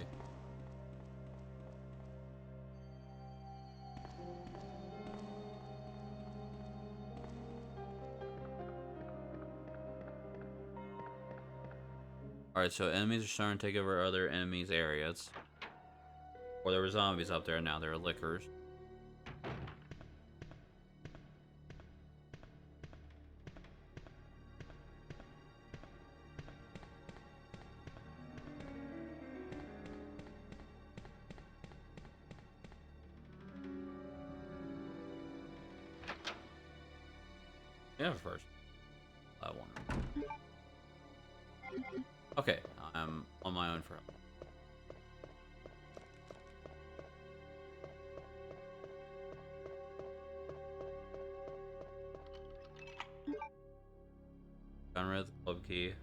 Alright, so enemies are starting to take over other enemies' areas. Or there were zombies up there, now there are lickers. Yeah, first. That one. Okay, I'm on my own for help. Got rid of the club key.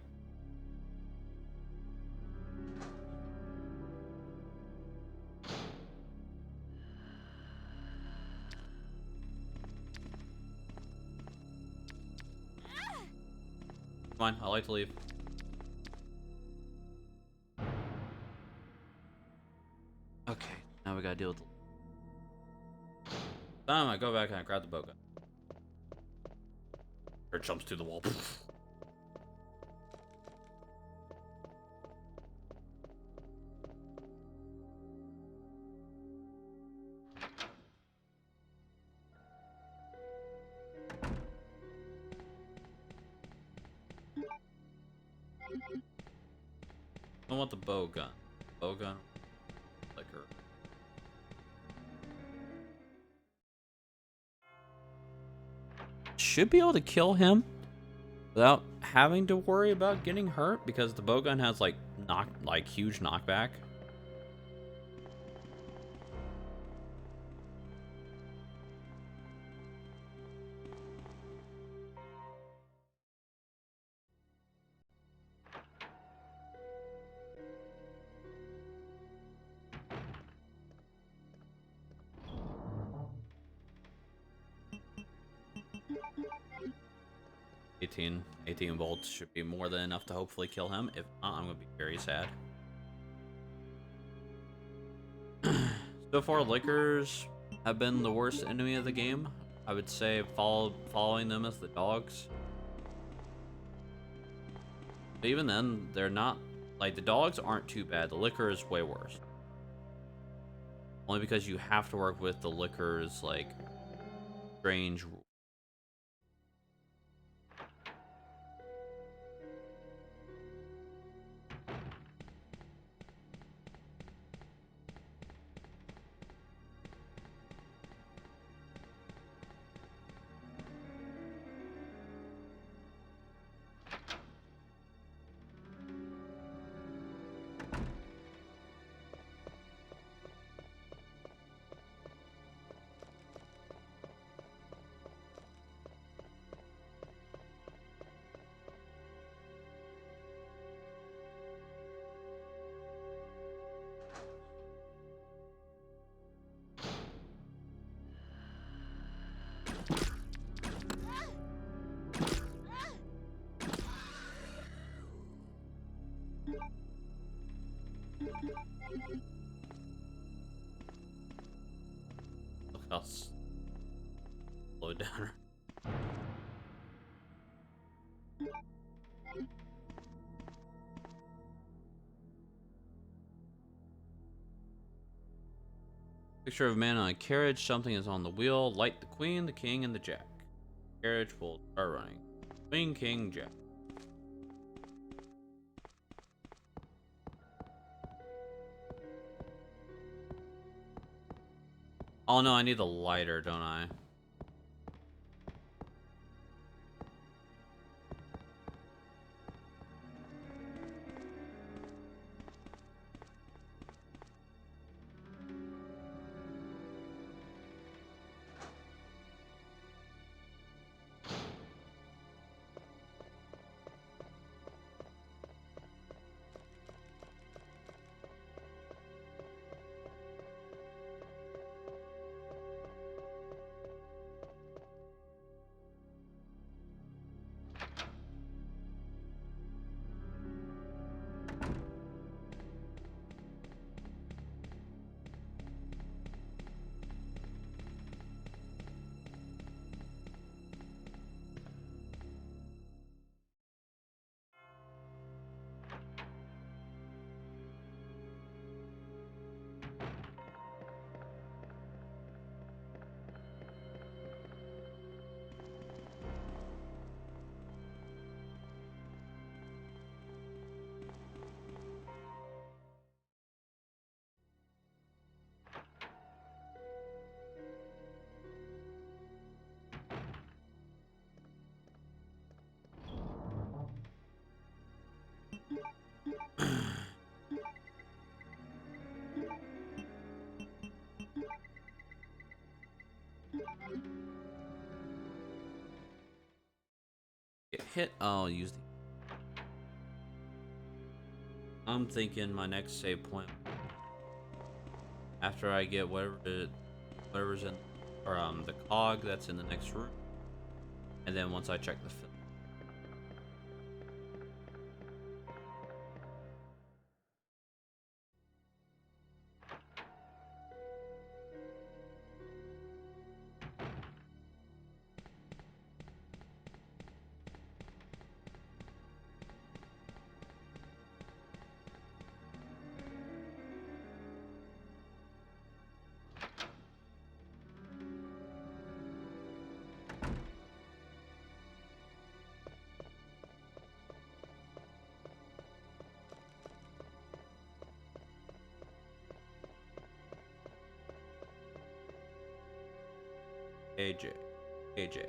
Come on, I like to leave. Okay, now we gotta deal with the... I go back and I grab the bow gun. Or jumps through the wall. I want the bow gun. Bow gun. Liquor. Should be able to kill him without having to worry about getting hurt because the bow gun has like huge knockback. Eighteen volts should be more than enough to hopefully kill him. If not, I'm gonna be very sad. So far, lickers have been the worst enemy of the game. I would say following them as the dogs. But even then, they're not, like, the dogs aren't too bad. The licker is way worse. Only because you have to work with the licker's, like, strange rules. Look how slow down. Picture of a man on a carriage. Something is on the wheel. Light the queen, the king, and the jack. Carriage will start running. Queen, king, jack. Oh no, I need the lighter, don't I? Get hit. I'll use the. I'm thinking my next save point after I get whatever's in, or the cog that's in the next room, and then once I check the. AJ. AJ.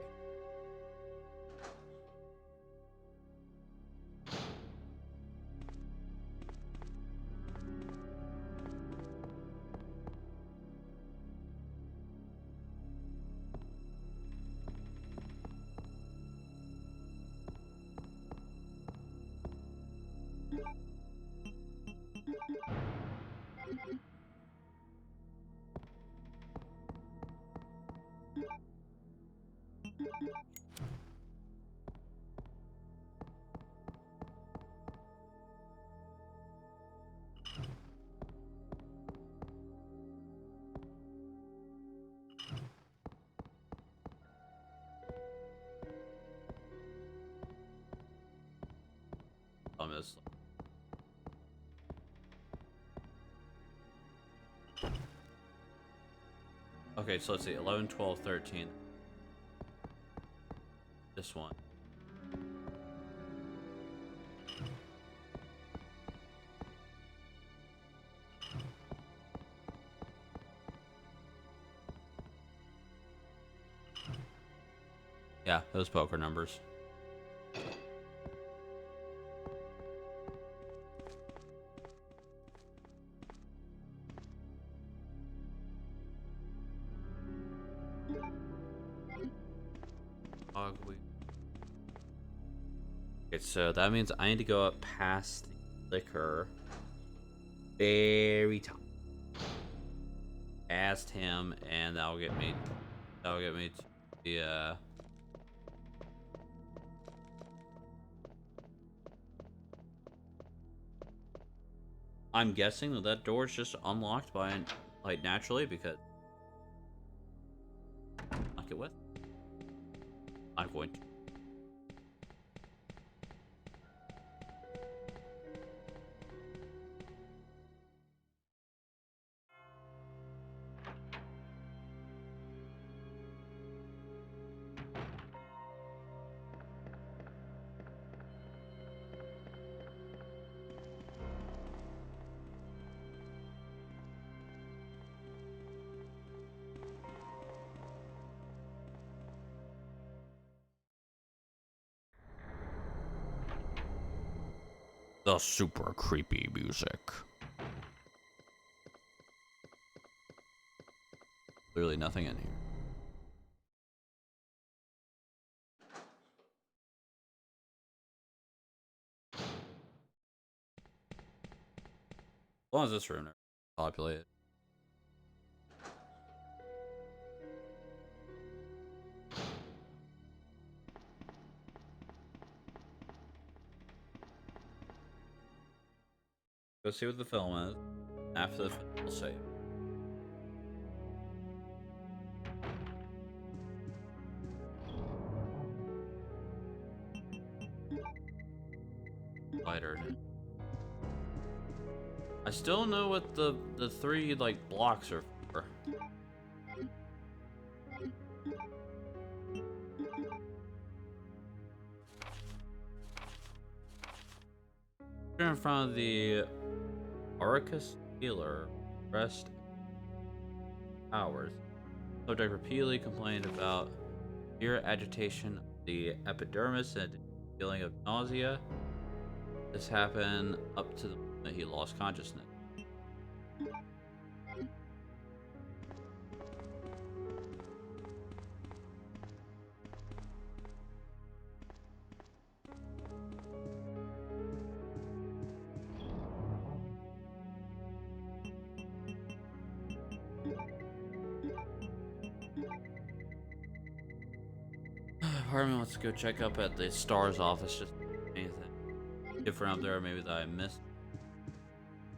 Thomas. Okay, so let's see. 11, 12, 13. This one. Yeah, those poker numbers. Okay, so that means I need to go up past the liquor. Very top. Past him, and that'll get me to the I'm guessing that that door is just unlocked by like naturally because lock it with. I'm going to. The super creepy music. Clearly nothing in here. As long as this room is populated. Go see what the film is. After the film, we'll save. Spider. I still don't know what the three like blocks are for. In front of the Arcus healer, rest hours. Subject repeatedly complained about severe agitation of the epidermis and feeling of nausea. This happened up to the moment he lost consciousness. Part of me wants to go check up at the STARS office, just anything different up there, maybe that I missed.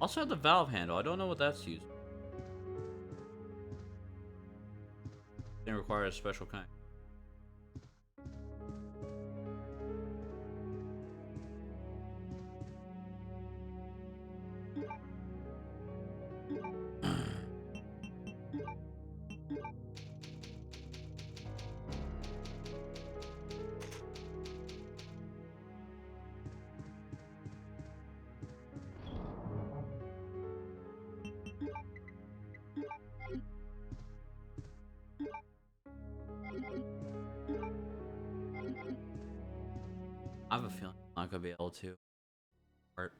Also have the valve handle. I don't know what that's used. It requires a special kind. I have a feeling I'm not gonna be able to. Art.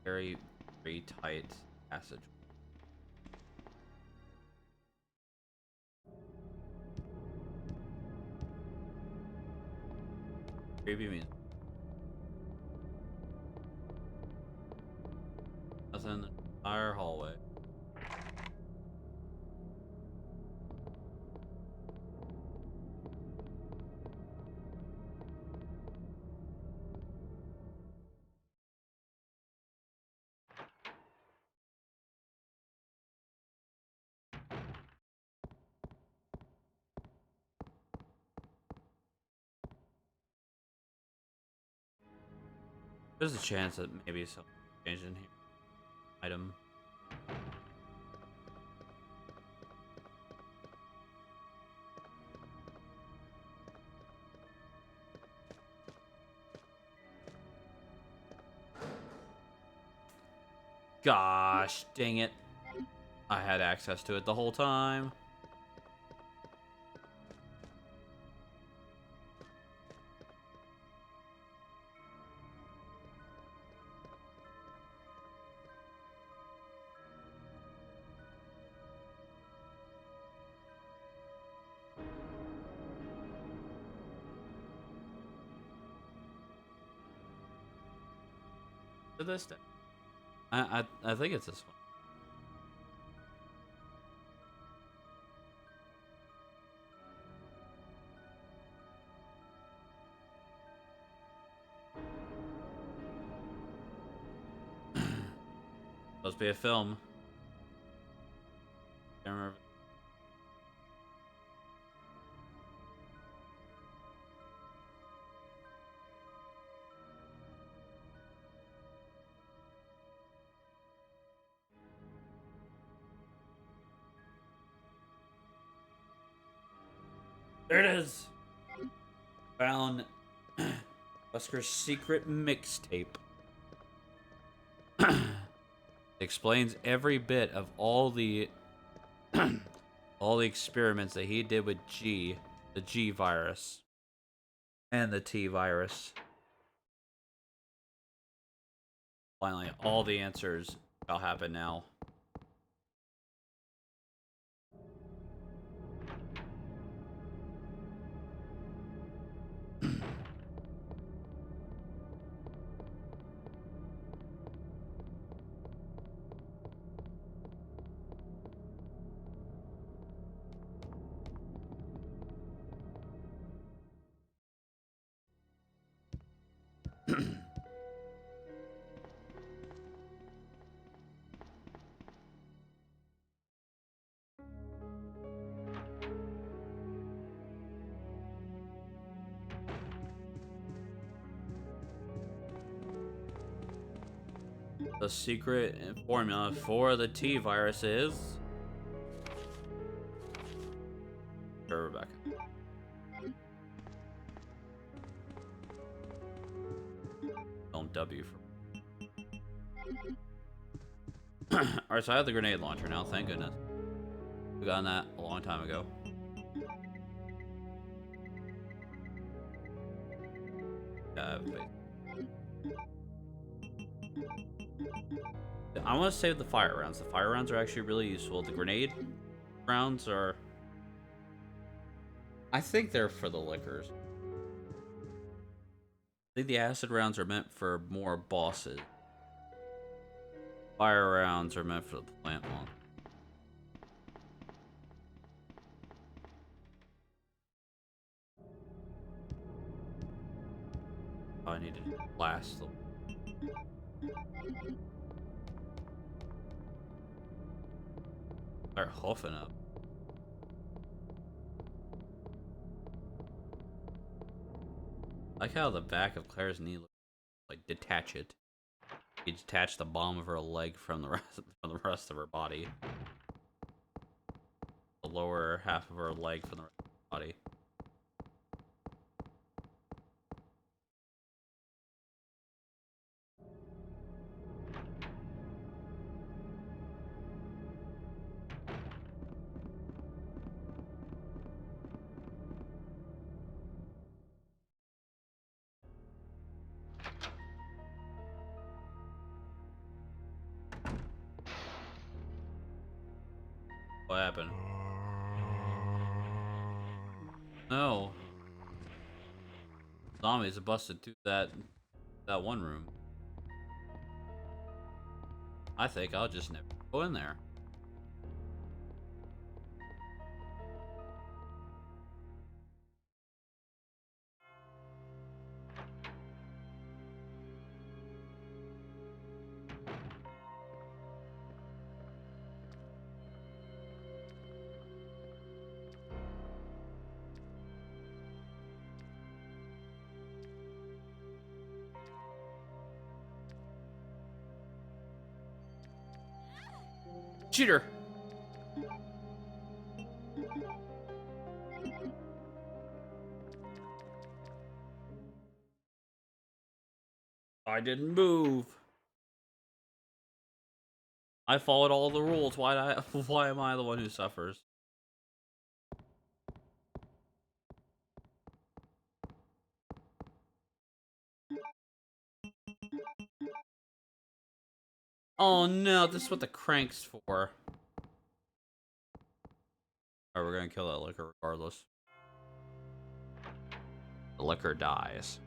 Very, very tight passage. Creepy means nothing in the entire hallway. There's a chance that maybe something changed in here. Item. Gosh, dang it. I had access to it the whole time. To this day. I think it's this one. Supposed to be a film. Can't remember. There it is. Found Wesker's secret mixtape. Explains every bit of all the all the experiments that he did with G, the G virus, and the T virus. Finally, all the answers shall happen now. The secret formula for the T virus is... Sure, Rebecca. Film W for... Alright, so I have the grenade launcher now, thank goodness. We got that a long time ago. I want to save the fire rounds. The fire rounds are actually really useful. The grenade rounds are... I think they're for the liquors. I think the acid rounds are meant for more bosses. Fire rounds are meant for the plant one. Oh, I need to blast them. They're huffing up. I like how the back of Claire's knee looks like detach it. You detach the bottom of her leg from the rest of her body. The lower half of her leg from the rest of her body. What happened? No. Zombies have busted through that one room. I think I'll just never go in there. Cheater! I didn't move. I followed all the rules. Why am I the one who suffers? Oh no, this is what the crank's for. Alright, we're gonna kill that liquor regardless. The liquor dies.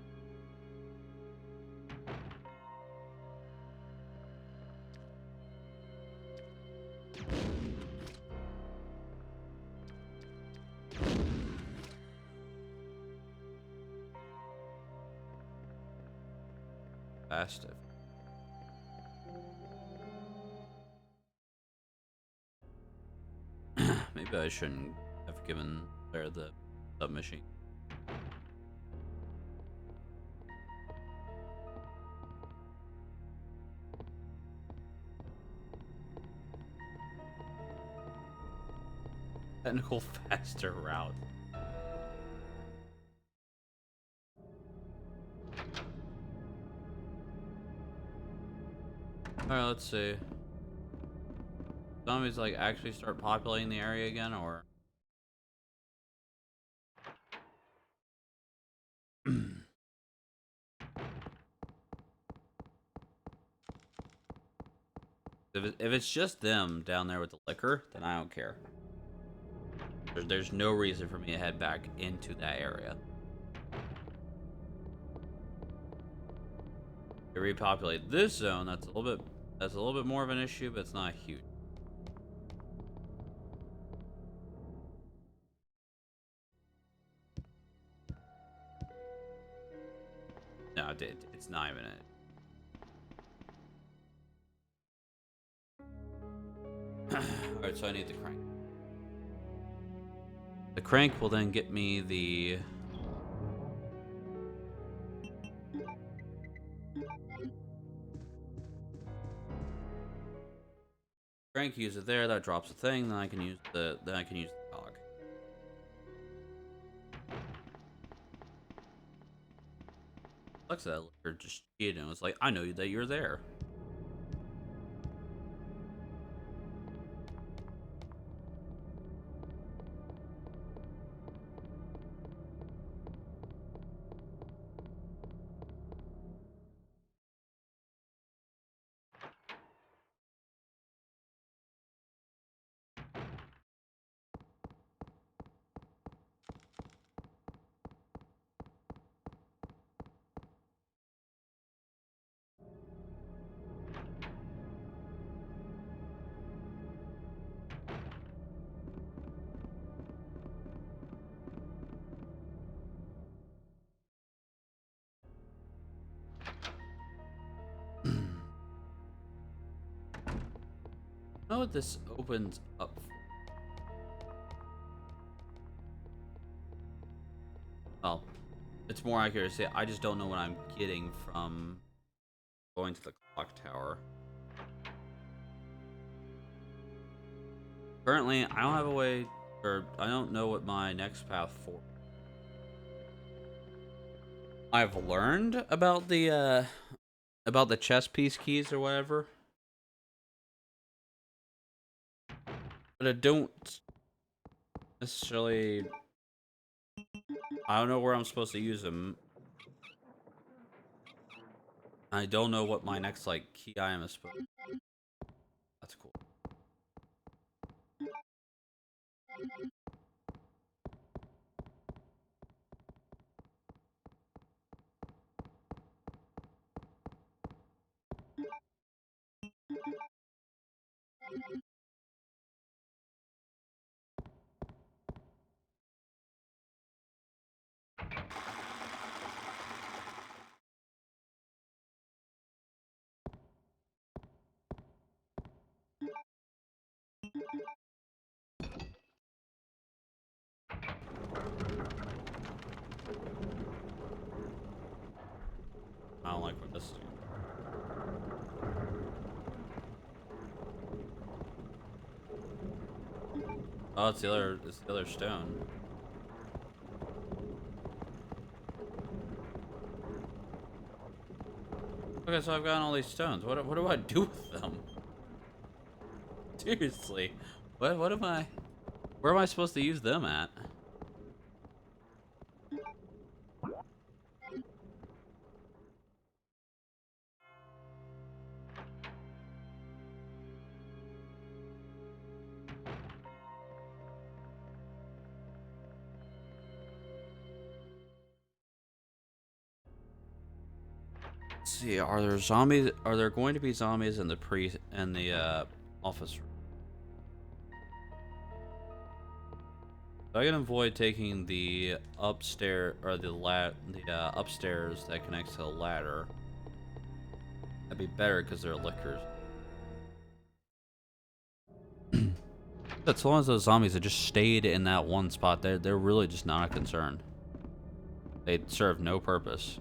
Festive. Maybe I shouldn't have given her the submachine. Technical faster route. Alright, let's see. Zombies like actually start populating the area again, or if it's just them down there with the liquor, then I don't care. There's no reason for me to head back into that area. To repopulate this zone, that's a little bit more of an issue, but it's not huge. No, it's not even it. Alright, so I need the crank. The crank will then get me the... Crank, use it there, that drops a thing, then I can use the cog. Sucks that liquor just cheated and was like, I know that you're there. Know what this opens up for? Well, it's more accurate to say I just don't know what I'm getting from going to the clock tower. Currently, I don't have a way, or I don't know what my next path for. I've learned about the chess piece keys or whatever, but I don't necessarily. I don't know where I'm supposed to use them. I don't know what my next like key item is supposed to be. That's cool. I don't like what this is. Oh, it's the other stone. Okay, so I've gotten all these stones. What do I do with them? Seriously, what am I? Where am I supposed to use them at? Let's see, are there zombies? Are there going to be zombies in the office room? So I can avoid taking the upstairs or the upstairs that connects to the ladder. That'd be better because they're liquors. But as long as those zombies had just stayed in that one spot, they're really just not a concern. They serve no purpose.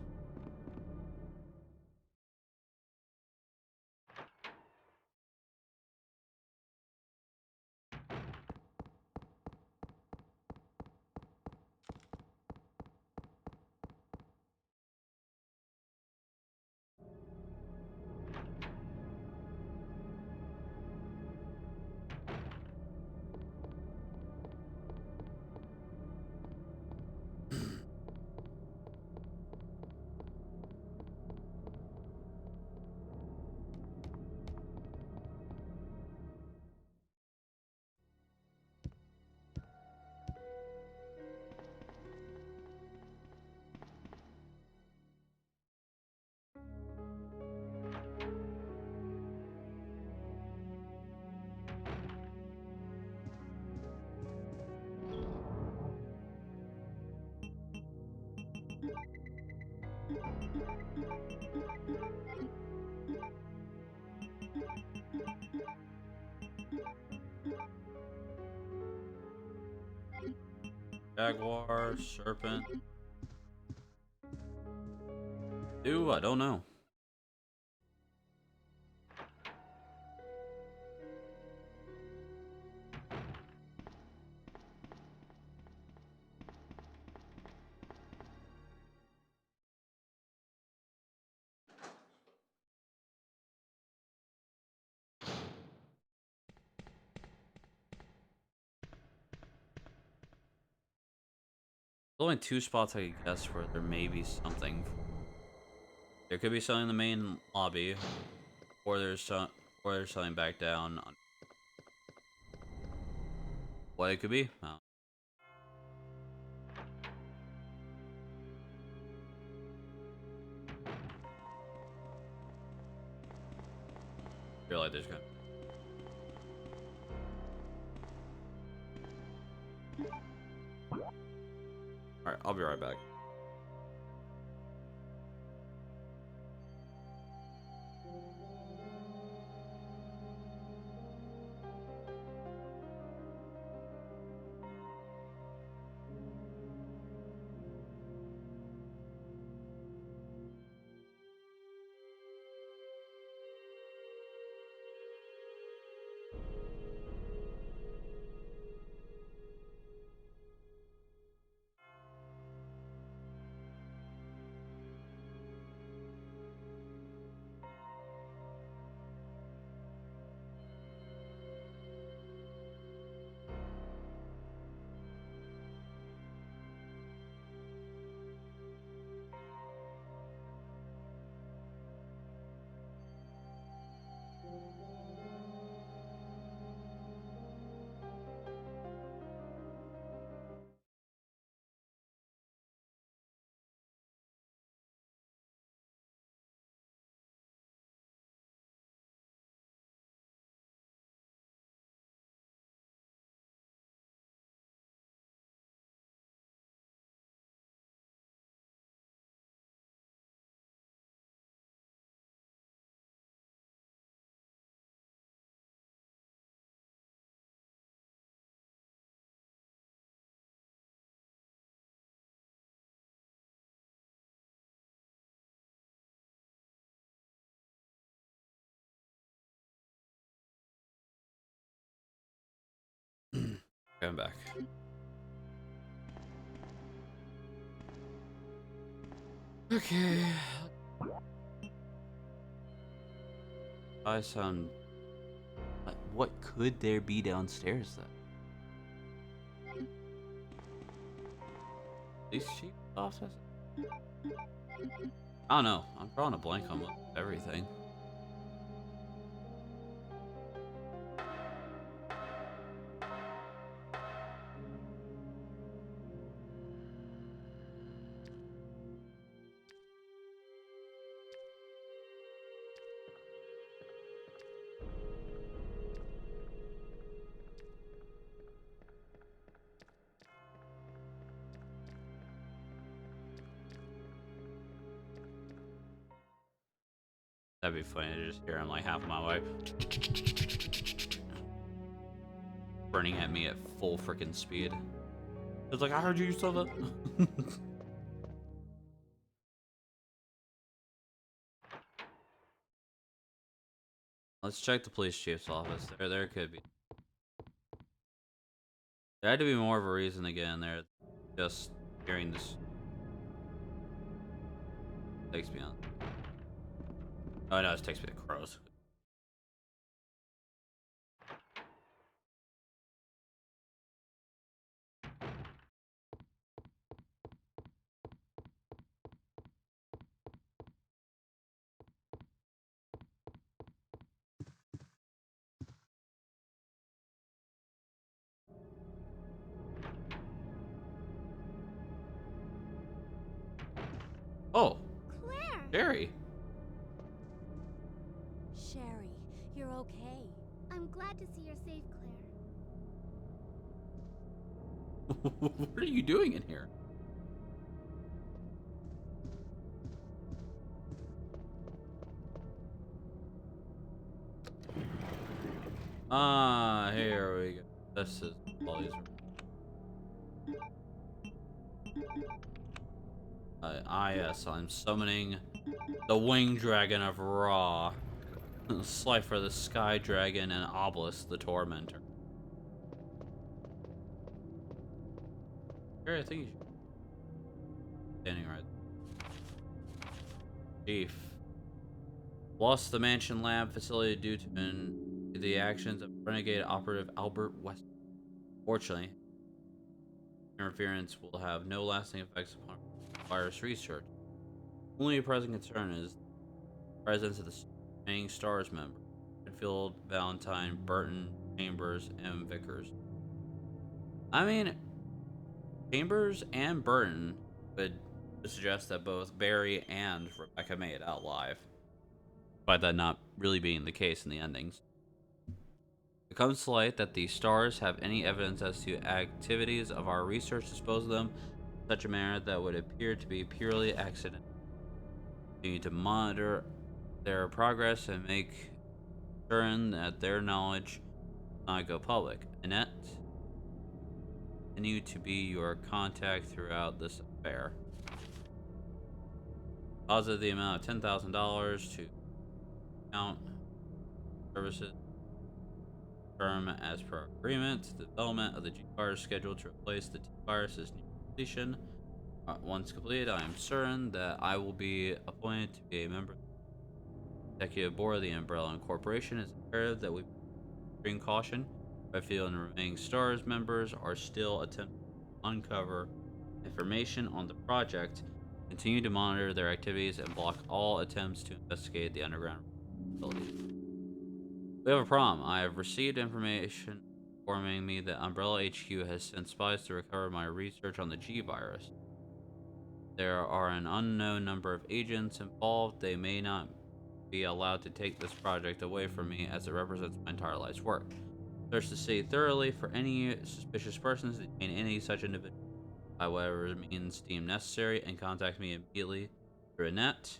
Jaguar, serpent. Ooh, I don't know. There's only two spots I could guess where there may be something. There could be something in the main lobby, or there's something back down. What it could be? Oh. I feel like there's gonna. All right, I'll be right back. I'm back. Okay. I sound. What could there be downstairs then? These cheap office? I don't know. I'm drawing a blank on everything. That'd be funny to just hear him like half a mile away. Burning at me at full freaking speed. It's like, I heard you saw that. Let's check the police chief's office. There could be. There had to be more of a reason to get in there. Just hearing this takes me on. Oh no, it takes me to Crows. Oh, Claire! Jerry. Sherry, you're okay. I'm glad to see you're safe, Claire. What are you doing in here? Ah, here we go. This is all these. Yes, I'm summoning the Wing Dragon of Ra, Slifer the Sky Dragon, and Obelisk the Tormentor. Here, I think you should be standing right there. Chief. Lost the Mansion Lab facility due to the actions of renegade operative Albert West. Fortunately, interference will have no lasting effects upon virus research. Only a present concern is the presence of the remaining STARS members: Redfield, Valentine, Burton, Chambers, and Vickers. I mean, Chambers and Burton would suggest that both Barry and Rebecca made it out alive, despite that not really being the case in the endings. It comes to light that the STARS have any evidence as to activities of our research dispose of them in such a manner that would appear to be purely accidental. We need to monitor their progress and make certain that their knowledge does not go public. Annette, continue to be your contact throughout this affair. Deposit the amount of $10,000 to account services. Firm as per agreement. The development of the G-Virus scheduled to replace the T-Virus is near completion. Once completed, I am certain that I will be appointed to be a member of the executive board of the Umbrella Incorporation. It's imperative that we bring caution. Redfield and the remaining STARS members are still attempting to uncover information on the project. Continue to monitor their activities and block all attempts to investigate the underground facility. We have a problem. I have received information informing me that Umbrella HQ has sent spies to recover my research on the G-Virus. There are an unknown number of agents involved. They may not be allowed to take this project away from me as it represents my entire life's work. Search the city thoroughly for any suspicious persons and any such individual by whatever means deemed necessary, and contact me immediately through Annette.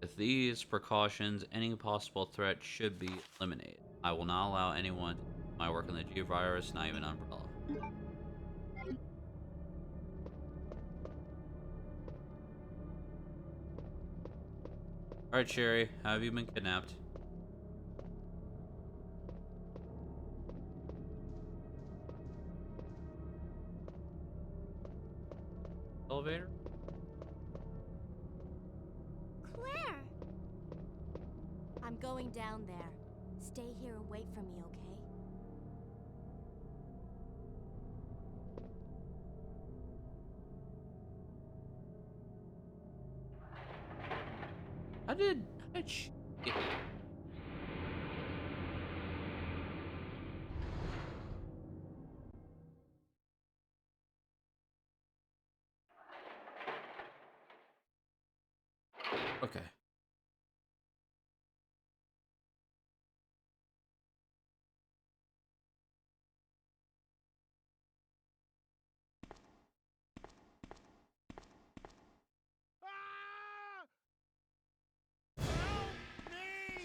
With these precautions, any possible threat should be eliminated. I will not allow anyone to do my work on the G-Virus, not even Umbrella. Alright, Sherry, how have you been kidnapped? elevator? Claire! I'm going down there. Stay here and wait for me, okay? How did she get here? Okay. Ah! Help me!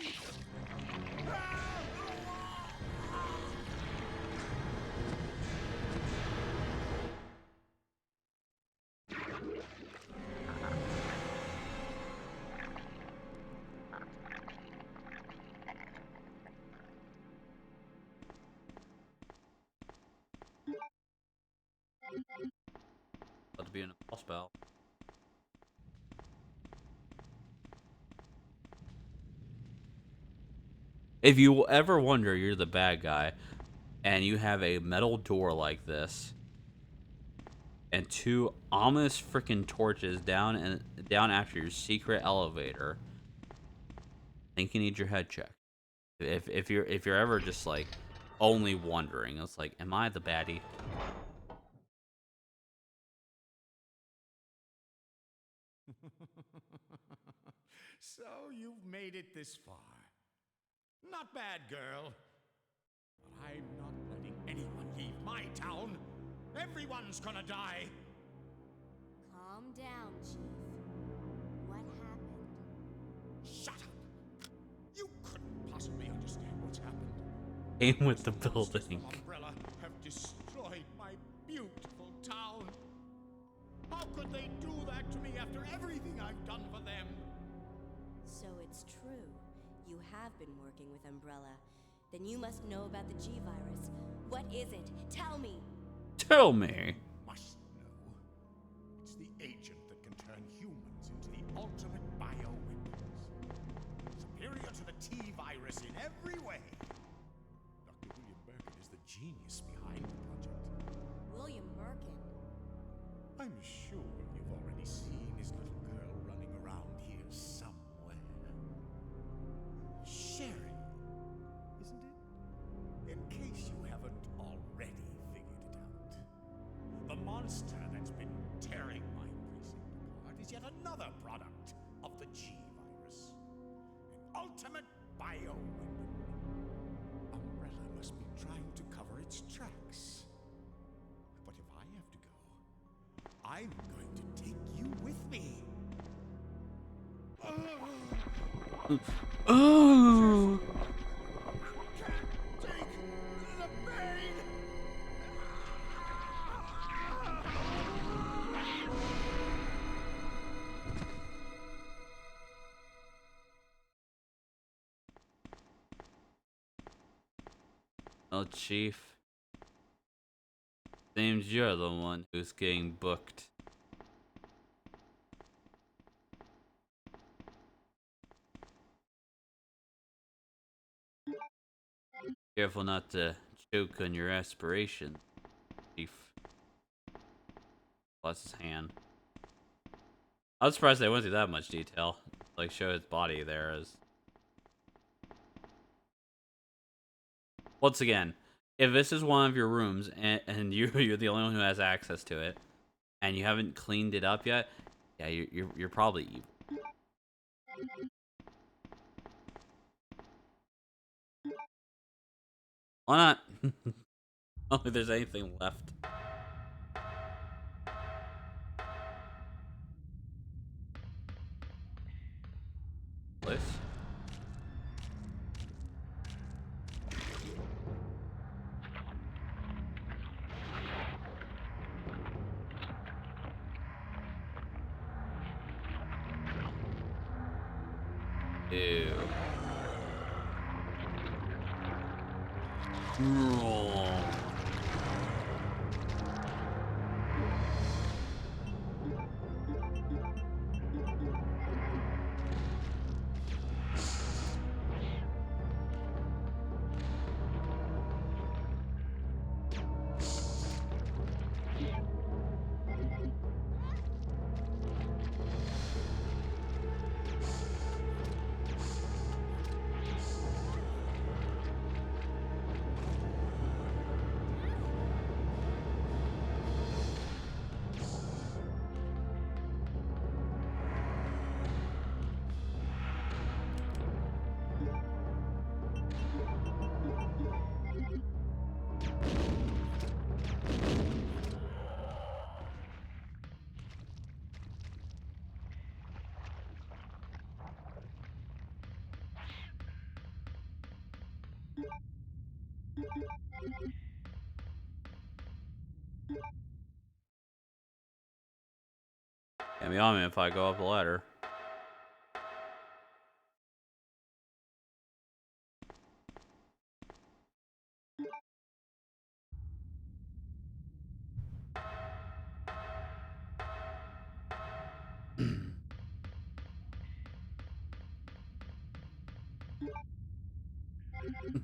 About to be in a boss battle. If you ever wonder you're the bad guy and you have a metal door like this and two ominous freaking torches down after your secret elevator, I think you need your head checked. If you're ever just like only wondering, it's like, am I the baddie? So you've made it this far. Not bad, girl. But I'm not letting anyone leave my town. Everyone's gonna die. Calm down, Chief. What happened? Shut up. You couldn't possibly understand what's happened. Aim with the Monsters building. from Umbrella have destroyed my beautiful town. How could they do that to me after everything I've done for them? So it's true. You have been working with Umbrella. Then you must know about the G-Virus. What is it? Tell me! Tell me. Must know. It's the agent that can turn humans into the ultimate bioweapons. Superior to the T-Virus in every way. Dr. William Birkin is the genius behind the project. William Birkin. I'm sure you've already seen his little girl running around here somewhere. Sherry, isn't it? In case you haven't already figured it out. The monster that's been tearing my precinct apart is yet another product of the G-Virus. An ultimate bioweapon. Umbrella must be trying to cover its tracks. But if I have to go, I'm going to take you with me. Oh. Can't take the pain. Oh, Chief. Seems you're the one who's getting booked. Careful not to choke on your aspiration, Chief. Plus his hand. I was surprised they went through that much detail. Like, show his body there as... Once again, if this is one of your rooms and you're the only one who has access to it, and you haven't cleaned it up yet, yeah, you're probably evil. Why not? I don't think there's anything left. Place. Ew. Get me on me if I go up the ladder.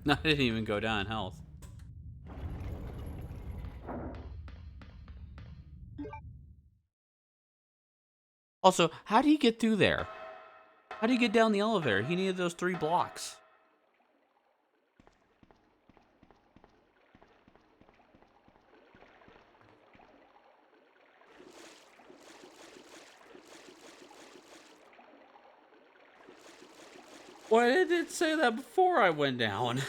I didn't even go down in health. Also, how do you get through there? How do you get down the elevator? He needed those 3 blocks. Why did it say that before I went down?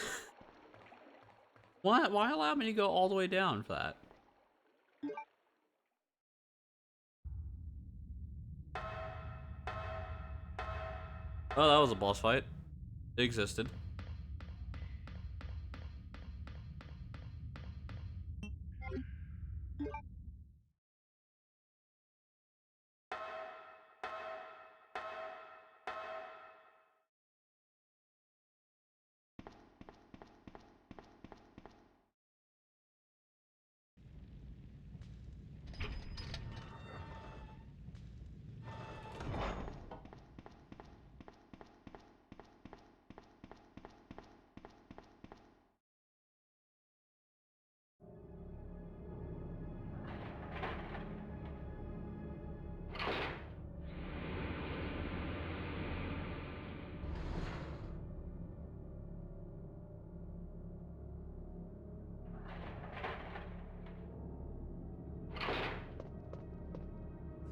Why allow me to go all the way down for that? Oh, that was a boss fight. It existed.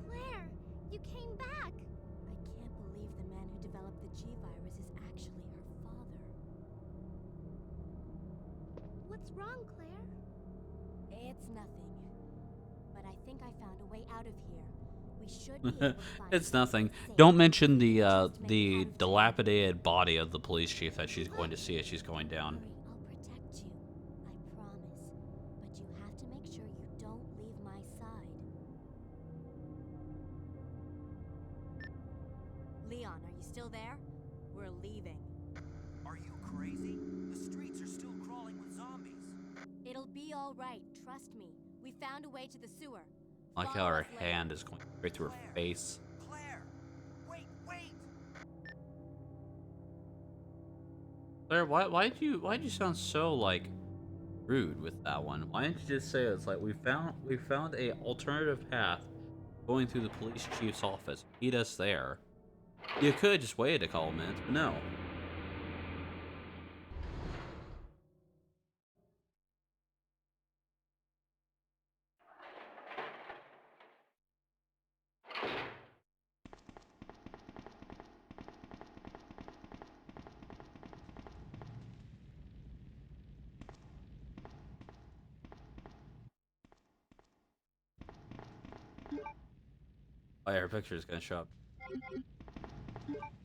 Claire, you came back. I can't believe the man who developed the G-Virus is actually her father. What's wrong, Claire? It's nothing. But I think I found a way out of here. We should be able to find It's nothing. safe. Don't mention Just make it out of town. dilapidated body of the police chief that she's going to see as she's going down. Hurry, I'll protect you. I promise. But you have to make sure you don't leave my side. Leon, are you still there? We're leaving. Are you crazy? The streets are still crawling with zombies. It'll be all right. Trust me. We found a way to the sewer. I like how Follow her us later. hand is going straight through her face. Claire! Wait, wait! Claire, why'd you sound so like rude with that one? Why didn't you just say it's like we found a alternative path going through the police chief's office. Meet us there. You could just wait a couple minutes, but no. Oh, yeah, her picture is gonna show up.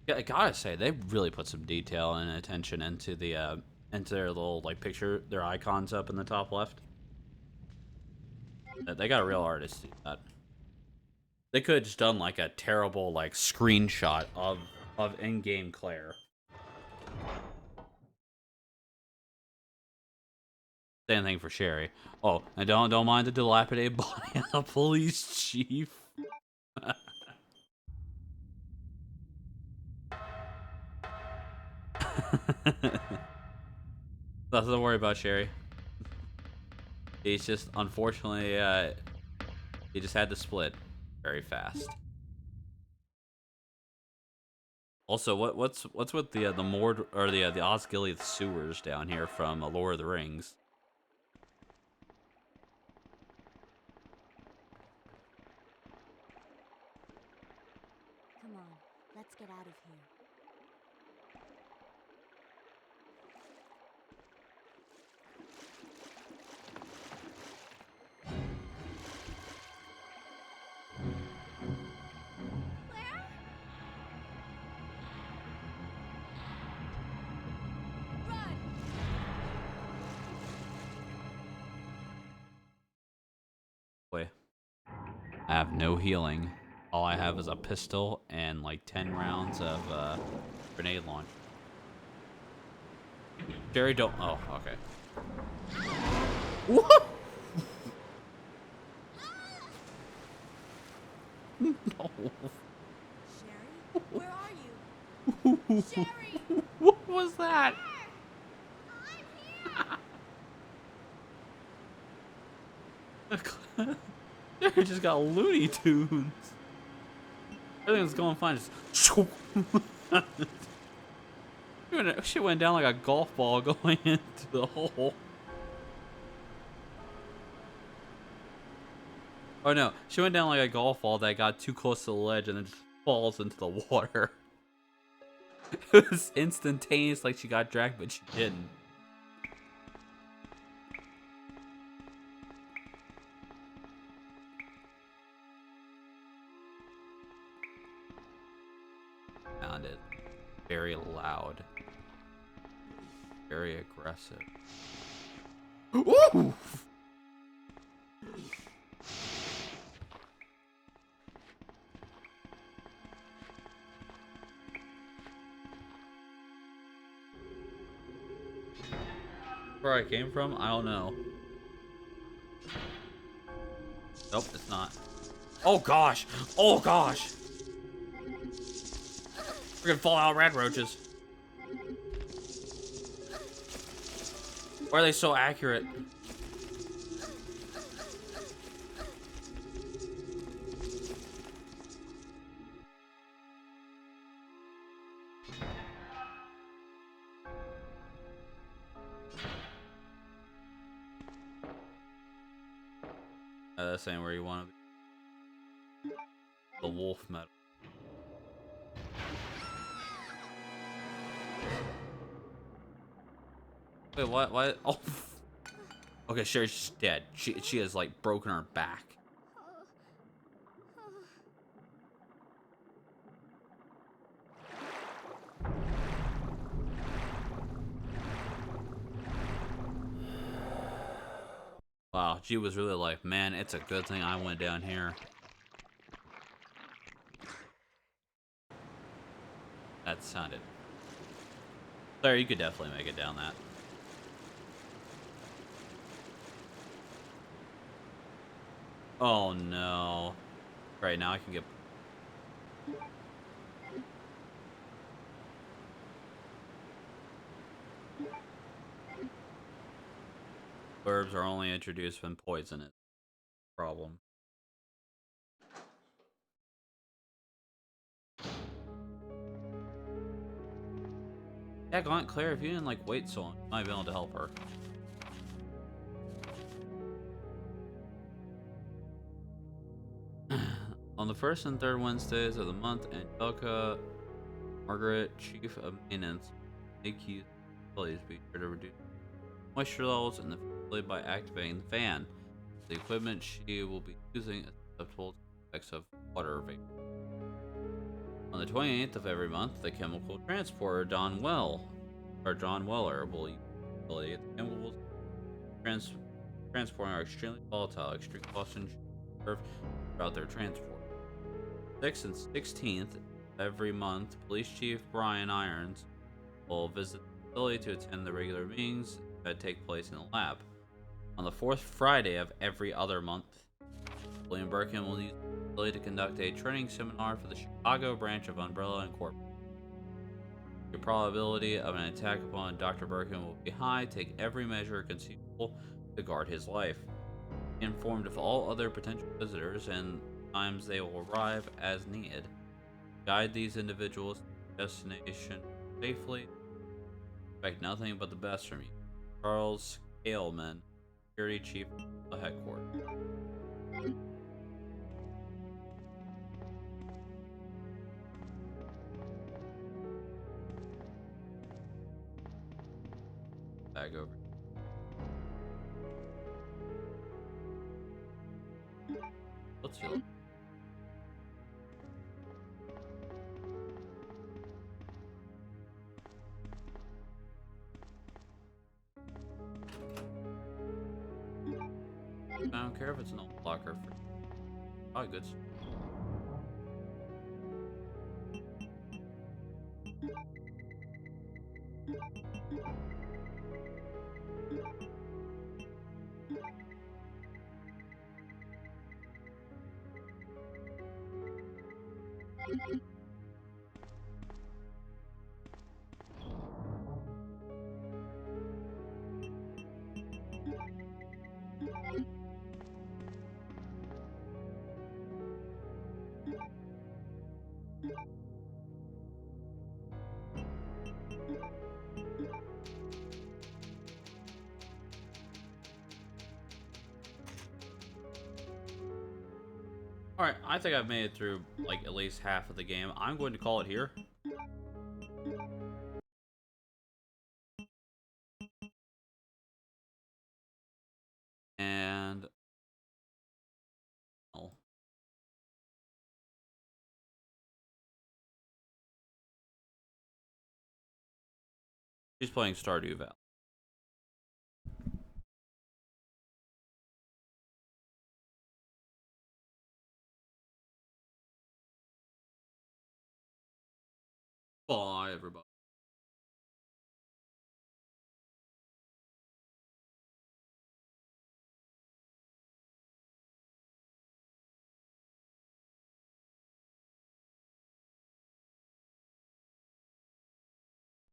Yeah, I gotta say, they really put some detail and attention into the into their little like picture, their icons up in the top left. They got a real artist to do that. They could have just done like a terrible like screenshot of in-game Claire. Same thing for Sherry. Oh, and don't mind the dilapidated body of the police chief. Nothing to worry about, Sherry. He's just unfortunately he just had to split very fast. Also, what's with the Mord or the Osgiliath sewers down here from Lord of the Rings? Come on, let's get out of here. Claire? Run! I have no healing. All I have is a pistol and like 10 rounds of grenade launch. Jerry, don't. Oh, okay. What? No. Sherry, where are you? Sherry! What was that? Jerry just got Looney Tunes. Everything's going fine. Just she went down like a golf ball going into the hole. Oh no, she went down like a golf ball that got too close to the ledge and then just falls into the water. It was instantaneous, like she got dragged, but she didn't. Sounded very loud, very aggressive. Ooh! Where I came from, I don't know. Nope, it's not. Oh gosh! Oh gosh! We're gonna fall out red roaches. Why are they so accurate? This ain't where you want to be. The wolf metal. Wait, what? What? Oh. Okay, Sherry's just dead. She has like broken her back. Wow, G was really like, man, it's a good thing I went down here. That sounded. Sorry, you could definitely make it down that. Oh no. Right now I can get. Herbs are only introduced when poisonous. Problem. Yeah, Gaunt Claire, if you didn't like wait so long, you might be able to help her. On the first and third Wednesdays of the month, Angelica Margaret, Chief of Maintenance, make use of facilities. Be sure to reduce moisture levels in the facility by activating the fan. The equipment she will be using is susceptible to the effects of water vapor. On the 28th of every month, the chemical transporter John Weller will use the facility. The chemicals transporting are extremely volatile, extreme caution throughout their transport. 6th and 16th every month, Police Chief Brian Irons will visit the facility to attend the regular meetings that take place in the lab. On the 4th Friday of every other month, William Birkin will use the facility to conduct a training seminar for the Chicago branch of Umbrella Incorporated. The probability of an attack upon Dr. Birkin will be high. Take every measure conceivable to guard his life. Be informed of all other potential visitors and times they will arrive as needed. Guide these individuals to the destination safely. Expect nothing but the best from you. Charles Kaleman, Security Chief of the Headquarters. Back over. Let's feel it. I don't care if it's an old blocker. Probably good. Alright, I think I've made it through, like, at least half of the game. I'm going to call it here. And... oh. She's playing Stardew Valley. Bye, everybody.